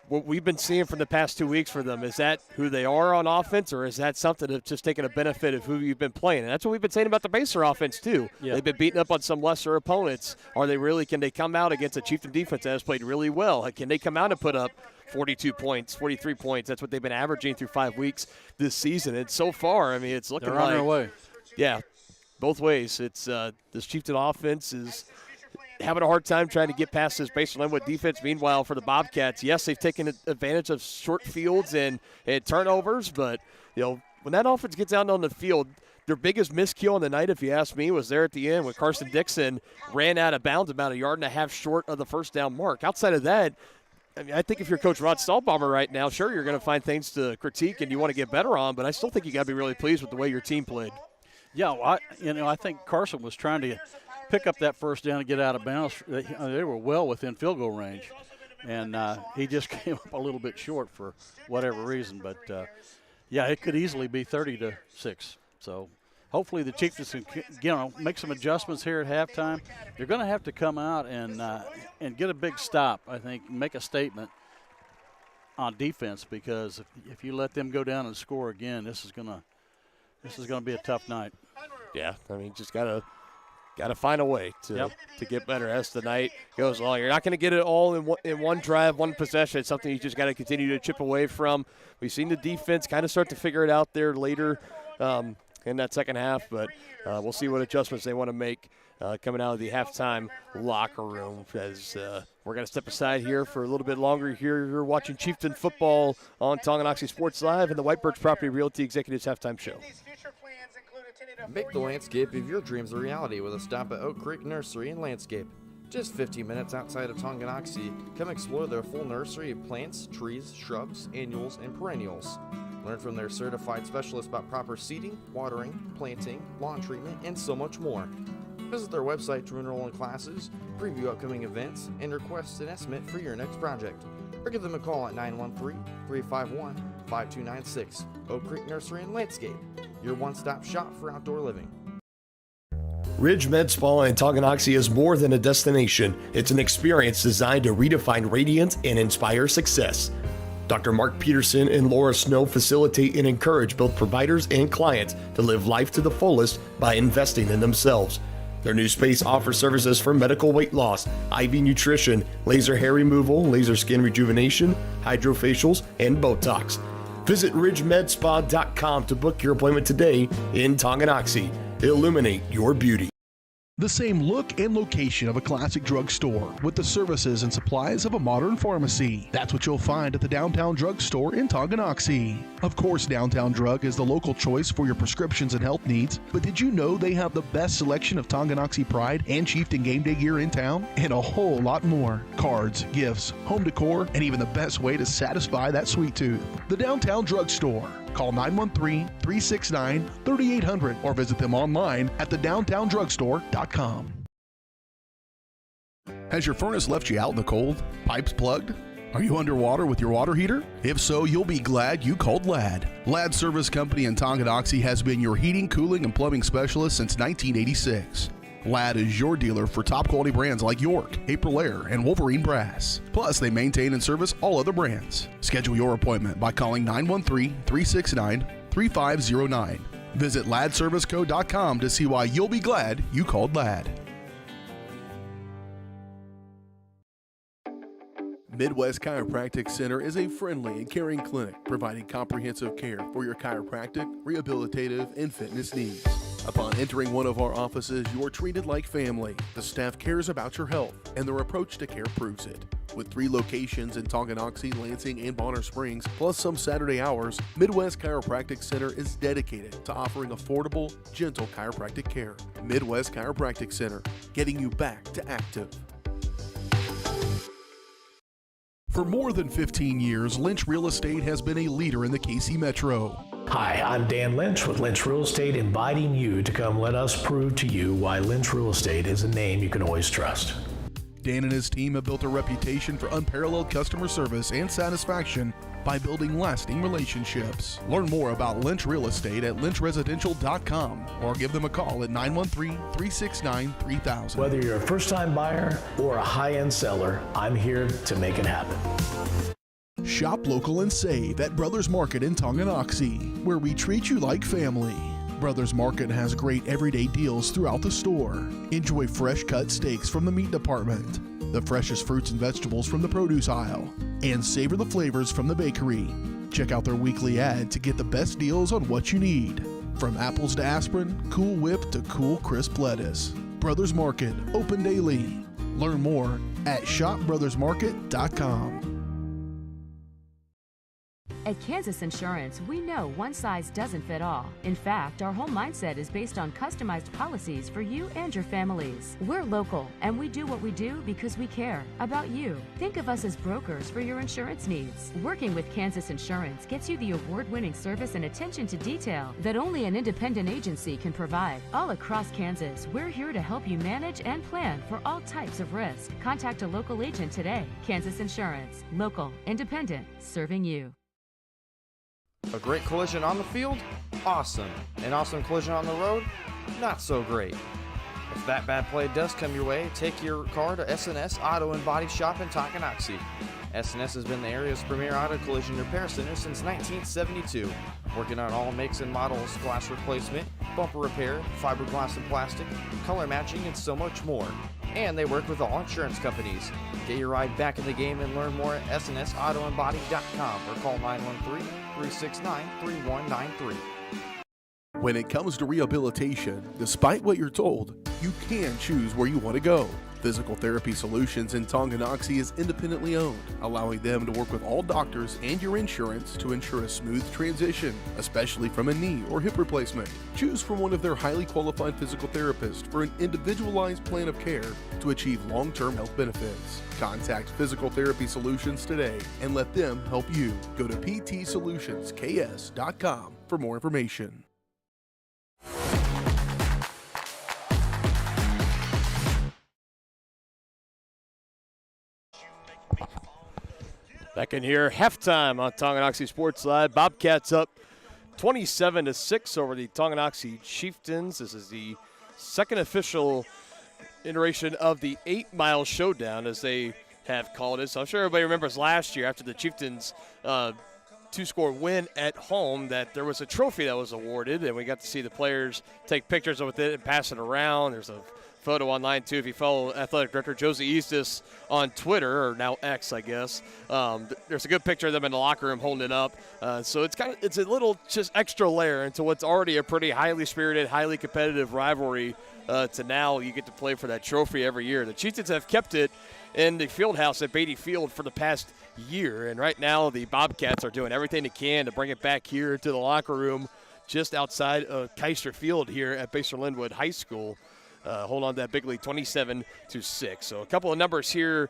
what we've been seeing for the past 2 weeks for them, is that who they are on offense, or is that something that's just taking a benefit of who you've been playing? And that's what we've been saying about the Basehor offense, too. Yeah. They've been beating up on some lesser opponents. Can they come out against a Chieftain defense that has played really well? Can they come out and put up 42 points, 43 points? That's what they've been averaging through 5 weeks this season. And so far, I mean, it's looking They're on their way. Yeah, both ways. It's this Chieftain offense is having a hard time trying to get past this Basehor-Linwood defense. Meanwhile, for the Bobcats, yes, they've taken advantage of short fields and turnovers, but, you know, when that offense gets out on the field, their biggest miscue on the night, if you ask me, was there at the end when Carson Dixon ran out of bounds about 1.5 yards short of the first down mark. Outside of that, I mean, I think if you're Coach Rod Stahlbaumer right now, sure, you're going to find things to critique and you want to get better on, but I still think you got to be really pleased with the way your team played. Yeah, well, I think Carson was trying to pick up that first down and get out of bounds. They were well within field goal range, and he just came up a little bit short for whatever reason. But, yeah, it could easily be 30-6. So hopefully the Chiefs can make some adjustments here at halftime. They're going to have to come out and get a big stop, I think, make a statement on defense, because if you let them go down and score again, this is going to be a tough night. Yeah, I mean, just got to find a way to get better as the night goes along. You're not going to get it all in one drive, one possession. It's something you just got to continue to chip away from. We've seen the defense kind of start to figure it out there later in that second half, but we'll see what adjustments they want to make coming out of the halftime locker room, as we're going to step aside here for a little bit longer. Here you're watching Chieftain football on Tonganoxie Sports Live and the White Birch Property Realty Executives Halftime Show. Make the landscape of your dreams a reality with a stop at Oak Creek Nursery and Landscape. Just 15 minutes outside of Tonganoxie, come explore their full nursery of plants, trees, shrubs, annuals, and perennials. Learn from their certified specialists about proper seeding, watering, planting, lawn treatment, and so much more. Visit their website to enroll in classes, preview upcoming events, and request an estimate for your next project. Or give them a call at 913-351-5296. Oak Creek Nursery and Landscape, your one-stop shop for outdoor living. Ridge Med Spa in Tonganoxie is more than a destination. It's an experience designed to redefine radiance and inspire success. Dr. Mark Peterson and Laura Snow facilitate and encourage both providers and clients to live life to the fullest by investing in themselves. Their new space offers services for medical weight loss, IV nutrition, laser hair removal, laser skin rejuvenation, hydrofacials, and Botox. Visit ridgemedspa.com to book your appointment today in Tonganoxie. Illuminate your beauty. The same look and location of a classic drugstore with the services and supplies of a modern pharmacy. That's what you'll find at the Downtown Drug Store in Tonganoxie. Of course, Downtown Drug is the local choice for your prescriptions and health needs, but did you know they have the best selection of Tonganoxie Pride and Chieftain game day gear in town? And a whole lot more. Cards, gifts, home decor, and even the best way to satisfy that sweet tooth. The Downtown Drug Store. Call 913-369-3800 or visit them online at thedowntowndrugstore.com. Has your furnace left you out in the cold? Pipes plugged? Are you underwater with your water heater? If so, you'll be glad you called Ladd. Ladd Service Company in Tonganoxie has been your heating, cooling, and plumbing specialist since 1986. Ladd is your dealer for top quality brands like York, Aprilaire, and Wolverine Brass. Plus, they maintain and service all other brands. Schedule your appointment by calling 913-369-3509. Visit laddserviceco.com to see why you'll be glad you called Ladd. Midwest Chiropractic Center is a friendly and caring clinic providing comprehensive care for your chiropractic, rehabilitative, and fitness needs. Upon entering one of our offices, you are treated like family. The staff cares about your health, and their approach to care proves it. With 3 locations in Tonganoxie, Lansing, and Bonner Springs, plus some Saturday hours, Midwest Chiropractic Center is dedicated to offering affordable, gentle chiropractic care. Midwest Chiropractic Center, getting you back to active. For more than 15 years, Lynch Real Estate has been a leader in the KC Metro. Hi, I'm Dan Lynch with Lynch Real Estate, inviting you to come let us prove to you why Lynch Real Estate is a name you can always trust. Dan and his team have built a reputation for unparalleled customer service and satisfaction by building lasting relationships. Learn more about Lynch Real Estate at lynchresidential.com or give them a call at 913-369-3000. Whether you're a first-time buyer or a high-end seller, I'm here to make it happen. Shop local and save at Brothers Market in Tonganoxie, where we treat you like family. Brothers Market has great everyday deals throughout the store. Enjoy fresh cut steaks from the meat department, the freshest fruits and vegetables from the produce aisle, and savor the flavors from the bakery. Check out their weekly ad to get the best deals on what you need. From apples to aspirin, Cool Whip to cool crisp lettuce. Brothers Market, open daily. Learn more at shopbrothersmarket.com. At Kansas Insurance, we know one size doesn't fit all. In fact, our whole mindset is based on customized policies for you and your families. We're local, and we do what we do because we care about you. Think of us as brokers for your insurance needs. Working with Kansas Insurance gets you the award-winning service and attention to detail that only an independent agency can provide. All across Kansas, we're here to help you manage and plan for all types of risk. Contact a local agent today. Kansas Insurance. Local, independent, serving you. A great collision on the field? Awesome. An awesome collision on the road? Not so great. If that bad play does come your way, take your car to S&S Auto and Body Shop in Tonganoxie. S&S has been the area's premier auto collision repair center since 1972, working on all makes and models, glass replacement, bumper repair, fiberglass and plastic, color matching, and so much more. And they work with all insurance companies. Get your ride back in the game and learn more at snsautoandbody.com or call 913-369-3193. When it comes to rehabilitation, despite what you're told, you can choose where you want to go. Physical Therapy Solutions in Tonganoxie is independently owned, allowing them to work with all doctors and your insurance to ensure a smooth transition, especially from a knee or hip replacement. Choose from one of their highly qualified physical therapists for an individualized plan of care to achieve long-term health benefits. Contact Physical Therapy Solutions today and let them help you. Go to ptsolutionsks.com for more information. Back in here, halftime on Tonganoxie Sports Live. Bobcats up 27-6 over the Tonganoxie Chieftains. This is the second official iteration of the 8-mile showdown, as they have called it. So I'm sure everybody remembers last year after the Chieftains' two-score win at home that there was a trophy that was awarded, and we got to see the players take pictures with it and pass it around. There's a photo online, too, if you follow Athletic Director Josie Eastis on Twitter, or now X, I guess. There's a good picture of them in the locker room holding it up. So it's a little just extra layer into what's already a pretty highly spirited, highly competitive rivalry to now you get to play for that trophy every year. The Chieftains have kept it in the field house at Beatty Field for the past year, and right now the Bobcats are doing everything they can to bring it back here to the locker room just outside of Keister Field here at Basehor-Linwood High School. Hold on to that big lead, 27-6. So a couple of numbers here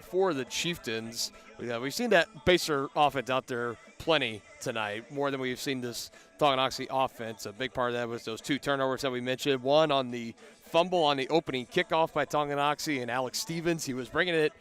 for the Chieftains. We've seen that Basehor offense out there plenty tonight, more than we've seen this Tonganoxie offense. A big part of that was those two turnovers that we mentioned. One on the fumble on the opening kickoff by Tonganoxie, and Alex Stevens, he was bringing it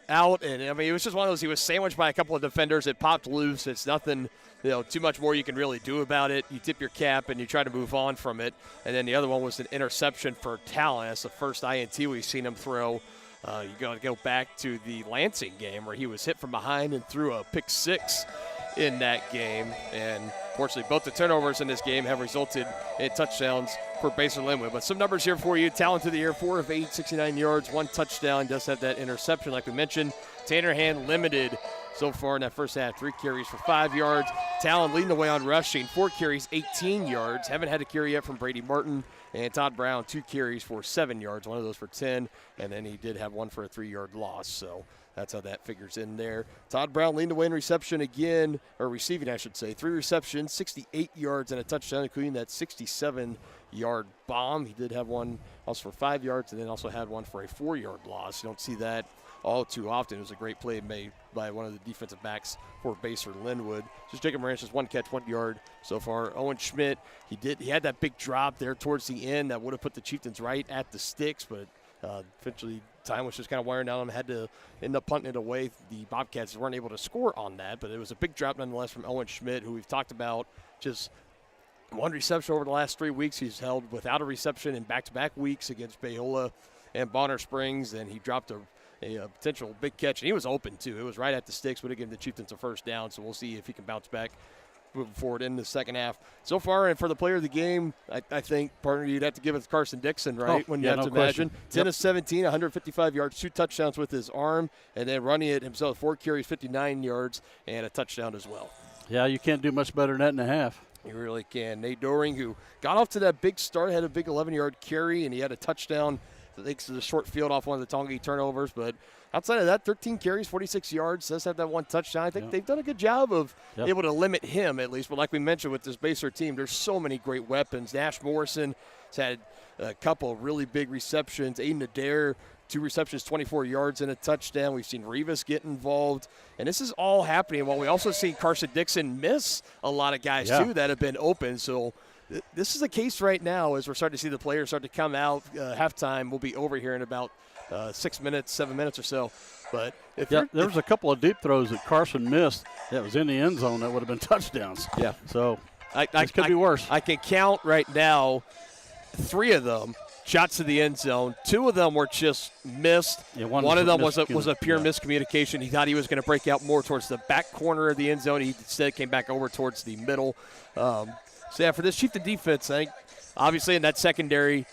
out, and I mean, it was just one of those, he was sandwiched by a couple of defenders. It popped loose. It's nothing, too much more you can really do about it. You tip your cap and you try to move on from it. And then the other one was an interception for Talon. That's the first INT we've seen him throw. You got to go back to the Lansing game where he was hit from behind and threw a pick six in that game. And fortunately, both the turnovers in this game have resulted in touchdowns for Basehor-Linwood. But some numbers here for you. Talon through the air, 4 of 8, 69 yards, 1 touchdown. Does have that interception like we mentioned. Tanner Hand limited so far in that first half, 3 carries for 5 yards. Talon leading the way on rushing, 4 carries, 18 yards. Haven't had a carry yet from Brady Martin. And Todd Brown, 2 carries for 7 yards, one of those for 10. And then he did have one for a 3-yard loss. So that's how that figures in there. Todd Brown leading the way in reception again, or receiving, I should say. 3 receptions, 68 yards, and a touchdown, including that 67-yard bomb. He did have one also for 5 yards, and then also had one for a 4-yard loss. You don't see that all too often. It was a great play made by one of the defensive backs for Basehor-Linwood. Just Jacob Moran's just 1 catch, 1 yard so far. Owen Schmidt, he had that big drop there towards the end that would have put the Chieftains right at the sticks, but eventually time was just kind of wearing down them, had to end up punting it away. The Bobcats weren't able to score on that, but it was a big drop nonetheless from Owen Schmidt, who we've talked about, just 1 reception over the last 3 weeks. He's held without a reception in back-to-back weeks against Paola and Bonner Springs, and he dropped a potential big catch, and he was open too. It was right at the sticks, would have given the Chieftains a first down, so we'll see if he can bounce back moving forward in the second half. So far, and for the player of the game, I think, partner, you'd have to give it to Carson Dixon, right? When you have to imagine. 10 of 17, 155 yards, 2 touchdowns with his arm, and then running it himself, 4 carries, 59 yards, and a touchdown as well. Yeah, you can't do much better than that in a half. You really can. Nate Doring, who got off to that big start, had a big 11-yard carry, and he had a touchdown. I think it's a short field off one of the Tonganoxie turnovers, but outside of that, 13 carries, 46 yards, does have that 1 touchdown. I think they've done a good job of able to limit him at least. But like we mentioned with this Basehor team, there's so many great weapons. Nash Morrison has had a couple of really big receptions. Aiden Adair, 2 receptions, 24 yards and a touchdown. We've seen Rivas get involved. And this is all happening while we also see Carson Dixon miss a lot of guys too that have been open. So this is a case right now as we're starting to see the players start to come out. Halftime will be over here in about 6 minutes, 7 minutes or so. But there was a couple of deep throws that Carson missed that was in the end zone that would have been touchdowns. Yeah. So this could be worse. I can count right now 3 of them. Shots to the end zone. 2 of them were just missed. Yeah, one of them was a pure miscommunication. He thought he was going to break out more towards the back corner of the end zone. He instead came back over towards the middle. So, yeah, for this Chieftain defense, I think obviously in that secondary,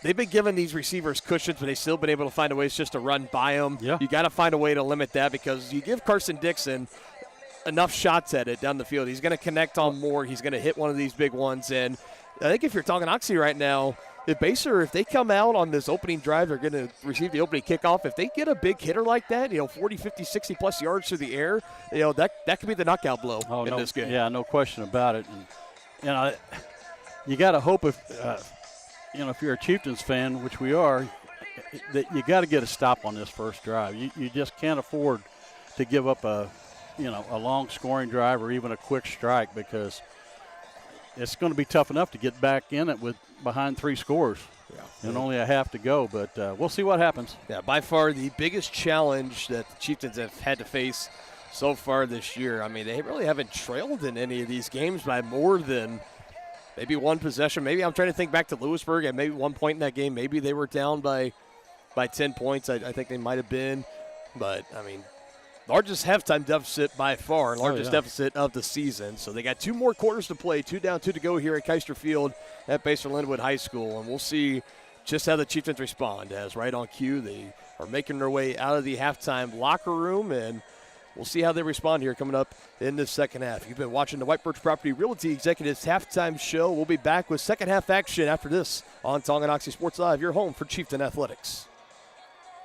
they've been giving these receivers cushions, but they've still been able to find a ways just to run by them. Yeah. You got to find a way to limit that because you give Carson Dixon enough shots at it down the field. He's going to connect on more. He's going to hit one of these big ones. And I think if you're Tonganoxie right now, if they come out on this opening drive, they're going to receive the opening kickoff. If they get a big hitter like that, 40, 50, 60-plus yards through the air, that could be the knockout blow in this game. Yeah, no question about it. And you got to hope if you're a Chieftains fan, which we are, that you got to get a stop on this first drive. You just can't afford to give up a long scoring drive or even a quick strike because it's going to be tough enough to get back in it with behind 3 scores and only a half to go. But we'll see what happens. Yeah, by far the biggest challenge that the Chieftains have had to face so far this year. I mean, they really haven't trailed in any of these games by more than maybe 1 possession. Maybe I'm trying to think back to Lewisburg at maybe 1 point in that game. Maybe they were down by 10 points. I think they might have been. But, I mean, largest halftime deficit by far, largest deficit of the season. So they got 2 more quarters to play, 2 down, 2 to go here at Keister Field at Basehor-Linwood High School. And we'll see just how the Chieftains respond. As right on cue, they are making their way out of the halftime locker room, and we'll see how they respond here coming up in the second half. You've been watching the White Birch Property Realty Executives halftime show. We'll be back with second half action after this on Tonganoxie Sports Live, your home for Chieftain Athletics.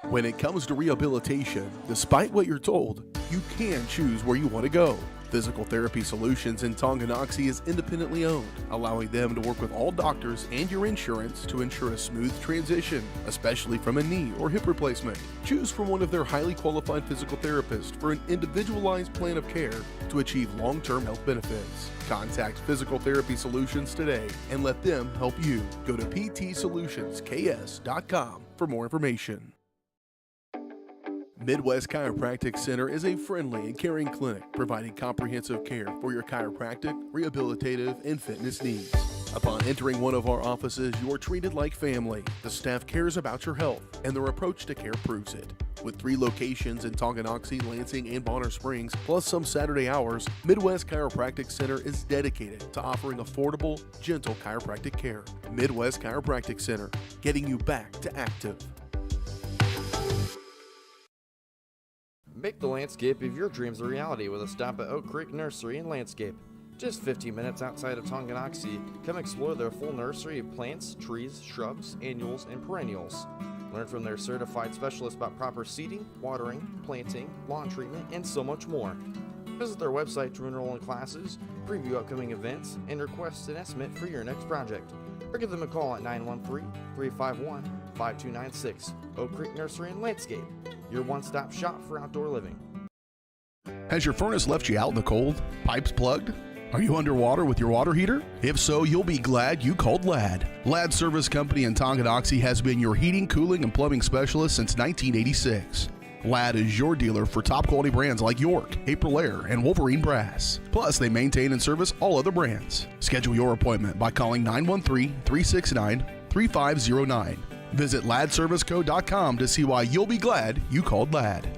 When it comes to rehabilitation, despite what you're told, you can choose where you want to go. Physical Therapy Solutions in Tonganoxie is independently owned, allowing them to work with all doctors and your insurance to ensure a smooth transition, especially from a knee or hip replacement. Choose from one of their highly qualified physical therapists for an individualized plan of care to achieve long-term health benefits. Contact Physical Therapy Solutions today and let them help you. Go to ptsolutionsks.com for more information. Midwest Chiropractic Center is a friendly and caring clinic providing comprehensive care for your chiropractic, rehabilitative, and fitness needs. Upon entering one of our offices, you are treated like family. The staff cares about your health, and their approach to care proves it. With 3 locations in Tonganoxie, Lansing, and Bonner Springs, plus some Saturday hours, Midwest Chiropractic Center is dedicated to offering affordable, gentle chiropractic care. Midwest Chiropractic Center, getting you back to active. Make the landscape of your dreams a reality with a stop at Oak Creek Nursery and Landscape. Just 15 minutes outside of Tonganoxie, come explore their full nursery of plants, trees, shrubs, annuals, and perennials. Learn from their certified specialists about proper seeding, watering, planting, lawn treatment, and so much more. Visit their website to enroll in classes, preview upcoming events, and request an estimate for your next project. or give them a call at 913-351-5296. Oak Creek Nursery and Landscape, your one-stop shop for outdoor living. Has your furnace left you out in the cold? Pipes plugged? Are you underwater with your water heater? If so, you'll be glad you called Ladd. Ladd Service Company in Tonganoxie has been your heating, cooling, and plumbing specialist since 1986. Ladd is your dealer for top quality brands like York, Aprilaire, and Wolverine Brass. Plus, they maintain and service all other brands. Schedule your appointment by calling 913-369-3509. Visit laddserviceco.com to see why you'll be glad you called Ladd.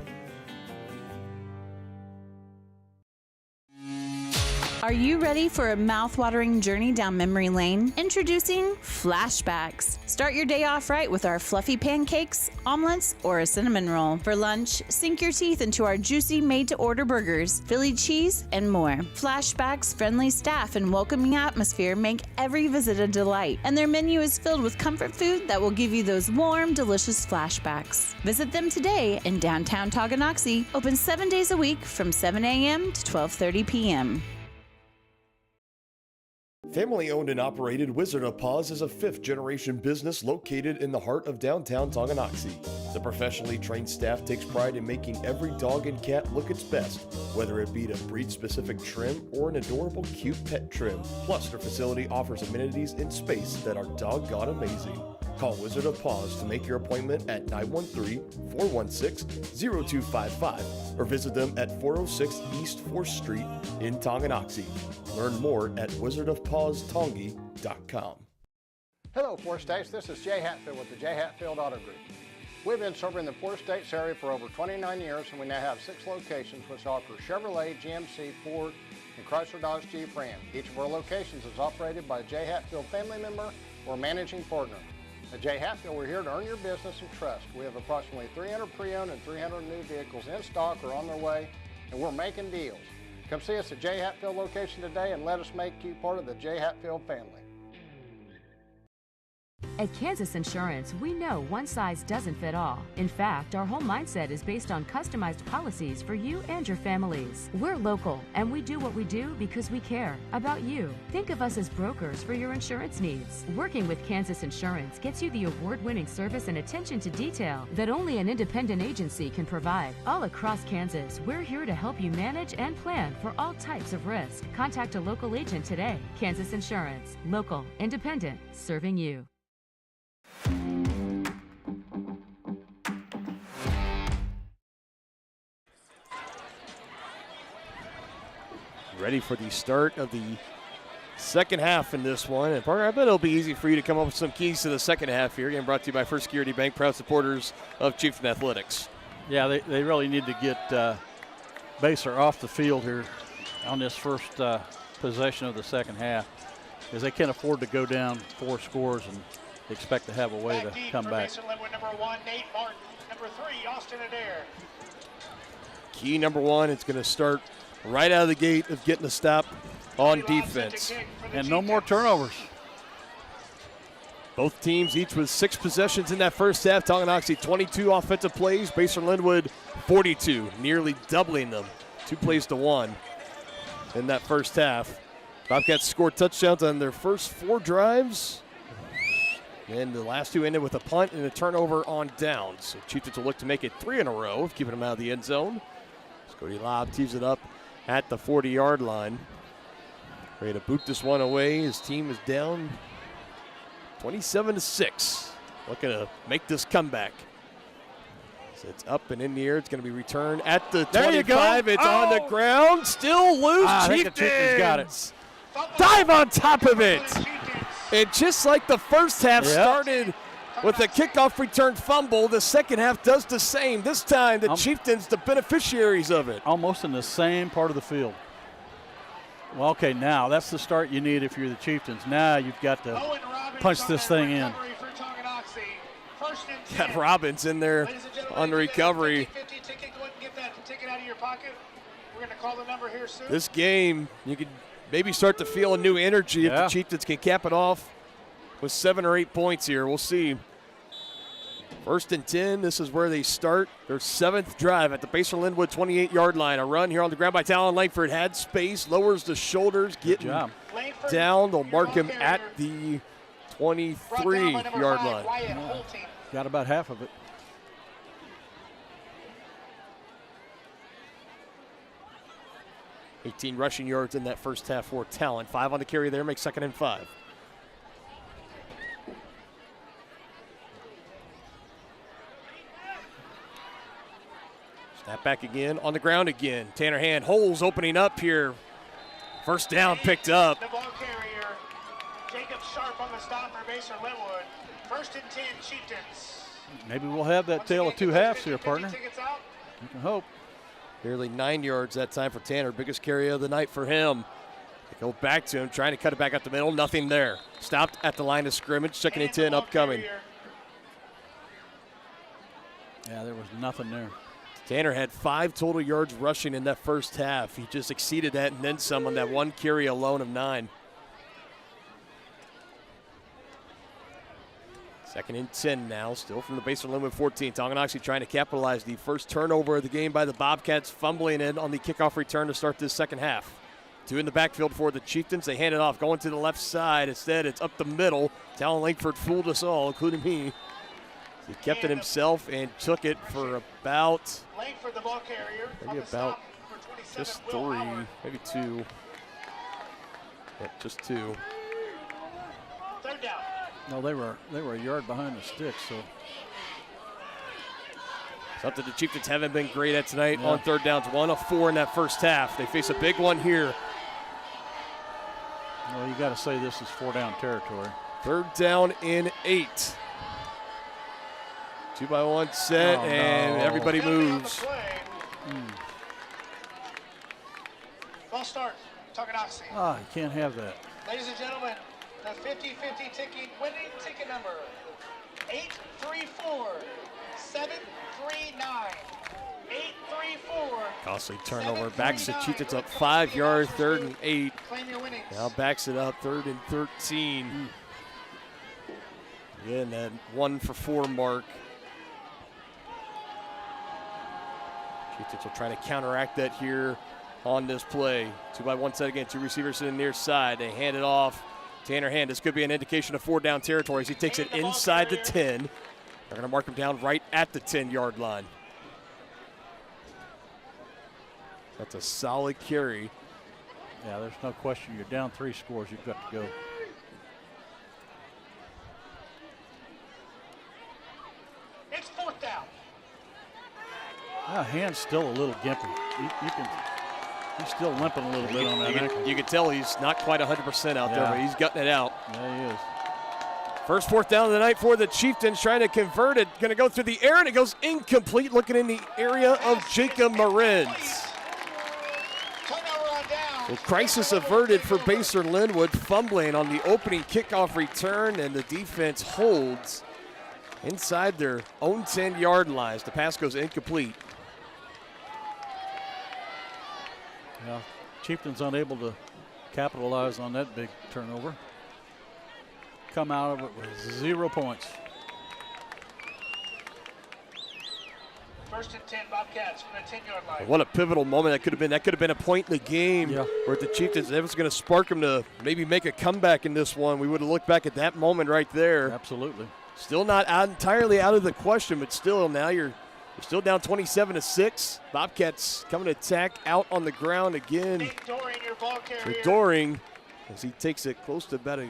Are you ready for a mouth-watering journey down memory lane? Introducing Flashbacks. Start your day off right with our fluffy pancakes, omelets, or a cinnamon roll. For lunch, sink your teeth into our juicy made-to-order burgers, Philly cheese, and more. Flashbacks' friendly staff and welcoming atmosphere make every visit a delight, and their menu is filled with comfort food that will give you those warm, delicious flashbacks. Visit them today in downtown Tonganoxie, open 7 days a week from 7 a.m. to 12:30 p.m. Family-owned and operated Wizard of Paws is a fifth-generation business located in the heart of downtown Tonganoxie. The professionally trained staff takes pride in making every dog and cat look its best, whether it be to breed-specific trim or an adorable cute pet trim. Plus, their facility offers amenities in space that are doggone amazing. Call Wizard of Paws to make your appointment at 913-416-0255 or visit them at 406 East 4th Street in Tonganoxie. Learn more at wizardofpawstongi.com. Hello, Four States. This is Jay Hatfield with the Jay Hatfield Auto Group. We've been serving the Four States area for over 29 years, and we now have 6 locations which offer Chevrolet, GMC, Ford, and Chrysler Dodge Jeep Ram. Each of our locations is operated by a Jay Hatfield family member or managing partner. At Jay Hatfield, we're here to earn your business and trust. We have approximately 300 pre-owned and 300 new vehicles in stock or on their way, and we're making deals. Come see us at Jay Hatfield location today and let us make you part of the Jay Hatfield family. At Kansas Insurance, we know one size doesn't fit all. In fact, our whole mindset is based on customized policies for you and your families. We're local, and we do what we do because we care about you. Think of us as brokers for your insurance needs. Working with Kansas Insurance gets you the award-winning service and attention to detail that only an independent agency can provide. All across Kansas, we're here to help you manage and plan for all types of risk. Contact a local agent today. Kansas Insurance. Local, independent, serving you. Ready for the start of the second half in this one. And Parker, I bet it'll be easy for you to come up with some keys to the second half here. Again, brought to you by First Security Bank, proud supporters of Chieftain Athletics. Yeah, they really need to get Basehor off the field here on this first possession of the second half, because they can't afford to go down 4 scores and expect to have a way to come back. Number 1, Nate Martin. Number 3, Austin Adair. Key number 1, it's going to start right out of the gate of getting a stop on defense. And no more turnovers. Both teams each with 6 possessions in that first half. Tonganoxie 22 offensive plays. Basehor-Linwood 42, nearly doubling them. 2 plays to 1 in that first half. Bobcats scored touchdowns on their first 4 drives. And the last 2 ended with a punt and a turnover on downs. So Chieftains will look to make it 3 in a row, keeping them out of the end zone. Cody Lobb tees it up at the 40-yard line. Ready to boot this one away. His team is down 27-6. Looking to make this comeback. So it's up and in the air. It's going to be returned at the 25. It's on the ground. Still loose. Chieftains got it. Dive on top of it. And just like the first half started with a kickoff return fumble, the second half does the same. This time, the Chieftains, the beneficiaries of it. Almost in the same part of the field. Well, okay, now that's the start you need if you're the Chieftains. Now you've got to punch this thing in. Got Robbins in there on the recovery. This game, you could maybe start to feel a new energy if the Chieftains can cap it off with 7 or 8 points here. We'll see. 1st and 10, this is where they start their 7th drive at the Basehor-Linwood 28-yard line. A run here on the ground by Talon Langford. Had space, lowers the shoulders, getting down. They'll mark him at the 23-yard line. Got about half of it. $18 rushing yards in that first half for Talon. 5 on the carry there, makes 2nd and 5. Snap back again, on the ground again. Tanner Hand, holes opening up here. First down picked up. The ball carrier, Jacob Sharp on the stop for Basehor-Linwood. 1st and 10, Chieftains. Maybe we'll have that tale of two halves here, partner. You can hope. Nearly 9 yards that time for Tanner. Biggest carry of the night for him. They go back to him, trying to cut it back up the middle. Nothing there. Stopped at the line of scrimmage. 2nd and 10 upcoming. Yeah, there was nothing there. Tanner had 5 total yards rushing in that first half. He just exceeded that and then some on that one carry alone of 9. 2nd and 10 now, still from the Basehor-Linwood 14. Tonganoxie trying to capitalize the first turnover of the game by the Bobcats, fumbling in on the kickoff return to start this second half. 2 in the backfield for the Chieftains. They hand it off, going to the left side. Instead, it's up the middle. Talon Langford fooled us all, including me. He kept it himself and took it for about, Langford, the ball carrier, maybe about just 3, maybe 2. Yeah, just 2. 3rd down. No, they were a yard behind the sticks, so. Something the Chieftains haven't been great at tonight on 3rd downs. 1 of 4 in that first half. They face a big one here. Well, you got to say this is 4-down territory. 3rd down and 8. 2-by-1 set, and everybody moves. False start, Tonganoxie. Ah, you can't have that. Ladies and gentlemen, the 50-50 ticket, winning ticket number 834-739. 834. Costly turnover. Backs the Chieftains up 5 yards, 3rd and 8. Claim your winnings. Now backs it up, 3rd and 13. Again, that 1 for 4 mark. Chieftains will try to counteract that here on this play. 2-by-1 set again. 2 receivers to the near side. They hand it off. Tanner Hand. This could be an indication of 4-down territory as he takes it inside the 10. They're going to mark him down right at the 10-yard line. That's a solid carry. Yeah, there's no question. You're down 3 scores. You've got to go. It's 4th down. Hand's still a little gimpy. He's still limping a little bit on that ankle. You can tell he's not quite 100% out there, but he's gutting it out. Yeah, he is. First 4th down of the night for the Chieftains, trying to convert it. Going to go through the air, and it goes incomplete, looking in the area of Jacob Marins. So crisis averted for Basehor-Linwood, fumbling on the opening kickoff return, and the defense holds inside their own 10-yard lines. The pass goes incomplete. Yeah, Chieftains unable to capitalize on that big turnover. Come out of it with 0 points. 1st and 10, Bobcats from the 10-yard line. What a pivotal moment that could have been. That could have been a point in the game where the Chieftains, that was going to spark them to maybe make a comeback in this one. We would have looked back at that moment right there. Absolutely. Still not entirely out of the question, but still now you're still down 27-6. Bobcats coming to attack out on the ground again. So Doring, as he takes it close to about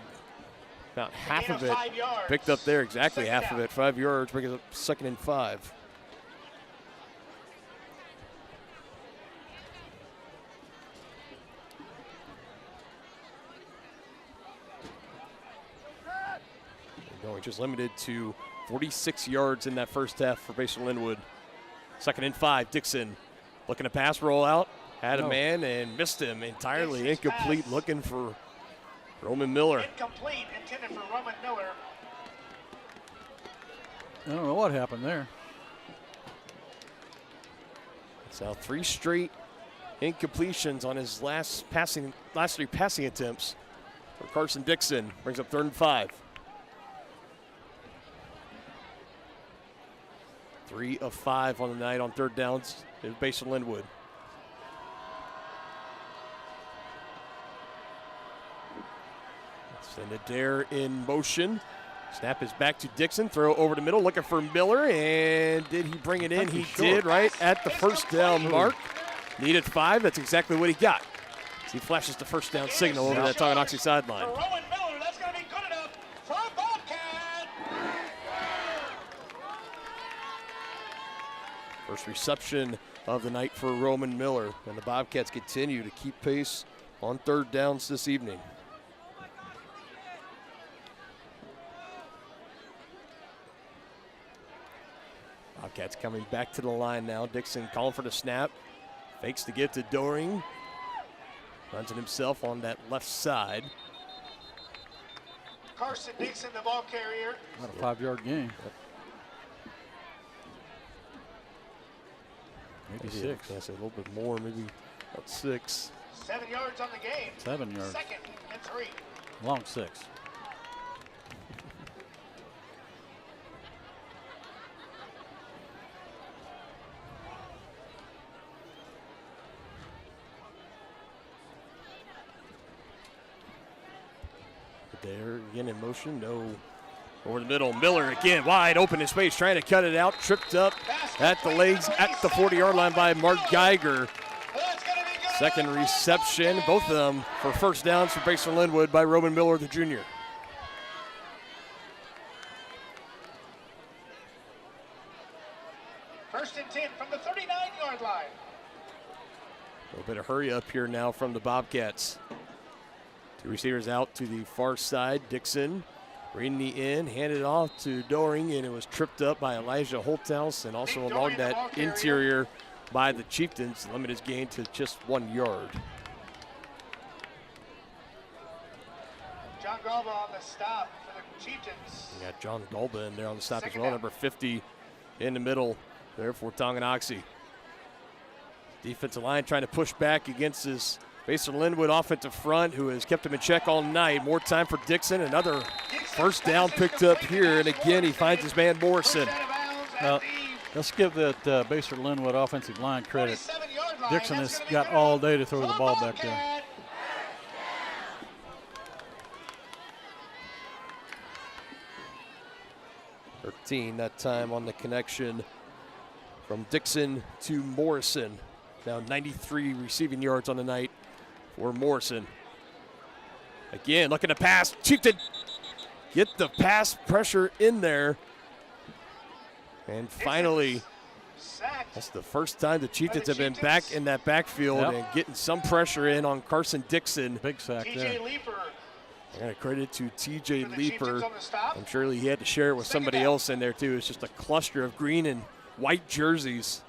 half of it. Picked up there, exactly half of it. 5 yards, brings it up 2nd and 5. Doring just limited to 46 yards in that first half for Basehor-Linwood. 2nd and 5, Dixon looking to pass roll out. Had a man and missed him entirely. Incomplete, looking for Roman Miller. Incomplete, intended for Roman Miller. I don't know what happened there. So 3 straight incompletions on his last 3 passing attempts for Carson Dixon. Brings up 3rd and 5. 3 of 5 on the night on 3rd downs in Basehor-Linwood. And Adair in motion. Snap is back to Dixon. Throw over the middle, looking for Miller. And did he bring it in? He did, right at the first down mark. Needed 5. That's exactly what he got. He flashes the first down signal over that Tonganoxie sideline. Rowan Miller, that's going to be good enough for a Bobcat. First reception of the night for Roman Miller. And the Bobcats continue to keep pace on third downs this evening. Bobcats coming back to the line now. Dixon calling for the snap. Fakes to get to Doring. Runs it himself on that left side. Carson Dixon, the ball carrier. About a 5-yard gain. Maybe 6. Yes, a little bit more, maybe about 6. 7 yards on the game. 7 yards. 2nd and 3. Long 6. There again in motion, no. Over the middle, Miller again wide open in space, trying to cut it out, tripped up at the legs at the 40-yard line by Mark Geiger. Second reception, both of them for first downs for Basehor-Linwood by Roman Miller, the junior. First and 10 from the 39-yard line. A little bit of hurry up here now from the Bobcats. 2 receivers out to the far side. Dixon reading the end, handed off to Doring, and it was tripped up by Elijah Holthouse and also along that interior by the Chieftains. Limit his gain to just 1 yard. John Galba on the stop for the Chieftains. We got John Galba in there on the stop as well. Number 50 in the middle there for Tonganoxie. Defensive line trying to push back against his Basehor-Linwood offensive front, who has kept him in check all night. More time for Dixon. Another first down picked up here, and again he finds his man Morrison. Let's give that Basehor-Linwood offensive line credit. Dixon has got all day to throw the ball back there. .13 that time on the connection from Dixon to Morrison. Now 93 receiving yards on the night for Morrison. Again, looking to pass. Chieftain get the pass pressure in there. And finally, that's the first time the Chieftains have been back in that backfield and getting some pressure in on Carson Dixon. Big sack there. I got to credit to TJ Leeper. I'm sure he had to share it with somebody else in there too. It's just a cluster of green and white jerseys.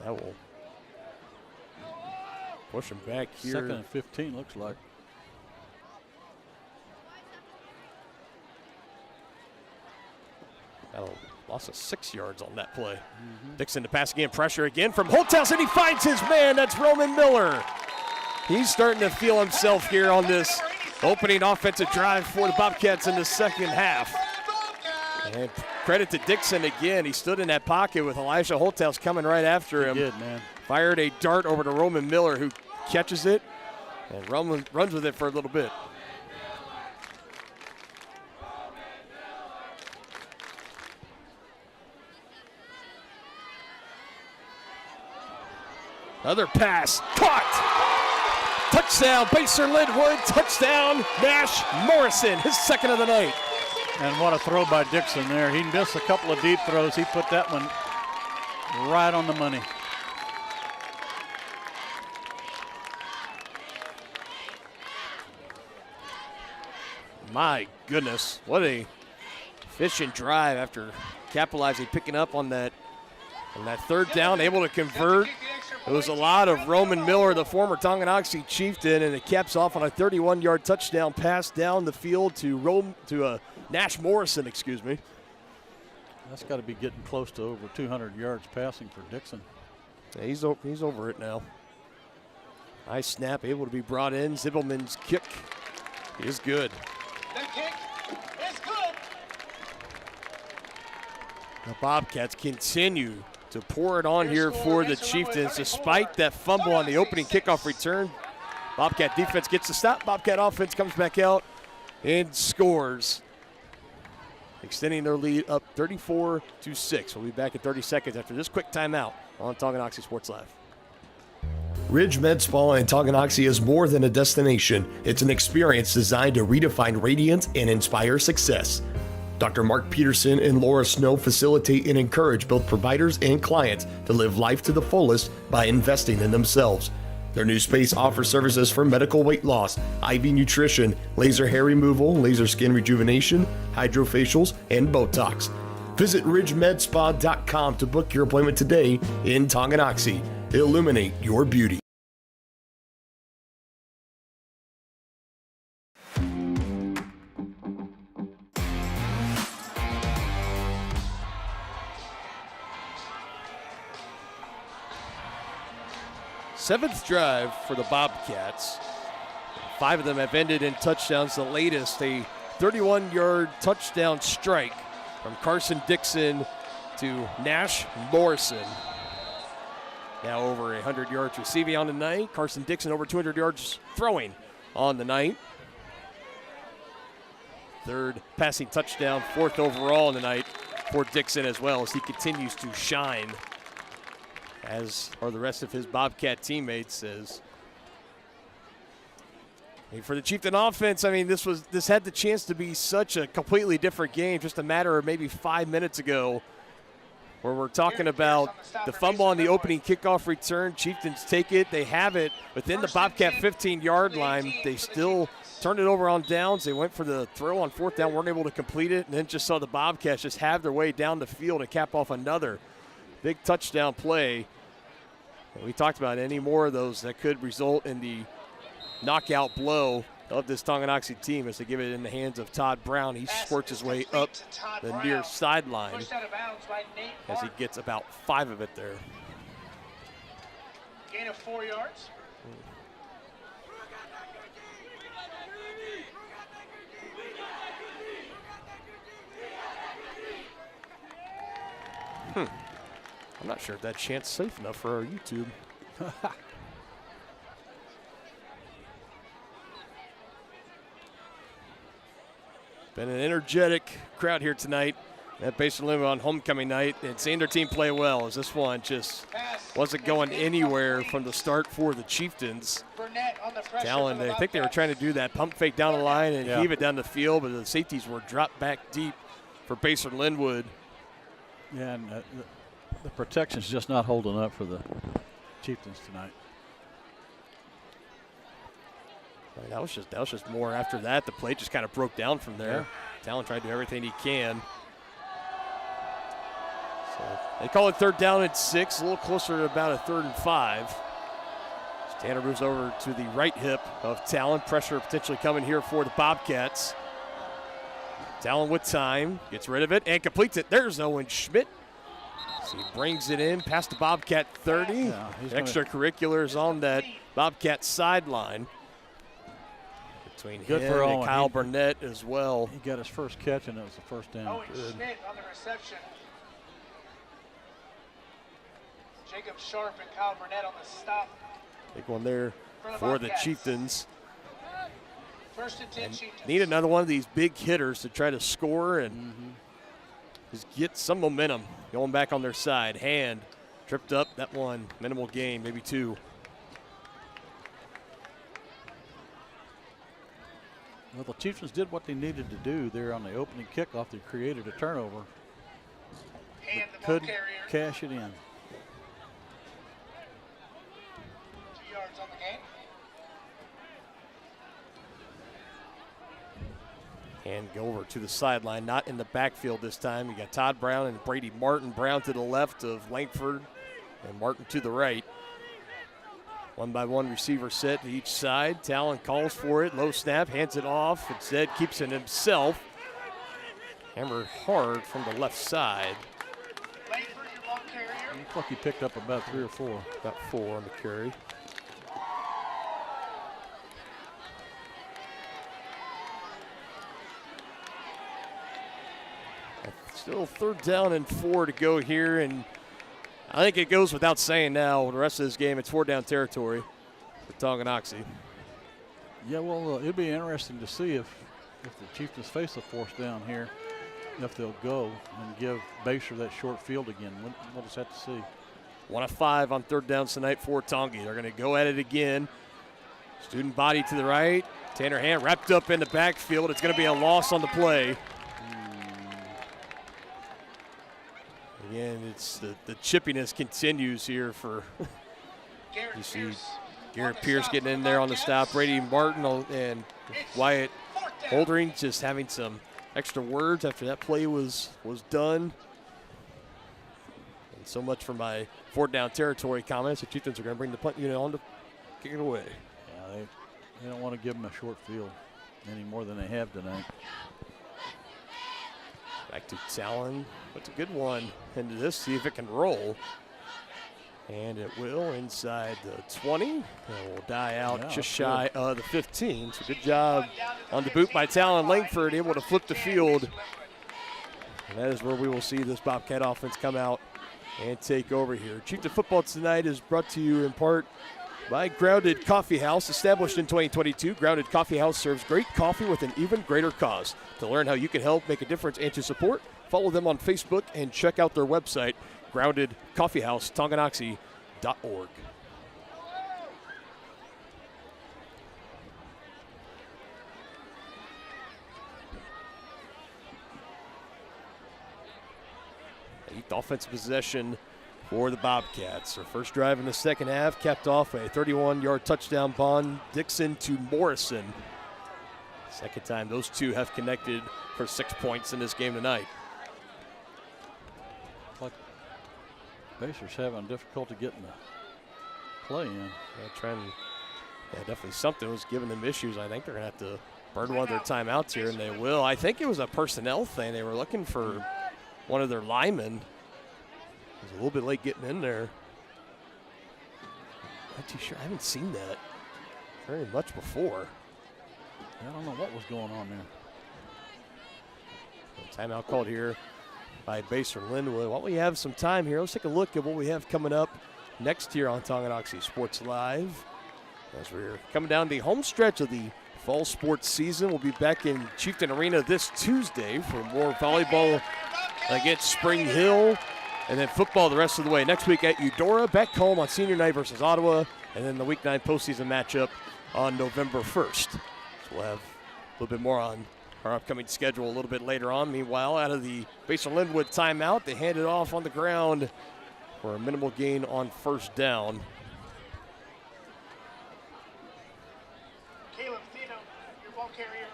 That will push him back here. 2nd and 15 looks like. That'll loss of 6 yards on that play. Dixon to pass again, pressure again from Holthouse, and he finds his man. That's Roman Miller. He's starting to feel himself here on this opening offensive drive for the Bobcats in the second half. And credit to Dixon again. He stood in that pocket with Elijah Holthouse coming right after him. He did, man. Fired a dart over to Roman Miller, who catches it, and Roman runs with it for a little bit. Another pass, caught! Touchdown, Basehor-Linwood, touchdown, Nash Morrison, his second of the night. And what a throw by Dixon there. He missed a couple of deep throws. He put that one right on the money. My goodness, what a efficient drive after capitalizing, picking up on that third down, able to convert. It was a lot of Roman Miller, the former Tonganoxie Chieftain, and it caps off on a 31-yard touchdown pass down the field to Nash Morrison, excuse me. That's got to be getting close to over 200 yards passing for Dixon. Yeah, he's over it now. Nice snap, able to be brought in. Zibelman's kick is good. The kick is good. The Bobcats continue to pour it on here for the Chieftains, despite that fumble on the opening kickoff return Bobcat defense gets the stop. Bobcat offense comes back out and scores, extending their lead up 34-6. We'll be back in 30 seconds after this quick timeout on Tonganoxie Sports Live. Ridge Med Spa in Tonganoxie is more than a destination. It's an experience designed to redefine radiance and inspire success. Dr. Mark Peterson and Laura Snow facilitate and encourage both providers and clients to live life to the fullest by investing in themselves. Their new space offers services for medical weight loss, IV nutrition, laser hair removal, laser skin rejuvenation, hydrofacials, and Botox. Visit ridgemedspa.com to book your appointment today in Tonganoxie. Illuminate your beauty. Seventh drive for the Bobcats. 5 of them have ended in touchdowns. The latest, a 31-yard touchdown strike from Carson Dixon to Nash Morrison. Now over 100 yards receiving on the night. Carson Dixon over 200 yards throwing on the night. 3rd passing touchdown, 4th overall on the night for Dixon as well, as he continues to shine, as are the rest of his Bobcat teammates. For the Chieftain offense, I mean, this had the chance to be such a completely different game just a matter of maybe 5 minutes ago, where we're talking about the fumble on the opening kickoff return. Chieftains take it. They have it within the Bobcat 15-yard line. They still turned it over on downs. They went for the throw on 4th down, weren't able to complete it, and then just saw the Bobcats just have their way down the field and cap off another big touchdown play. And we talked about any more of those that could result in the knockout blow of this Tonganoxie team as they give it in the hands of Todd Brown. He squirts his way up the near sideline as he gets about 5 of it there. Gain of 4 yards. I'm not sure if that chant's safe enough for our YouTube. Been an energetic crowd here tonight at Basehor-Linwood on homecoming night, and seeing their team play well, as this one just wasn't going anywhere from the start for the Chieftains. Talon, I think they were trying to do that pump fake down the line and heave it down the field, but the safeties were dropped back deep for Basehor-Linwood. Yeah, and the protection's just not holding up for the Chieftains tonight. That was just more after that. The play just kind of broke down from there. Yeah. Talon tried to do everything he can. So they call it 3rd down and 6, a little closer to about a 3rd and 5. Tanner moves over to the right hip of Talon. Pressure potentially coming here for the Bobcats. Talon with time, gets rid of it and completes it. There's Owen Schmidt. So he brings it in past the Bobcat 30. Yeah, extracurriculars on that Bobcat sideline. Between him and Kyle Burnett as well. He got his first catch, and it was the first down. Owen Schmidt on the reception. Jacob Sharp and Kyle Burnett on the stop. Big one there for the Chieftains. 1st and 10 Chieftains. Need another one of these big hitters to try to score and just get some momentum going back on their side. Hand tripped up, that one, minimal gain, maybe 2. Well, the Chieftains did what they needed to do there on the opening kickoff. They created a turnover. Couldn't cash it in. 2 yards on the game. And go over to the sideline, not in the backfield this time. You got Todd Brown and Brady Martin. Brown to the left of Langford and Martin to the right. 1-by-1 receiver set to each side. Talon calls for it. Low snap, hands it off. Instead, keeps it himself. Hammered hard from the left side. Looks like he picked up about 3 or 4. About 4 on the carry. Still 3rd down and 4 to go here, and I think it goes without saying now, the rest of this game, it's 4 down territory for Tonganoxie. Yeah, well, it'd be interesting to see if the Chieftains face a fourth down here, if they'll go and give Basehor that short field again. We'll just have to see. 1 of 5 on third downs tonight for Tongi. They're going to go at it again. Student body to the right. Tanner Hand wrapped up in the backfield. It's going to be a loss on the play. Again, it's the chippiness continues here for you see Garrett Pierce getting in there on the stop. Brady Martin and Wyatt Holdering just having some extra words after that play was done. And so much for my fourth down territory comments. The Chieftains are going to bring the punt unit on to kick it away. Yeah, they don't want to give them a short field any more than they have tonight. Back to Talon. Puts a good one into this. See if it can roll. And it will inside the 20. And will die out just shy of the 15. So good job on the boot by Talon Langford, able to flip the field. And that is where we will see this Bobcat offense come out and take over here. Chieftain football tonight is brought to you in part by Grounded Coffee House. Established in 2022, Grounded Coffee House serves great coffee with an even greater cause. To learn how you can help make a difference and to support, follow them on Facebook and check out their website, Grounded Coffee House, Tonganoxie.org. Eighth offensive possession for the Bobcats. Their first drive in the second half capped off a 31-yard touchdown. Bond Dixon to Morrison. Second time those two have connected for 6 points in this game tonight. Like Basehor's having difficulty getting the play in. Definitely something was giving them issues. I think they're going to have to burn one of their timeouts here, and they will. I think it was a personnel thing. They were looking for one of their linemen. He was a little bit late getting in there. Not too sure. I haven't seen that very much before. I don't know what was going on there. Timeout called here by Basehor-Linwood. While we have some time here, let's take a look at what we have coming up next here on Tonganoxie Sports Live. As we're coming down the home stretch of the fall sports season, we'll be back in Chieftain Arena this Tuesday for more volleyball against Spring Hill, and then football the rest of the way. Next week at Eudora, back home on senior night versus Ottawa, and then the Week 9 postseason matchup on November 1st. So we'll have a little bit more on our upcoming schedule a little bit later on. Meanwhile, out of the Basehor-Linwood timeout, they hand it off on the ground for a minimal gain on first down. Caleb Thino, your ball carrier.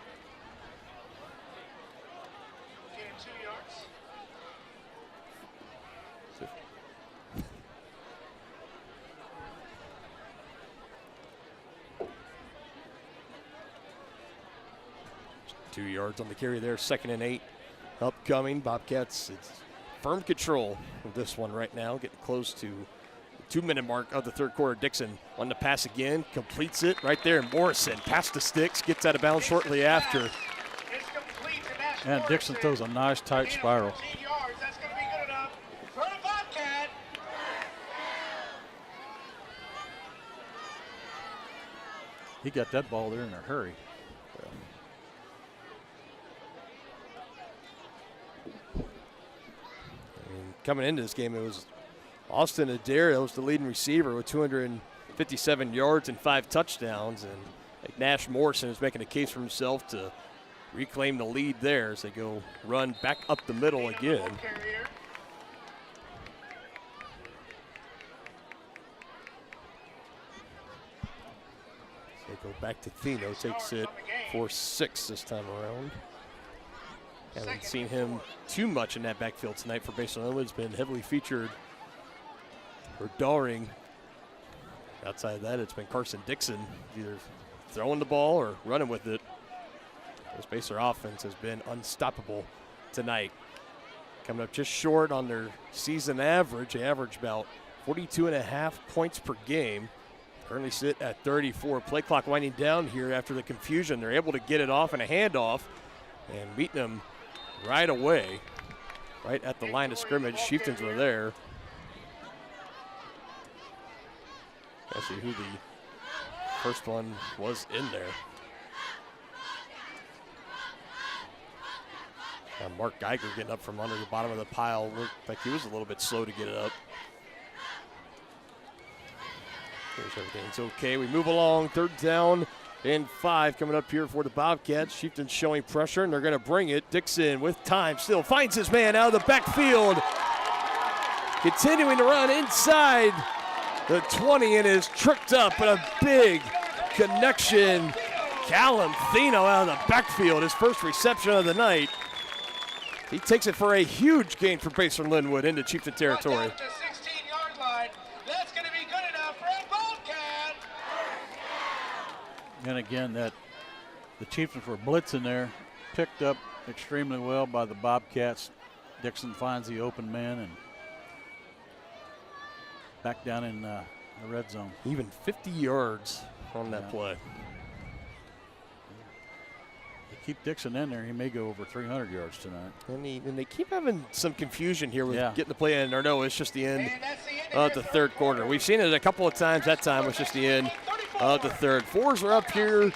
Gain 2 yards. Just 2 yards on the carry there, 2nd and 8 upcoming. Bobcats, it's firm control of this one right now, getting close to the 2-minute mark of the third quarter. Dixon on the pass again, completes it right there. Morrison past the sticks, gets out of bounds shortly after. And Dixon throws a nice tight spiral. That's going to be good enough for the Bobcat. He got that ball there in a hurry. Coming into this game, it was Austin Adair that was the leading receiver with 257 yards and 5 touchdowns. And Nash Morrison is making a case for himself to reclaim the lead there as they go run back up the middle again. They go back to Thino, takes it for 6 this time around. Haven't seen him too much in that backfield tonight for Basehor-Linwood. It's been heavily featured for Daring. Outside of that, it's been Carson Dixon either throwing the ball or running with it. This Basehor offense has been unstoppable tonight. Coming up just short on their season average. They average about 42.5 points per game. Currently sit at 34. Play clock winding down here after the confusion. They're able to get it off in a handoff and meeting them right away, right at the line of scrimmage. Chieftains were there. Let's see who the first one was in there. Mark Geiger getting up from under the bottom of the pile. Looked like he was a little bit slow to get it up. Here's everything's okay. We move along. 3rd down and 5 coming up here for the Bobcats. Chieftains showing pressure, and they're going to bring it. Dixon with time still finds his man out of the backfield. Continuing to run inside the 20 and is tricked up, and a big connection. Callum Thino out of the backfield, his first reception of the night. He takes it for a huge gain for Basehor-Linwood into Chieftain territory. The 16-yard line. That's going to be good enough for a Bobcat. And again, that the Chieftains were blitzing there, picked up extremely well by the Bobcats. Dixon finds the open man and back down in the red zone. Even 50 yards on that play. Keep Dixon in there, he may go over 300 yards tonight. And they keep having some confusion here with getting the play in, or no, it's just the end of the 3rd quarter. We've seen it a couple of times. That time was just the end of the 3rd. 4s are up here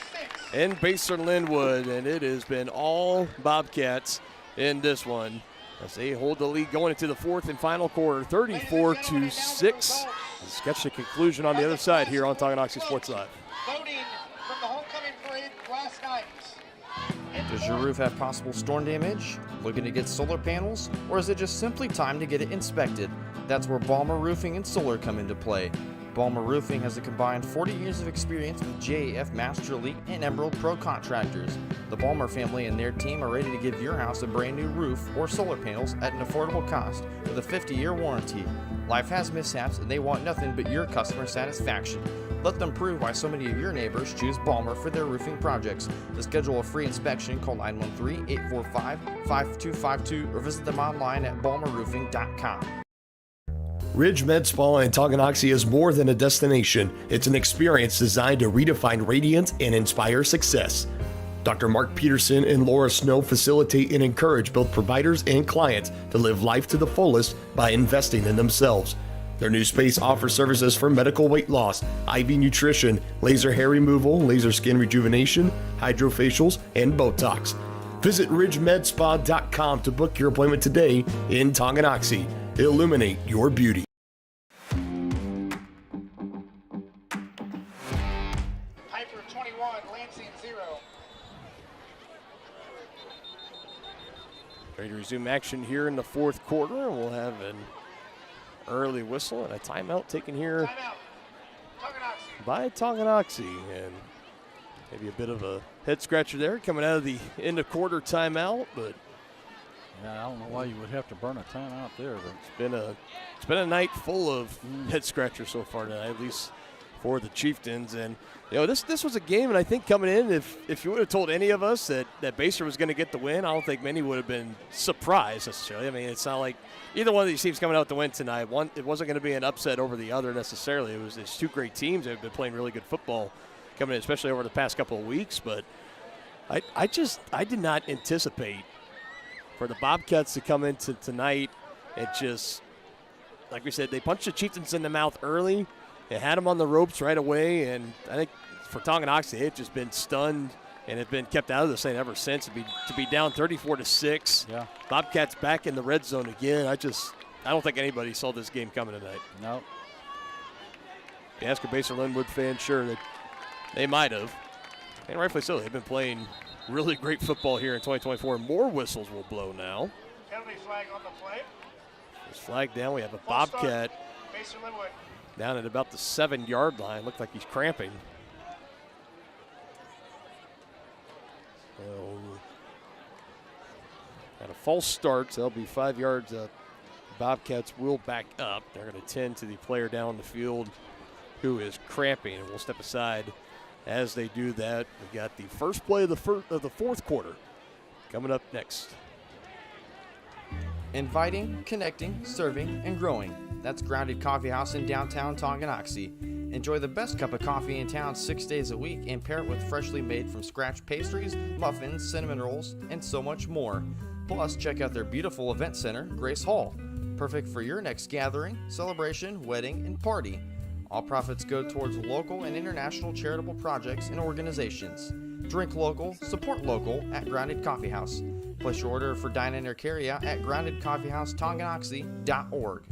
in Basehor-Linwood, and it has been all Bobcats in this one as they hold the lead going into the 4th and final quarter, 34-6. Let's catch the conclusion on the other side here on Tonganoxie Sports Live. Voting from the homecoming parade last night. Does your roof have possible storm damage? Looking to get solar panels? Or is it just simply time to get it inspected? That's where Balmer Roofing and Solar come into play. Balmer Roofing has a combined 40 years of experience with JAF Master Elite and Emerald Pro contractors. The Balmer family and their team are ready to give your house a brand new roof or solar panels at an affordable cost with a 50-year warranty. Life has mishaps and they want nothing but your customer satisfaction. Let them prove why so many of your neighbors choose Balmer for their roofing projects. To schedule a free inspection, call 913-845-5252 or visit them online at balmerroofing.com. Ridge Med Spa in Tonganoxie is more than a destination. It's an experience designed to redefine radiance and inspire success. Dr. Mark Peterson and Laura Snow facilitate and encourage both providers and clients to live life to the fullest by investing in themselves. Their new space offers services for medical weight loss, IV nutrition, laser hair removal, laser skin rejuvenation, hydrofacials, and Botox. Visit ridgemedspa.com to book your appointment today in Tonganoxie. Illuminate your beauty. Piper 21, Lansing 0. Ready to resume action here in the 4th quarter. We'll have an early whistle and a timeout taken here by Tonganoxie. And maybe a bit of a head scratcher there coming out of the end of quarter timeout, but yeah, I don't know why you would have to burn a timeout there. But it's been a night full of head scratchers so far tonight, at least for the Chieftains. And you know, this was a game, and I think coming in, if you would have told any of us that Basehor was going to get the win, I don't think many would have been surprised necessarily. I mean, it's not like either one of these teams coming out to win tonight. It wasn't going to be an upset over the other necessarily. It's two great teams that have been playing really good football coming in, especially over the past couple of weeks. But I did not anticipate for the Bobcats to come into tonight and just, like we said, they punched the Chieftains in the mouth early. They had them on the ropes right away, and I think for Tonganoxie, they've just been stunned and have been kept out of this thing ever since. To be down 34-6. Yeah. Bobcats back in the red zone again. I don't think anybody saw this game coming tonight. No. You ask a Basehor-Linwood fan, sure, that they might have. And rightfully so. They've been playing really great football here in 2024. More whistles will blow now. Penalty flag on the play. There's flag down. We have a Bobcat Basehor-Linwood down at about the 7-yard line. Looked like he's cramping. So, at a false start, so that'll be 5 yards up. Bobcats will back up. They're going to tend to the player down the field who is cramping, and we'll step aside as they do that. We've got the first play of the 4th quarter coming up next. Inviting, connecting, serving, and growing. That's Grounded Coffee House in downtown Tonganoxie. Enjoy the best cup of coffee in town 6 days a week and pair it with freshly made from scratch pastries, muffins, cinnamon rolls, and so much more. Plus, check out their beautiful event center, Grace Hall. Perfect for your next gathering, celebration, wedding, and party. All profits go towards local and international charitable projects and organizations. Drink local, support local at Grounded Coffee House. Place your order for dine-in or carry-out at groundedcoffeehouse.Tonganoxie.org.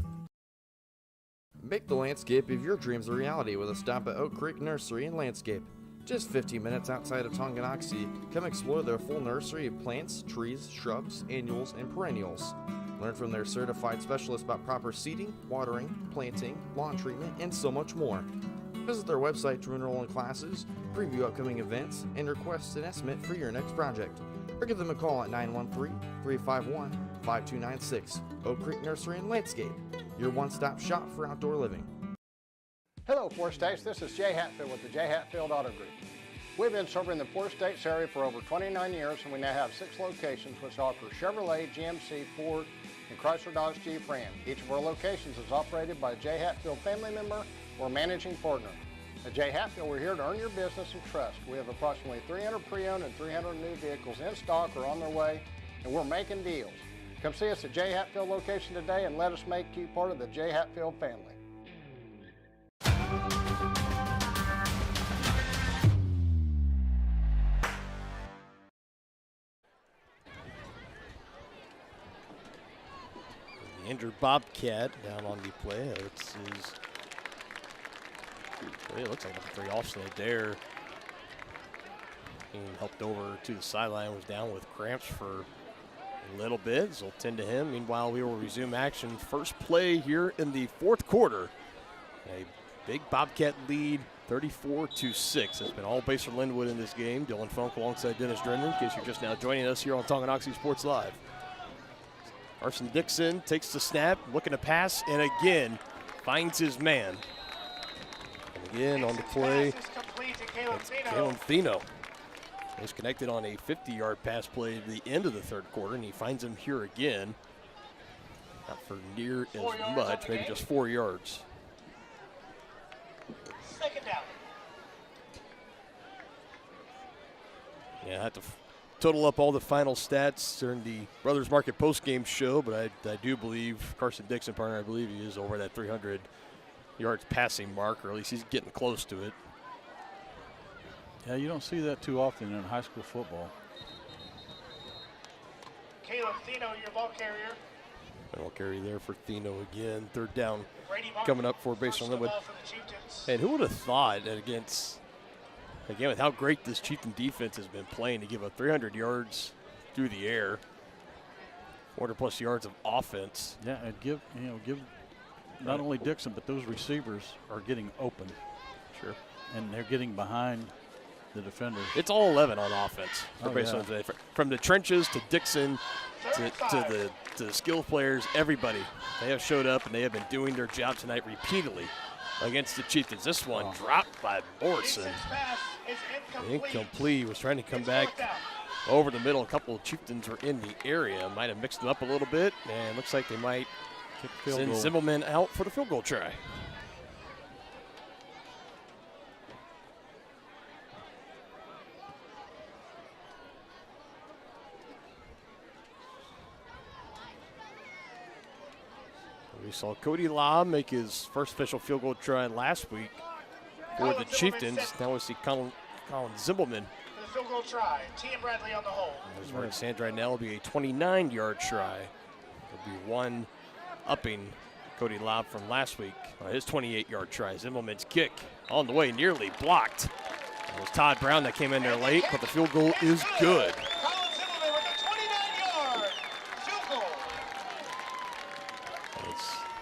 Make the landscape of your dreams a reality with a stop at Oak Creek Nursery and Landscape. Just 15 minutes outside of Tonganoxie, come explore their full nursery of plants, trees, shrubs, annuals, and perennials. Learn from their certified specialists about proper seeding, watering, planting, lawn treatment, and so much more. Visit their website to enroll in classes, preview upcoming events, and request an estimate for your next project. Or give them a call at 913-351-5296. Oak Creek Nursery and Landscape, your one-stop shop for outdoor living. Hello, Four States. This is Jay Hatfield with the Jay Hatfield Auto Group. We've been serving the Four States area for over 29 years, and we now have 6 locations which offer Chevrolet, GMC, Ford, and Chrysler Dodge Jeep Ram. Each of our locations is operated by a Jay Hatfield family member or managing partner. At Jay Hatfield, we're here to earn your business and trust. We have approximately 300 pre-owned and 300 new vehicles in stock or on their way, and we're making deals. Come see us at Jay Hatfield location today and let us make you part of the Jay Hatfield family. The injured Bobcat down on the play. It looks like number 3 Austin Adair being helped over to the sideline, was down with cramps for a little bit. So 'll tend to him. Meanwhile, we will resume action. First play here in the 4th quarter. A big Bobcat lead, 34-6. It's been all Basehor-Linwood in this game. Dylan Funk alongside Dennis Drennan, in case you're just now joining us here on Tonganoxie Sports Live. Carson Dixon takes the snap, looking to pass, and again finds his man. And again on the play, it's Kalen Thino. He's connected on a 50-yard pass play at the end of the 3rd quarter, and he finds him here again. Not for near as much, maybe just 4 yards. 2nd down. Yeah, I have to total up all the final stats during the Brothers Market postgame show, but I do believe Carson Dixon, partner, I believe he is over that 300 yards passing mark, or at least he's getting close to it. Yeah, you don't see that too often in high school football. Caleb Thino, your ball carrier. Ball carry there for Thino again. 3rd down coming up for Basehor-Linwood. And who would have thought that against, again, with how great this Chieftain defense has been playing, to give up 300 yards through the air, 400+ yards of offense. Yeah, and give not only Dixon, but those receivers are getting open. Sure. And they're getting behind the defenders. It's all 11 on offense for Basehor today. From the trenches to Dixon to the skill players, everybody. They have showed up and they have been doing their job tonight repeatedly against the Chieftains. This one dropped by Morrison. Incomplete. Was trying to come back over the middle. A couple of Chieftains were in the area. Might have mixed them up a little bit, and looks like they might send Zimmelman out for the field goal try. We saw Cody Law make his first official field goal try last week for the Chieftains. Now we see Colin Zimmelman. For the field goal try, T.M. Bradley on the hole. There's where it stands right now. It'll be a 29-yard try. It'll be one upping Cody Law from last week. His 28-yard try. Zimmelman's kick on the way, nearly blocked. It was Todd Brown that came in there late, but the field goal is good.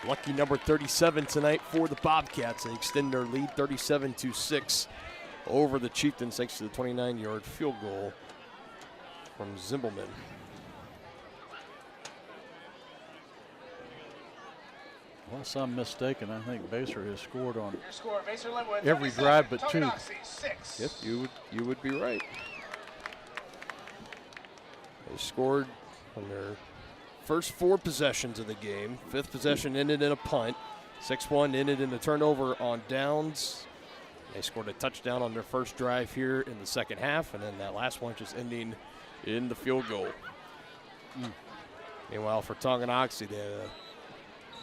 Lucky number 37 tonight for the Bobcats. They extend their lead 37-6 over the Chieftains thanks to the 29-yard field goal from Zimmelman. Unless I'm mistaken, I think Basehor has scored on Basehor-Linwood, every drive but 2. Yes, you would be right. They scored on their first 4 possessions of the game. 5th possession ended in a punt. 6th one ended in a turnover on downs. They scored a touchdown on their first drive here in the 2nd half, and then that last one just ending in the field goal. Meanwhile, for Tonganoxie, they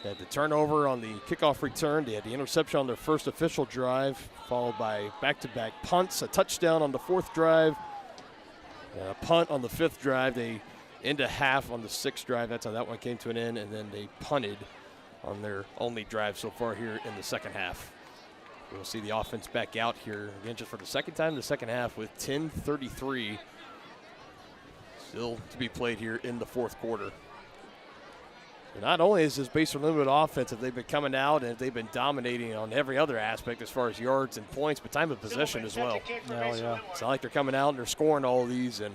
had the turnover on the kickoff return. They had the interception on their first official drive, followed by back-to-back punts, a touchdown on the 4th drive, and a punt on the 5th drive. They into half on the 6th drive. That's how that one came to an end, and then they punted on their only drive so far here in the second half. We'll see the offense back out here again just for the second time in the second half with 10:33 still to be played here in the fourth quarter. And not only is this Basehor-Linwood offense, if they've been coming out and they've been dominating on every other aspect as far as yards and points, but time of possession as well. Yeah. It's not like they're coming out and they're scoring all of these in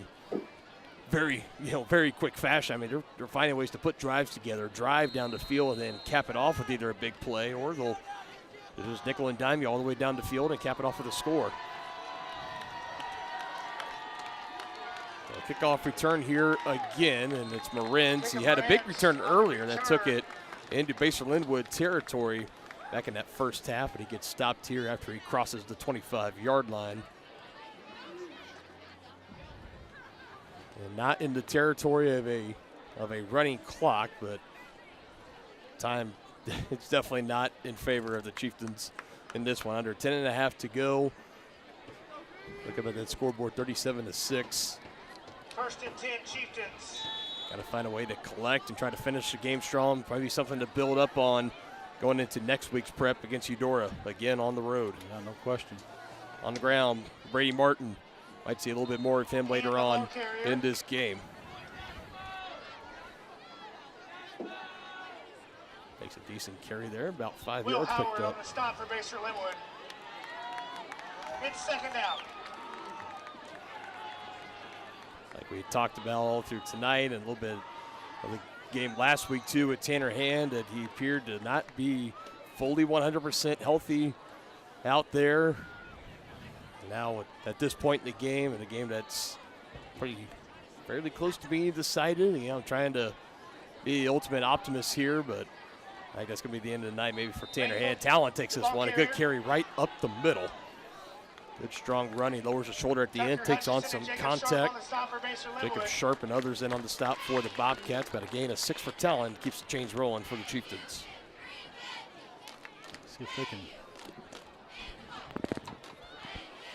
very quick fashion. I mean, they're finding ways to put drives together, drive down the field, and then cap it off with either a big play or they'll just nickel and dime you all the way down the field and cap it off with a score. Kickoff return here again, and it's Marins. He had a big return earlier that took it into Basehor-Linwood territory back in that first half, but he gets stopped here after he crosses the 25-yard line. And not in the territory of a running clock, but time it's definitely not in favor of the Chieftains in this one. Under 10.5 to go. Look at that scoreboard, 37-6. 1st and 10, Chieftains. Got to find a way to collect and try to finish the game strong. Probably something to build up on going into next week's prep against Eudora, again on the road. Yeah, no question. On the ground, Brady Martin. Might see a little bit more of him later on in this game. Makes a decent carry there, about 5 yards picked Howard up. On the stop for Basehor-Linwood. It's 2nd down. Like we talked about all through tonight and a little bit of the game last week too with Tanner Hand, that he appeared to not be fully 100% healthy out there. Now at this point in the game, and a game that's fairly close to being decided, I'm trying to be the ultimate optimist here, but I think that's going to be the end of the night maybe for Tanner Hand. Talon takes this one, a good carry right up the middle. Good strong run. He lowers the shoulder at the end, takes on some contact. Jacob Sharp and others in on the stop for the Bobcats. But a gain of 6 for Talon keeps the chains rolling for the Chieftains. See if they can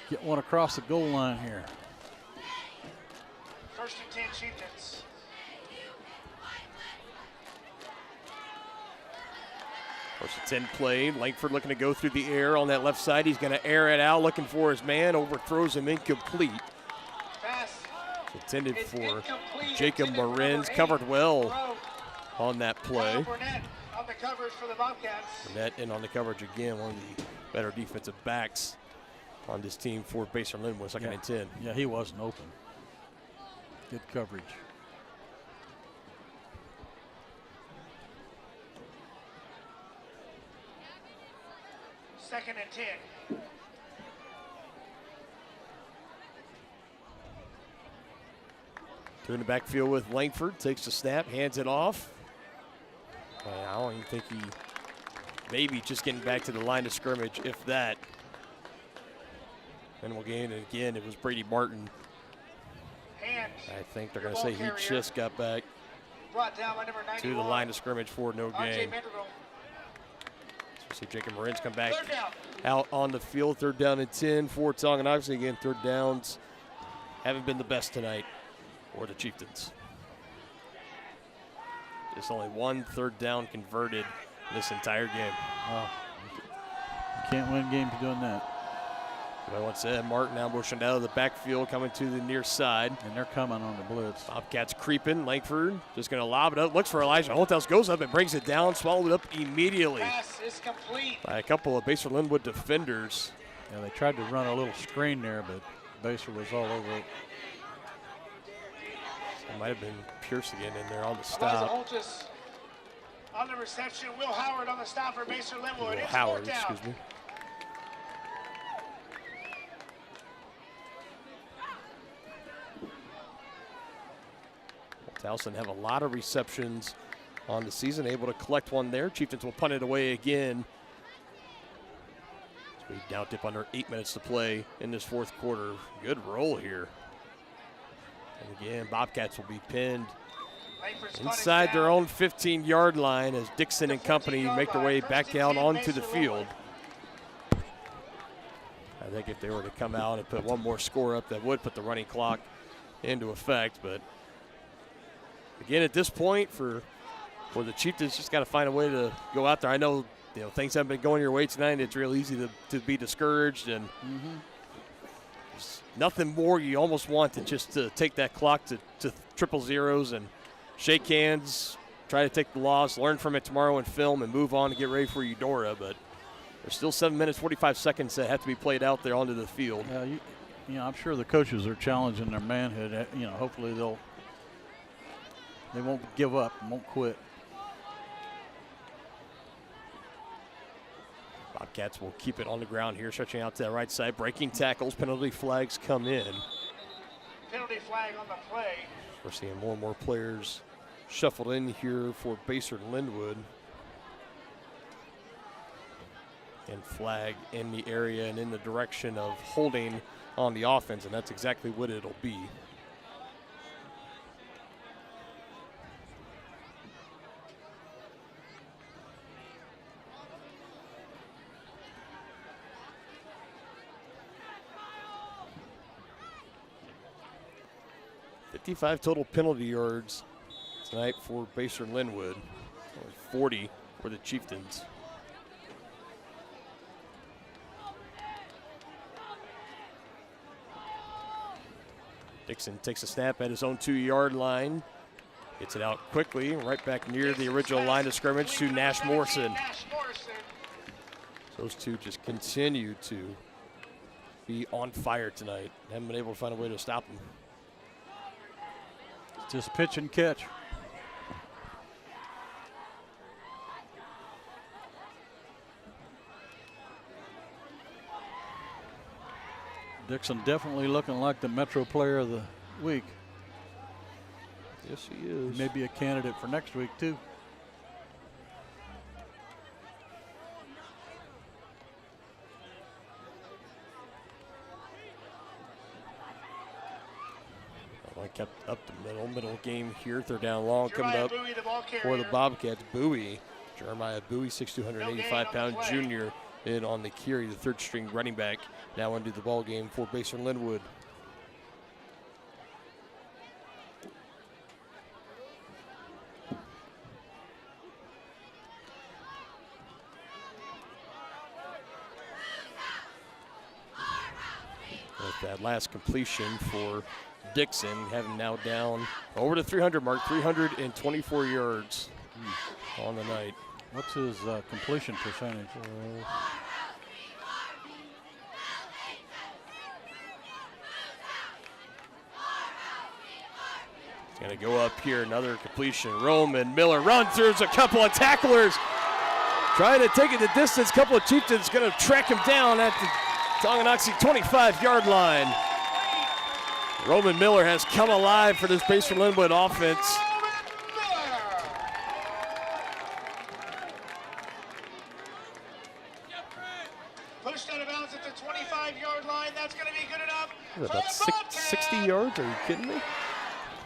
get one across the goal line here. 1st and 10, Chieftains. First and 10 play. Langford looking to go through the air on that left side. He's going to air it out, looking for his man. Overthrows him, incomplete. It's intended for Jacob Marins. Covered well on that play. Burnett on the coverage for the Bobcats. Burnett in on the coverage again. One of the better defensive backs on this team for Basehor-Linwood. 2nd and 10. Yeah, he wasn't open. Good coverage. Second and 10. Two in the backfield with Langford. Takes the snap, hands it off. I don't even think he, maybe just getting back to the line of scrimmage, if that. And we'll gain it again. It was Brady Martin. I think they're going to say he just got back to the line of scrimmage for no gain. So see Jacob Marins come back out on the field. 3rd down and 10 for Tonganoxie. Again, 3rd downs haven't been the best tonight for the Chieftains. Just only 1 3rd down converted this entire game. Oh, you can't win games doing that. Like I said, Martin ambushing out of the backfield, coming to the near side. And they're coming on the blitz. Bobcats creeping. Langford just going to lob it up. Looks for Elijah Holthouse. Goes up and brings it down. Swallowed it up immediately Pass is complete by a couple of Basehor-Linwood defenders. Yeah, they tried to run a little screen there, but Basehor was all over it. It might have been Pierce again in there on the stop. Elijah Holthouse on the reception. Will Howard on the stop for Basehor-Linwood. It's Howard, 4th down. excuse me. Towson have a lot of receptions on the season, able to collect one there. Chieftains will punt it away again. So we now dip under 8 minutes to play in this fourth quarter. Good roll here. And again, Bobcats will be pinned inside their own 15-yard line as Dixon and company make their way back down onto the field. I think if they were to come out and put one more score up, that would put the running clock into effect, but again, at this point, for the Chieftains, just got to find a way to go out there. I know, things haven't been going your way tonight. It's real easy to be discouraged, and there's nothing more you almost want than just to take that clock to triple zeros and shake hands, try to take the loss, learn from it tomorrow in film, and move on to get ready for Eudora. But there's still 7 minutes, 45 seconds that have to be played out there onto the field. I'm sure the coaches are challenging their manhood. Hopefully they won't give up and won't quit. Bobcats will keep it on the ground here, stretching out to the right side. Breaking tackles, penalty flags come in. Penalty flag on the play. We're seeing more and more players shuffled in here for Basehor-Linwood. And flag in the area and in the direction of holding on the offense, and that's exactly what it'll be. $55 total penalty yards tonight for Basehor-Linwood. 40 for the Chieftains. Dixon takes a snap at his own 2-yard line. Gets it out quickly, right back near the original line of scrimmage to Nash Morrison. Those two just continue to be on fire tonight. Haven't been able to find a way to stop them. Just pitch and catch. Dixon definitely looking like the Metro Player of the Week. Yes, he is. Maybe a candidate for next week, too. Kept up the middle game here. Third down long coming up for the Bobcats. Bowie, Jeremiah Bowie, 6'2", 185-pound junior, in on the carry, the third-string running back, now into the ball game for Basehor-Linwood. With that last completion for Dixon, having now down over the 300 mark, 324 yards on the night. What's his completion percentage? He's going to go up here, another completion. Roman Miller runs through a couple of tacklers, trying to take it the distance. Couple of Chieftains going to track him down at the Tonganoxie 25-yard line. Roman Miller has come alive for this Basehor-Linwood offense. Pushed out of bounds at the 25-yard line. That's going to be good enough. About 60 yards? Are you kidding me?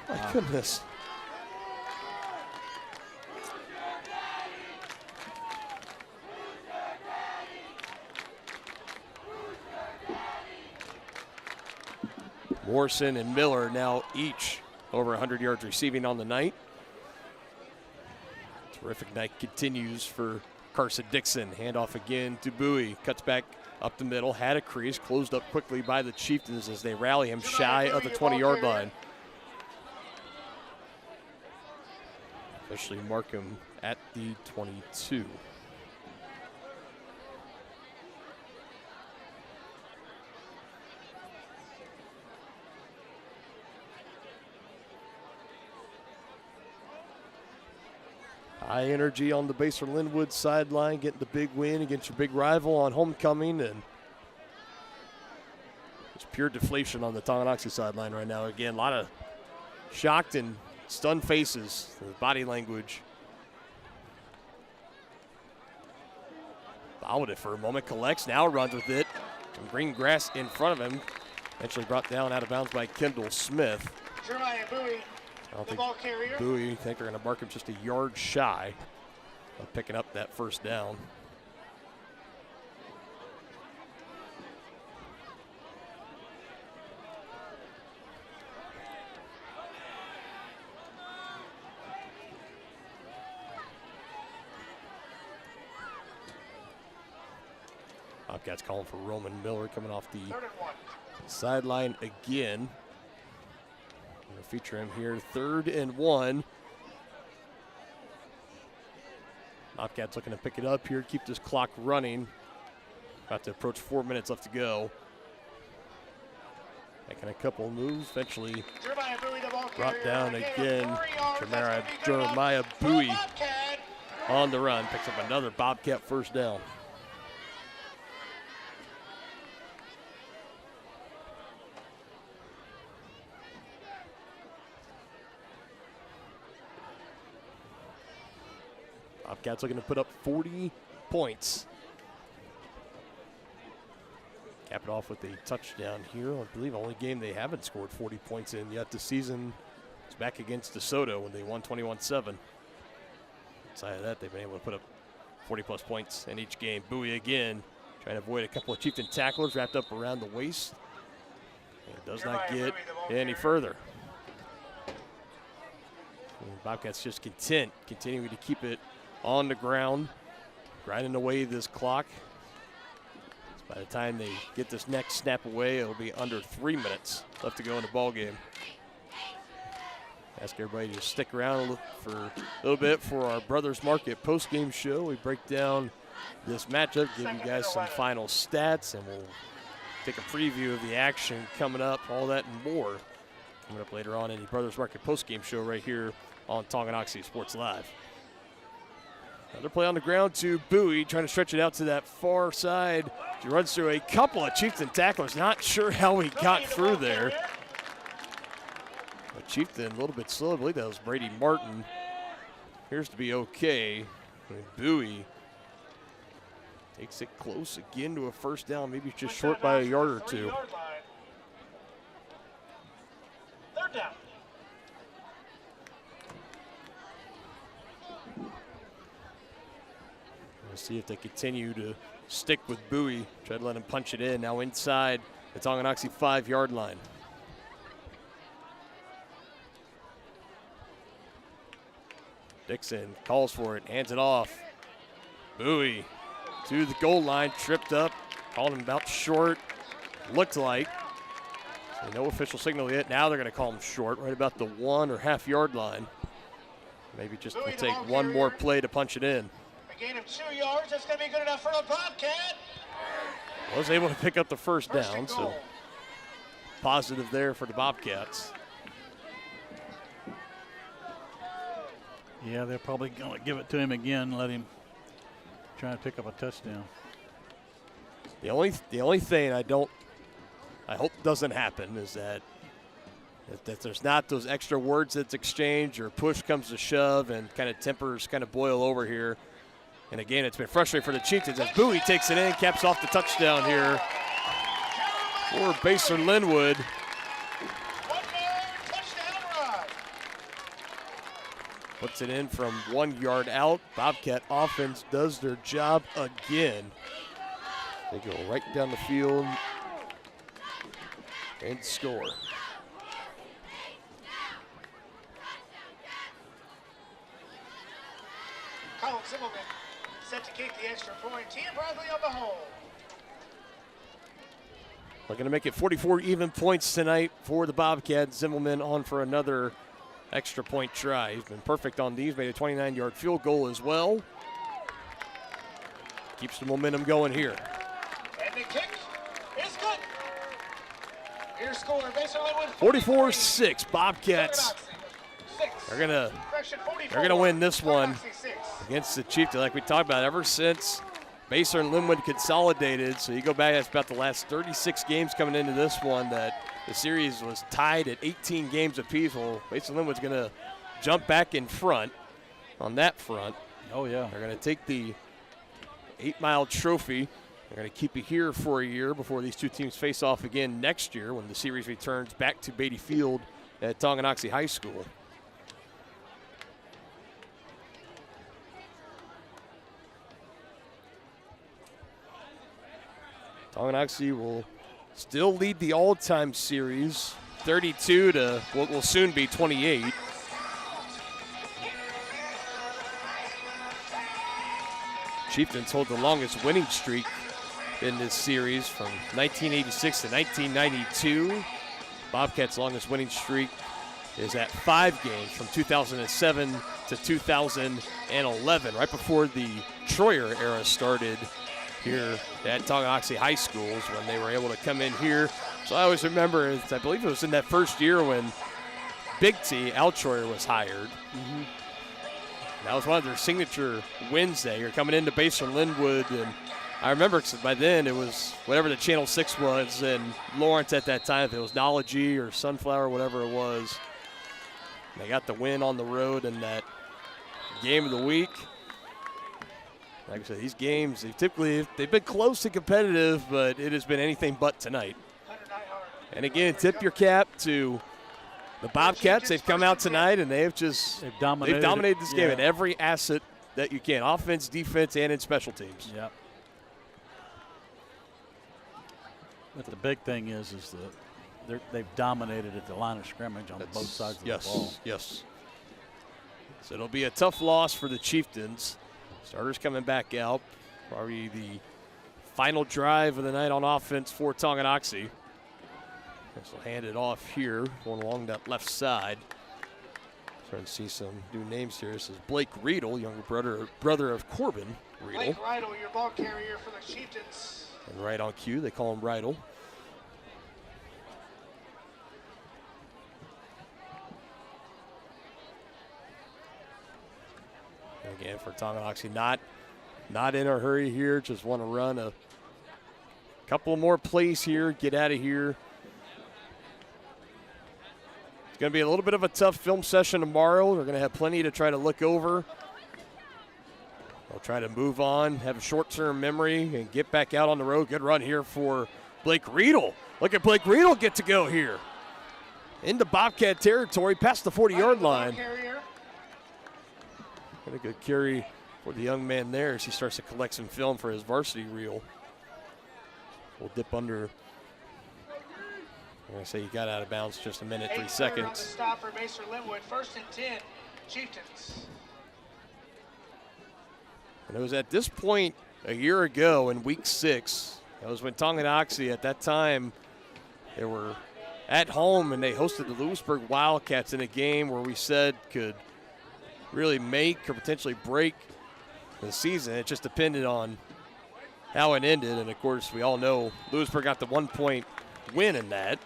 My goodness. Morrison and Miller now each over 100 yards receiving on the night. Terrific night continues for Carson Dixon. Handoff again to Bowie. Cuts back up the middle. Had a crease. Closed up quickly by the Chieftains as they rally him shy of the 20-yard line. Officially mark him at the 22. High energy on the Basehor-Linwood sideline, getting the big win against your big rival on homecoming, and it's pure deflation on the Tonganoxie sideline right now. Again, a lot of shocked and stunned faces, the body language. Fouled it for a moment, collects, now runs with it. Some green grass in front of him. Eventually brought down out of bounds by Kendall Smith. Jeremiah Bowie, the ball carrier. Bowie, I think they're going to mark him just a yard shy of picking up that first down. Bobcats calling for Roman Miller coming off the sideline again. We're going to feature him here, 3rd and 1. Bobcats looking to pick it up here, keep this clock running. About to approach 4 minutes left to go. Making a couple of moves, eventually brought down again. Jeremiah Bowie on the run, picks up another Bobcat first down. Bobcats looking to put up 40 points. Cap it off with a touchdown here. I believe the only game they haven't scored 40 points in yet this season is back against DeSoto when they won 21-7. Outside of that, they've been able to put up 40-plus points in each game. Bowie again, trying to avoid a couple of Chieftain tacklers wrapped up around the waist. And does not get any further. And Bobcats just continuing to keep it on the ground, grinding away this clock. By the time they get this next snap away, it'll be under 3 minutes left to go in the ball game. Ask everybody to stick around for a little bit for our Brothers Market post-game show. We break down this matchup, give you guys some final stats, and we'll take a preview of the action coming up, all that and more coming up later on in the Brothers Market post-game show right here on Tonganoxie Sports Live. Another play on the ground to Bowie, trying to stretch it out to that far side. He runs through a couple of Chieftain tacklers. Not sure how he got through there. But Chieftain a little bit slow. I believe that was Brady Martin. Appears to be okay. And Bowie takes it close again to a first down. Maybe just short by a yard or two. 3rd down. We'll see if they continue to stick with Bowie. Try to let him punch it in. Now inside the Tonganoxie 5-yard line. Dixon calls for it, hands it off. Bowie to the goal line, tripped up, called him about short. Looked like. So no official signal yet. Now they're going to call him short, right about the 1 or half-yard line. Maybe just will take one more play to punch it in. Gain of 2 yards. That's going to be good enough for the Bobcat. Was able to pick up the first down, so positive there for the Bobcats. Yeah, they're probably going to give it to him again, let him try to pick up a touchdown. The only thing I hope doesn't happen is that there's not those extra words that's exchanged or push comes to shove and kind of tempers kind of boil over here. And again, it's been frustrating for the Chieftains as Bowie takes it in, caps off the touchdown here for Basehor-Linwood. Puts it in from 1 yard out. Bobcat offense does their job again. They go right down the field and score. Colin Zimmelman set to kick the extra point. Tia Bradley on the hole. We're going to make it 44 even points tonight for the Bobcats. Zimmelman on for another extra point try. He's been perfect on these, made a 29-yard field goal as well. Keeps the momentum going here. And the kick is good. Your score, Basehor-Linwood 44-6. Bobcats are gonna win this one against the Chieftains, like we talked about ever since Basehor-Linwood consolidated. So you go back, that's about the last 36 games coming into this one that the series was tied at 18 games apiece. Well, Basehor-Linwood's going to jump back in front on that front. Oh, yeah. They're going to take the 8-mile trophy. They're going to keep it here for a year before these two teams face off again next year when the series returns back to Beatty Field at Tonganoxie High School. Tonganoxie will still lead the all-time series, 32 to what will soon be 28. Chieftains hold the longest winning streak in this series from 1986 to 1992. Bobcats' longest winning streak is at 5 games from 2007 to 2011, right before the Troyer era started here at Tonganoxie High Schools when they were able to come in here. So I always remember, I believe it was in that first year when Big T, Al Troyer, was hired. Mm-hmm. That was one of their signature wins that year, coming into Basehor-Linwood. And I remember by then it was whatever the Channel 6 was, and Lawrence at that time, if it was Nology or Sunflower, whatever it was. They got the win on the road in that game of the week. Like I said, these games, they've been close and competitive, but it has been anything but tonight. And again, tip your cap to the Bobcats. They've come out tonight and they've dominated this game at every asset that you can, offense, defense, and in special teams. Yep. But the big thing is that they've dominated at the line of scrimmage on both sides of the ball. Yes. So it'll be a tough loss for the Chieftains. Starters coming back out. Probably the final drive of the night on offense for Tonganoxie. This will hand it off here, going along that left side. Trying to see some new names here. This is Blake Riedel, younger brother of Corbin Riedel. Blake Riedel, your ball carrier for the Chieftains. And right on cue, they call him Riedel. Again, for Tonganoxie, not in a hurry here. Just want to run a couple more plays here, get out of here. It's going to be a little bit of a tough film session tomorrow. They're going to have plenty to try to look over. They'll try to move on, have a short-term memory, and get back out on the road. Good run here for Blake Riedel. Look at Blake Riedel get to go here. Into Bobcat territory, past the 40-yard line. Got a good carry for the young man there as he starts to collect some film for his varsity reel. We'll dip under. I'm going to say he got out of bounds just a minute, 3 seconds. On the stop for Basehor-Linwood, 1st and 10, Chieftains. And it was at this point a year ago in week 6. That was when Tonganoxie at that time, they were at home and they hosted the Lewisburg Wildcats in a game where we said could really make or potentially break the season. It just depended on how it ended. And of course, we all know Lewisburg got the 1-point win in that.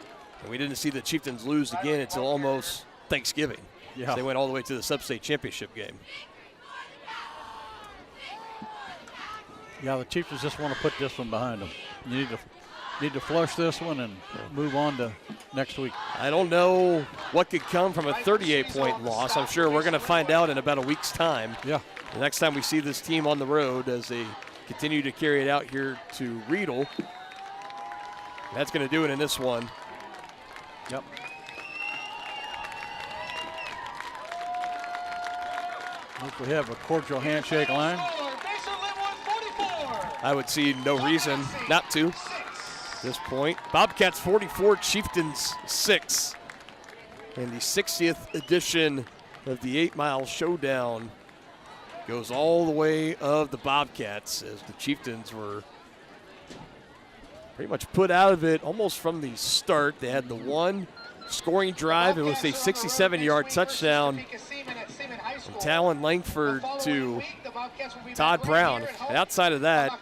And we didn't see the Chieftains lose again until almost Thanksgiving. Yeah. So they went all the way to the sub-state championship game. Yeah, the Chieftains just want to put this one behind them. You need to flush this one and move on to next week. I don't know what could come from a 38-point loss. I'm sure we're going to find out in about a week's time. Yeah. The next time we see this team on the road as they continue to carry it out here to Riedel. That's going to do it in this one. Yep. Hope we have a cordial handshake line. I would see no reason not to at this point. Bobcats 44, Chieftains 6. And the 60th edition of the 8 Mile Showdown goes all the way of the Bobcats as the Chieftains were pretty much put out of it almost from the start. They had the one scoring drive. It was a 67-yard touchdown from Talon Langford to Todd Brown. And outside of that,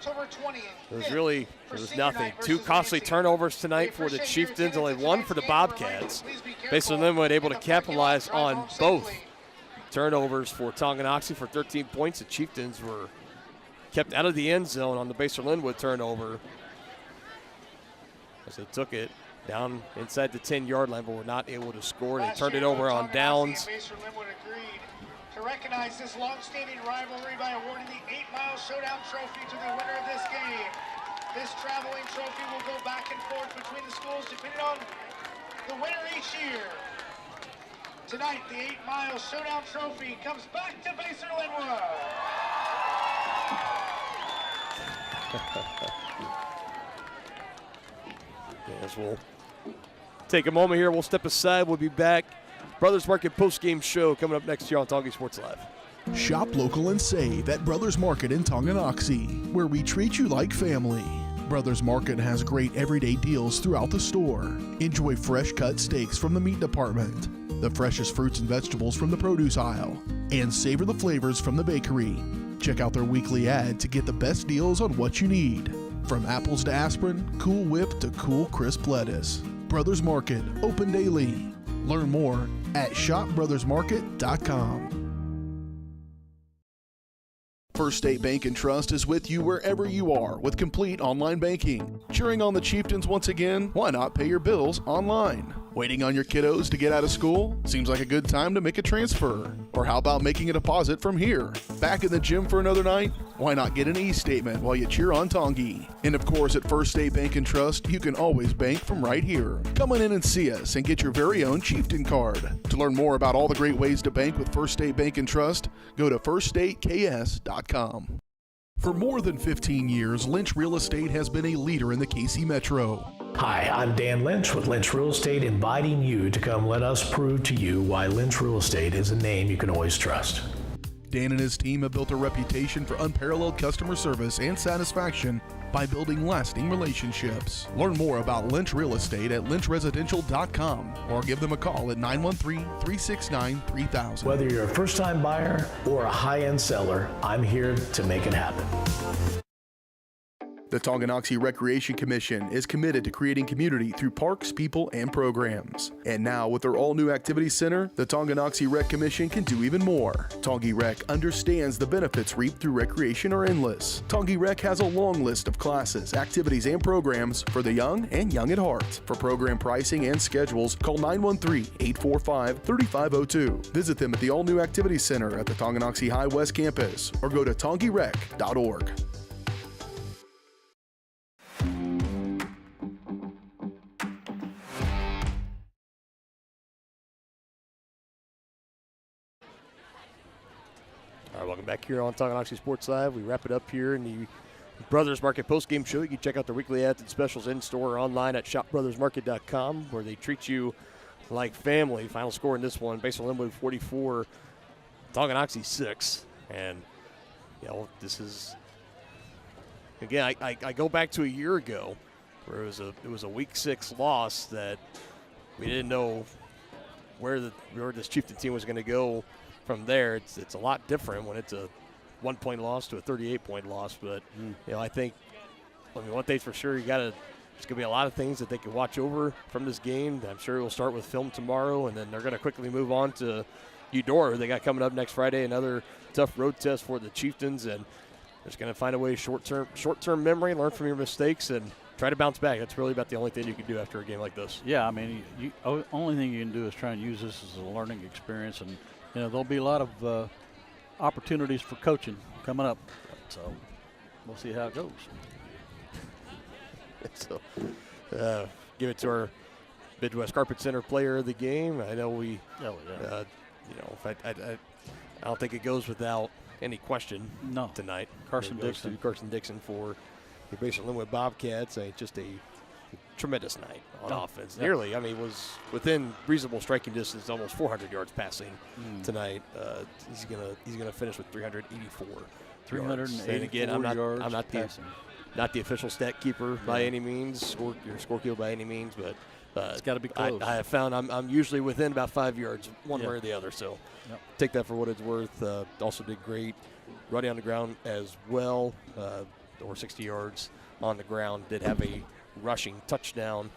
there was nothing. 2 costly turnovers tonight for the Chieftains, only 1 for the Bobcats. Basehor-Linwood able to capitalize on both turnovers for Tonganoxie for 13 points. The Chieftains were kept out of the end zone on the Basehor-Linwood turnover as they took it down inside the 10-yard line, but were not able to score. They turned it over on downs. Basehor-Linwood agreed to recognize this long-standing rivalry by awarding the 8 Mile Showdown Trophy to the winner of this game. This traveling trophy will go back and forth between the schools depending on the winner each year. Tonight, the 8 Mile Showdown Trophy comes back to Basehor-Linwood. As we'll take a moment here, we'll step aside. We'll be back. Brothers Market post-game show coming up next year on Tonganoxie Sports Live. Shop local and save at Brothers Market in Tonganoxie, where we treat you like family. Brothers Market has great everyday deals throughout the store. Enjoy fresh cut steaks from the meat department, the freshest fruits and vegetables from the produce aisle, and savor the flavors from the bakery. Check out their weekly ad to get the best deals on what you need. From apples to aspirin, Cool Whip to cool crisp lettuce. Brothers Market, open daily. Learn more at shopbrothersmarket.com. First State Bank and Trust is with you wherever you are with complete online banking. Cheering on the Chieftains once again? Why not pay your bills online? Waiting on your kiddos to get out of school? Seems like a good time to make a transfer. Or how about making a deposit from here? Back in the gym for another night? Why not get an e-statement while you cheer on Tonganoxie? And of course, at First State Bank and Trust, you can always bank from right here. Come on in and see us and get your very own Chieftain card. To learn more about all the great ways to bank with First State Bank and Trust, go to firststateks.com. For more than 15 years, Lynch Real Estate has been a leader in the KC Metro. Hi, I'm Dan Lynch with Lynch Real Estate, inviting you to come let us prove to you why Lynch Real Estate is a name you can always trust. Dan and his team have built a reputation for unparalleled customer service and satisfaction by building lasting relationships. Learn more about Lynch Real Estate at lynchresidential.com or give them a call at 913-369-3000. Whether you're a first-time buyer or a high-end seller, I'm here to make it happen. The Tonganoxie Recreation Commission is committed to creating community through parks, people, and programs. And now, with their all-new activity center, the Tonganoxie Rec Commission can do even more. Tongi Rec understands the benefits reaped through recreation are endless. Tongi Rec has a long list of classes, activities, and programs for the young and young at heart. For program pricing and schedules, call 913-845-3502. Visit them at the all-new activity center at the Tonganoxie High West Campus or go to tongirec.org. All right, welcome back here on Tonganoxie Sports Live. We wrap it up here in the Brothers Market postgame show. You can check out their weekly ads and specials in-store or online at shopbrothersmarket.com, where they treat you like family. Final score in this one, Basehor-Linwood 44, Tonganoxie 6. And, you know, this is, again, I go back to a year ago where it was a week 6 loss that we didn't know where this Chieftain team was going to go from there. It's a lot different when it's a 1-point loss to a 38-point loss. But you know, I think, one thing's for sure, there's going to be a lot of things that they can watch over from this game. I'm sure it will start with film tomorrow, and then they're going to quickly move on to Eudora. They got coming up next Friday, another tough road test for the Chieftains, and they're just going to find a way short-term memory, learn from your mistakes, and try to bounce back. That's really about the only thing you can do after a game like this. Yeah, I mean, only thing you can do is try and use this as a learning experience, and you know, there'll be a lot of opportunities for coaching coming up. So we'll see how it goes. So give it to our Midwest Carpet Center player of the game. I know I don't think it goes without any question tonight. Carson Dixon for the Basehor-Linwood Bobcats. Just a tremendous night on offense. Nearly, was within reasonable striking distance, almost 400 yards passing tonight. He's gonna finish with 384. 384 and again, I'm not the official stat keeper by any means, score keeper by any means, but it's got to be close. I have found I'm usually within about 5 yards, one way or the other. So take that for what it's worth. Also did great running on the ground as well, over 60 yards on the ground. Did have a rushing touchdown,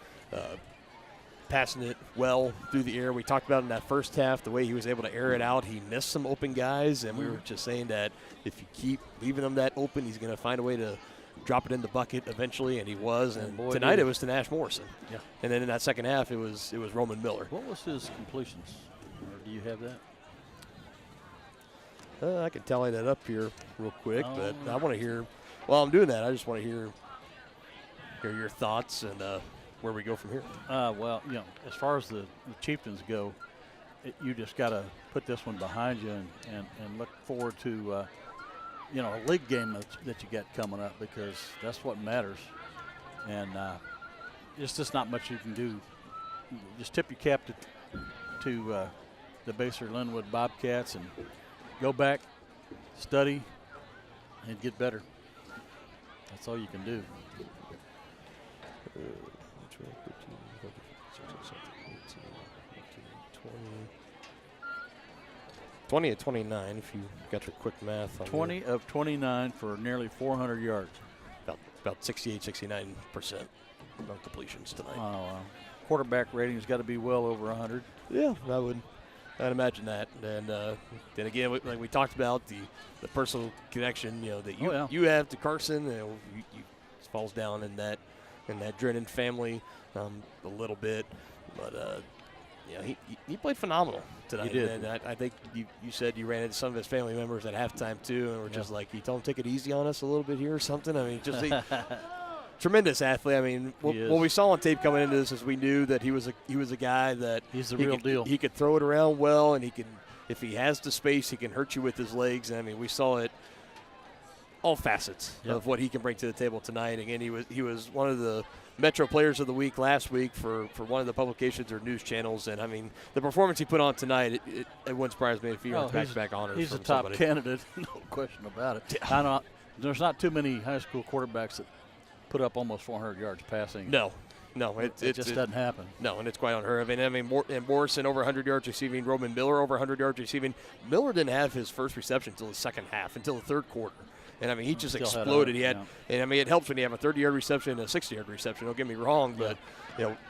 passing it well through the air. We talked about in that first half the way he was able to air it out. He missed some open guys, and we were just saying that if you keep leaving him that open, he's going to find a way to drop it in the bucket eventually, and he was. And tonight it was to Nash Morrison. Yeah. And then in that second half, it was Roman Miller. What was his completions? Or do you have that? I can tally that up here real quick, but I want to hear. While I'm doing that, I just want to hear your thoughts and where we go from here. Well, you know, as far as the Chieftains go, you just got to put this one behind you and look forward to, you know, a league game that you got coming up, because that's what matters. And it's just not much you can do. Just tip your cap to the Basehor-Linwood Bobcats and go back, study, and get better. That's all you can do. 20 of 29, if you got your quick math. On 20 of 29 for nearly 400 yards. About 68, 69% on completions tonight. Oh, wow. Quarterback rating's got to be well over 100. Yeah, I'd imagine that. And then again, like we talked about, the personal connection, that you have to Carson, you falls down in that Drennan family a little bit, but he played phenomenal tonight. He did. And I think you said you ran into some of his family members at halftime too, and were just like, you told him take it easy on us a little bit here or something. I mean, just tremendous athlete. I mean, what we saw on tape coming into this is we knew that he was a guy that he's the real deal. He could throw it around well, and if he has the space, he can hurt you with his legs. I mean, we saw it all facets of what he can bring to the table tonight. Again, he was one of the Metro Players of the Week last week for one of the publications or news channels, and I mean the performance he put on tonight, it wouldn't surprise me if he earns back-to-back honors. He's from a top somebody. candidate, no question about it. Yeah. There's not too many high school quarterbacks that put up almost 400 yards passing. No, it just doesn't happen. No, and it's quite unheard of. I mean, Morrison over 100 yards receiving, Roman Miller over 100 yards receiving. Miller didn't have his first reception until the second half, until the third quarter. And, I mean, he just exploded. And, I mean, it helps when you have a 30-yard reception and a 60-yard reception. Don't get me wrong, but,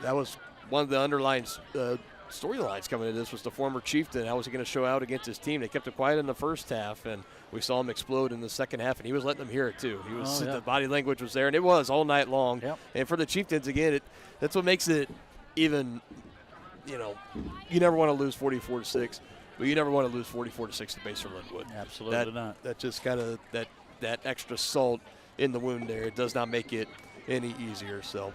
that was one of the underlying storylines coming into this was the former Chieftain. How was he going to show out against his team? They kept it quiet in the first half, and we saw him explode in the second half, and he was letting them hear it too. The body language was there, and it was all night long. Yep. And for the Chieftains, again, that's what makes it even, you never want to lose 44-6, but you never want to lose 44-6 to Basehor-Linwood. Absolutely not. That just kind of that extra salt in the wound there. It does not make it any easier. So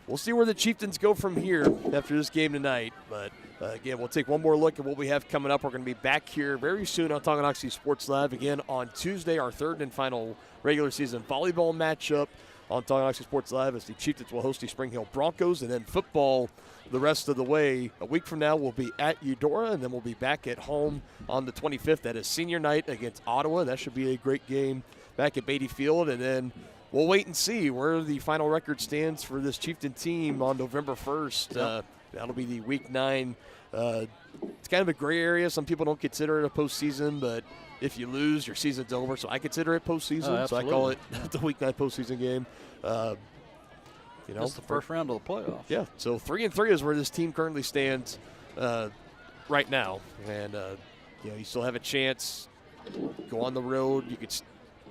we'll see where the Chieftains go from here after this game tonight. But, again, we'll take one more look at what we have coming up. We're going to be back here very soon on Tonganoxie Sports Live. Again, on Tuesday, our third and final regular season volleyball matchup on Tonganoxie Sports Live as the Chieftains will host the Spring Hill Broncos. And then football the rest of the way. A week from now, we'll be at Eudora, and then we'll be back at home on the 25th. That is senior night against Ottawa. That should be a great game back at Beatty Field. And then we'll wait and see where the final record stands for this Chieftain team on November 1st. That'll be the Week 9. It's kind of a gray area. Some people don't consider it a postseason, but if you lose, your season's over. So I consider it postseason. So I call it the Week 9 postseason game. It's the first round of the playoffs. Yeah, so 3-3 is where this team currently stands right now. And, you still have a chance. Go on the road. You could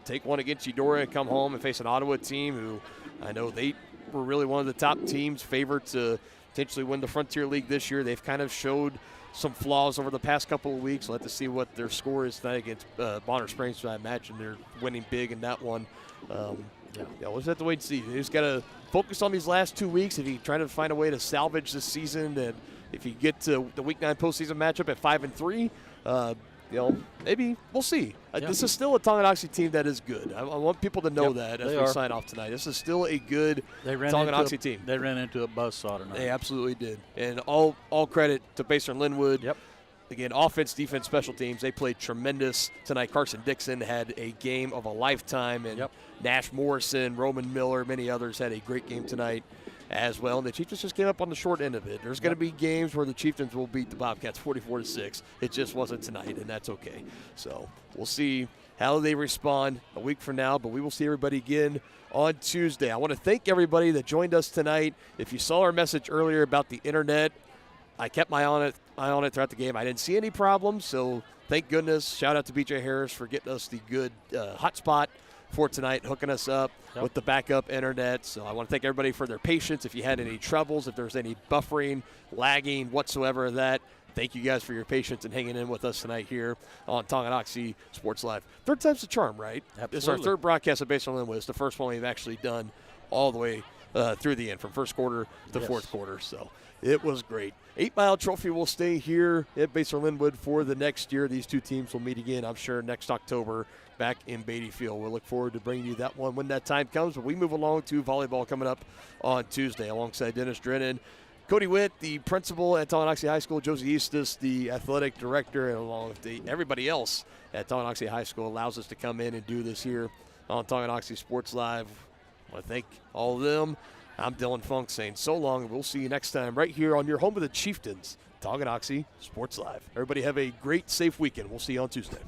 take one against Eudora and come home and face an Ottawa team who I know they were really one of the top teams favored to potentially win the Frontier League this year. They've kind of showed some flaws over the past couple of weeks. We'll have to see what their score is tonight against Bonner Springs. So I imagine they're winning big in that one. We'll just have to wait and see. They just got to focus on these last 2 weeks. If you try to find a way to salvage this season, and if you get to the Week 9 postseason matchup at 5-3, maybe we'll see. This is still a Tonganoxie team that is good. I want people to know that as we sign off tonight. This is still a good Tonganoxie team. They ran into a buzzsaw tonight. They absolutely did. And all credit to Basehor-Linwood. Yep. Again, offense, defense, special teams, they played tremendous tonight. Carson Dixon had a game of a lifetime, and Nash Morrison, Roman Miller, many others had a great game tonight as well. And the Chieftains just came up on the short end of it. There's going to be games where the Chieftains will beat the Bobcats 44-6. It just wasn't tonight, and that's okay. So we'll see how they respond a week from now, but we will see everybody again on Tuesday. I want to thank everybody that joined us tonight. If you saw our message earlier about the internet, I kept my eye on it throughout the game. I didn't see any problems, so thank goodness. Shout out to BJ Harris for getting us the good hotspot for tonight, hooking us up with the backup internet. So I want to thank everybody for their patience. If you had any troubles, if there's any buffering, lagging, whatsoever of that, thank you guys for your patience and hanging in with us tonight here on Tonganoxie Sports Live. Third time's the charm, right? Absolutely. This is our third broadcast of Basehor-Linwood. It's the first one we've actually done all the way through the end, from first quarter to fourth quarter. So it was great. 8 Mile Trophy will stay here at Basehor-Linwood for the next year. These two teams will meet again, I'm sure, next October back in Beatty Field. We'll look forward to bringing you that one when that time comes. But we move along to volleyball coming up on Tuesday alongside Dennis Drennan, Cody Witt, the principal at Tonganoxie High School, Josie Eustis, the athletic director, and along with everybody else at Tonganoxie High School allows us to come in and do this here on Tonganoxie Sports Live. I want to thank all of them. I'm Dylan Funk saying so long, and we'll see you next time right here on your home of the Chieftains, Tonganoxie Sports Live. Everybody have a great, safe weekend. We'll see you on Tuesday.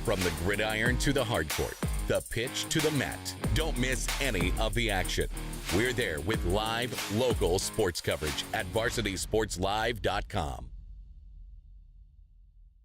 From the gridiron to the hard court, the pitch to the mat, don't miss any of the action. We're there with live, local sports coverage at VarsitySportsLive.com.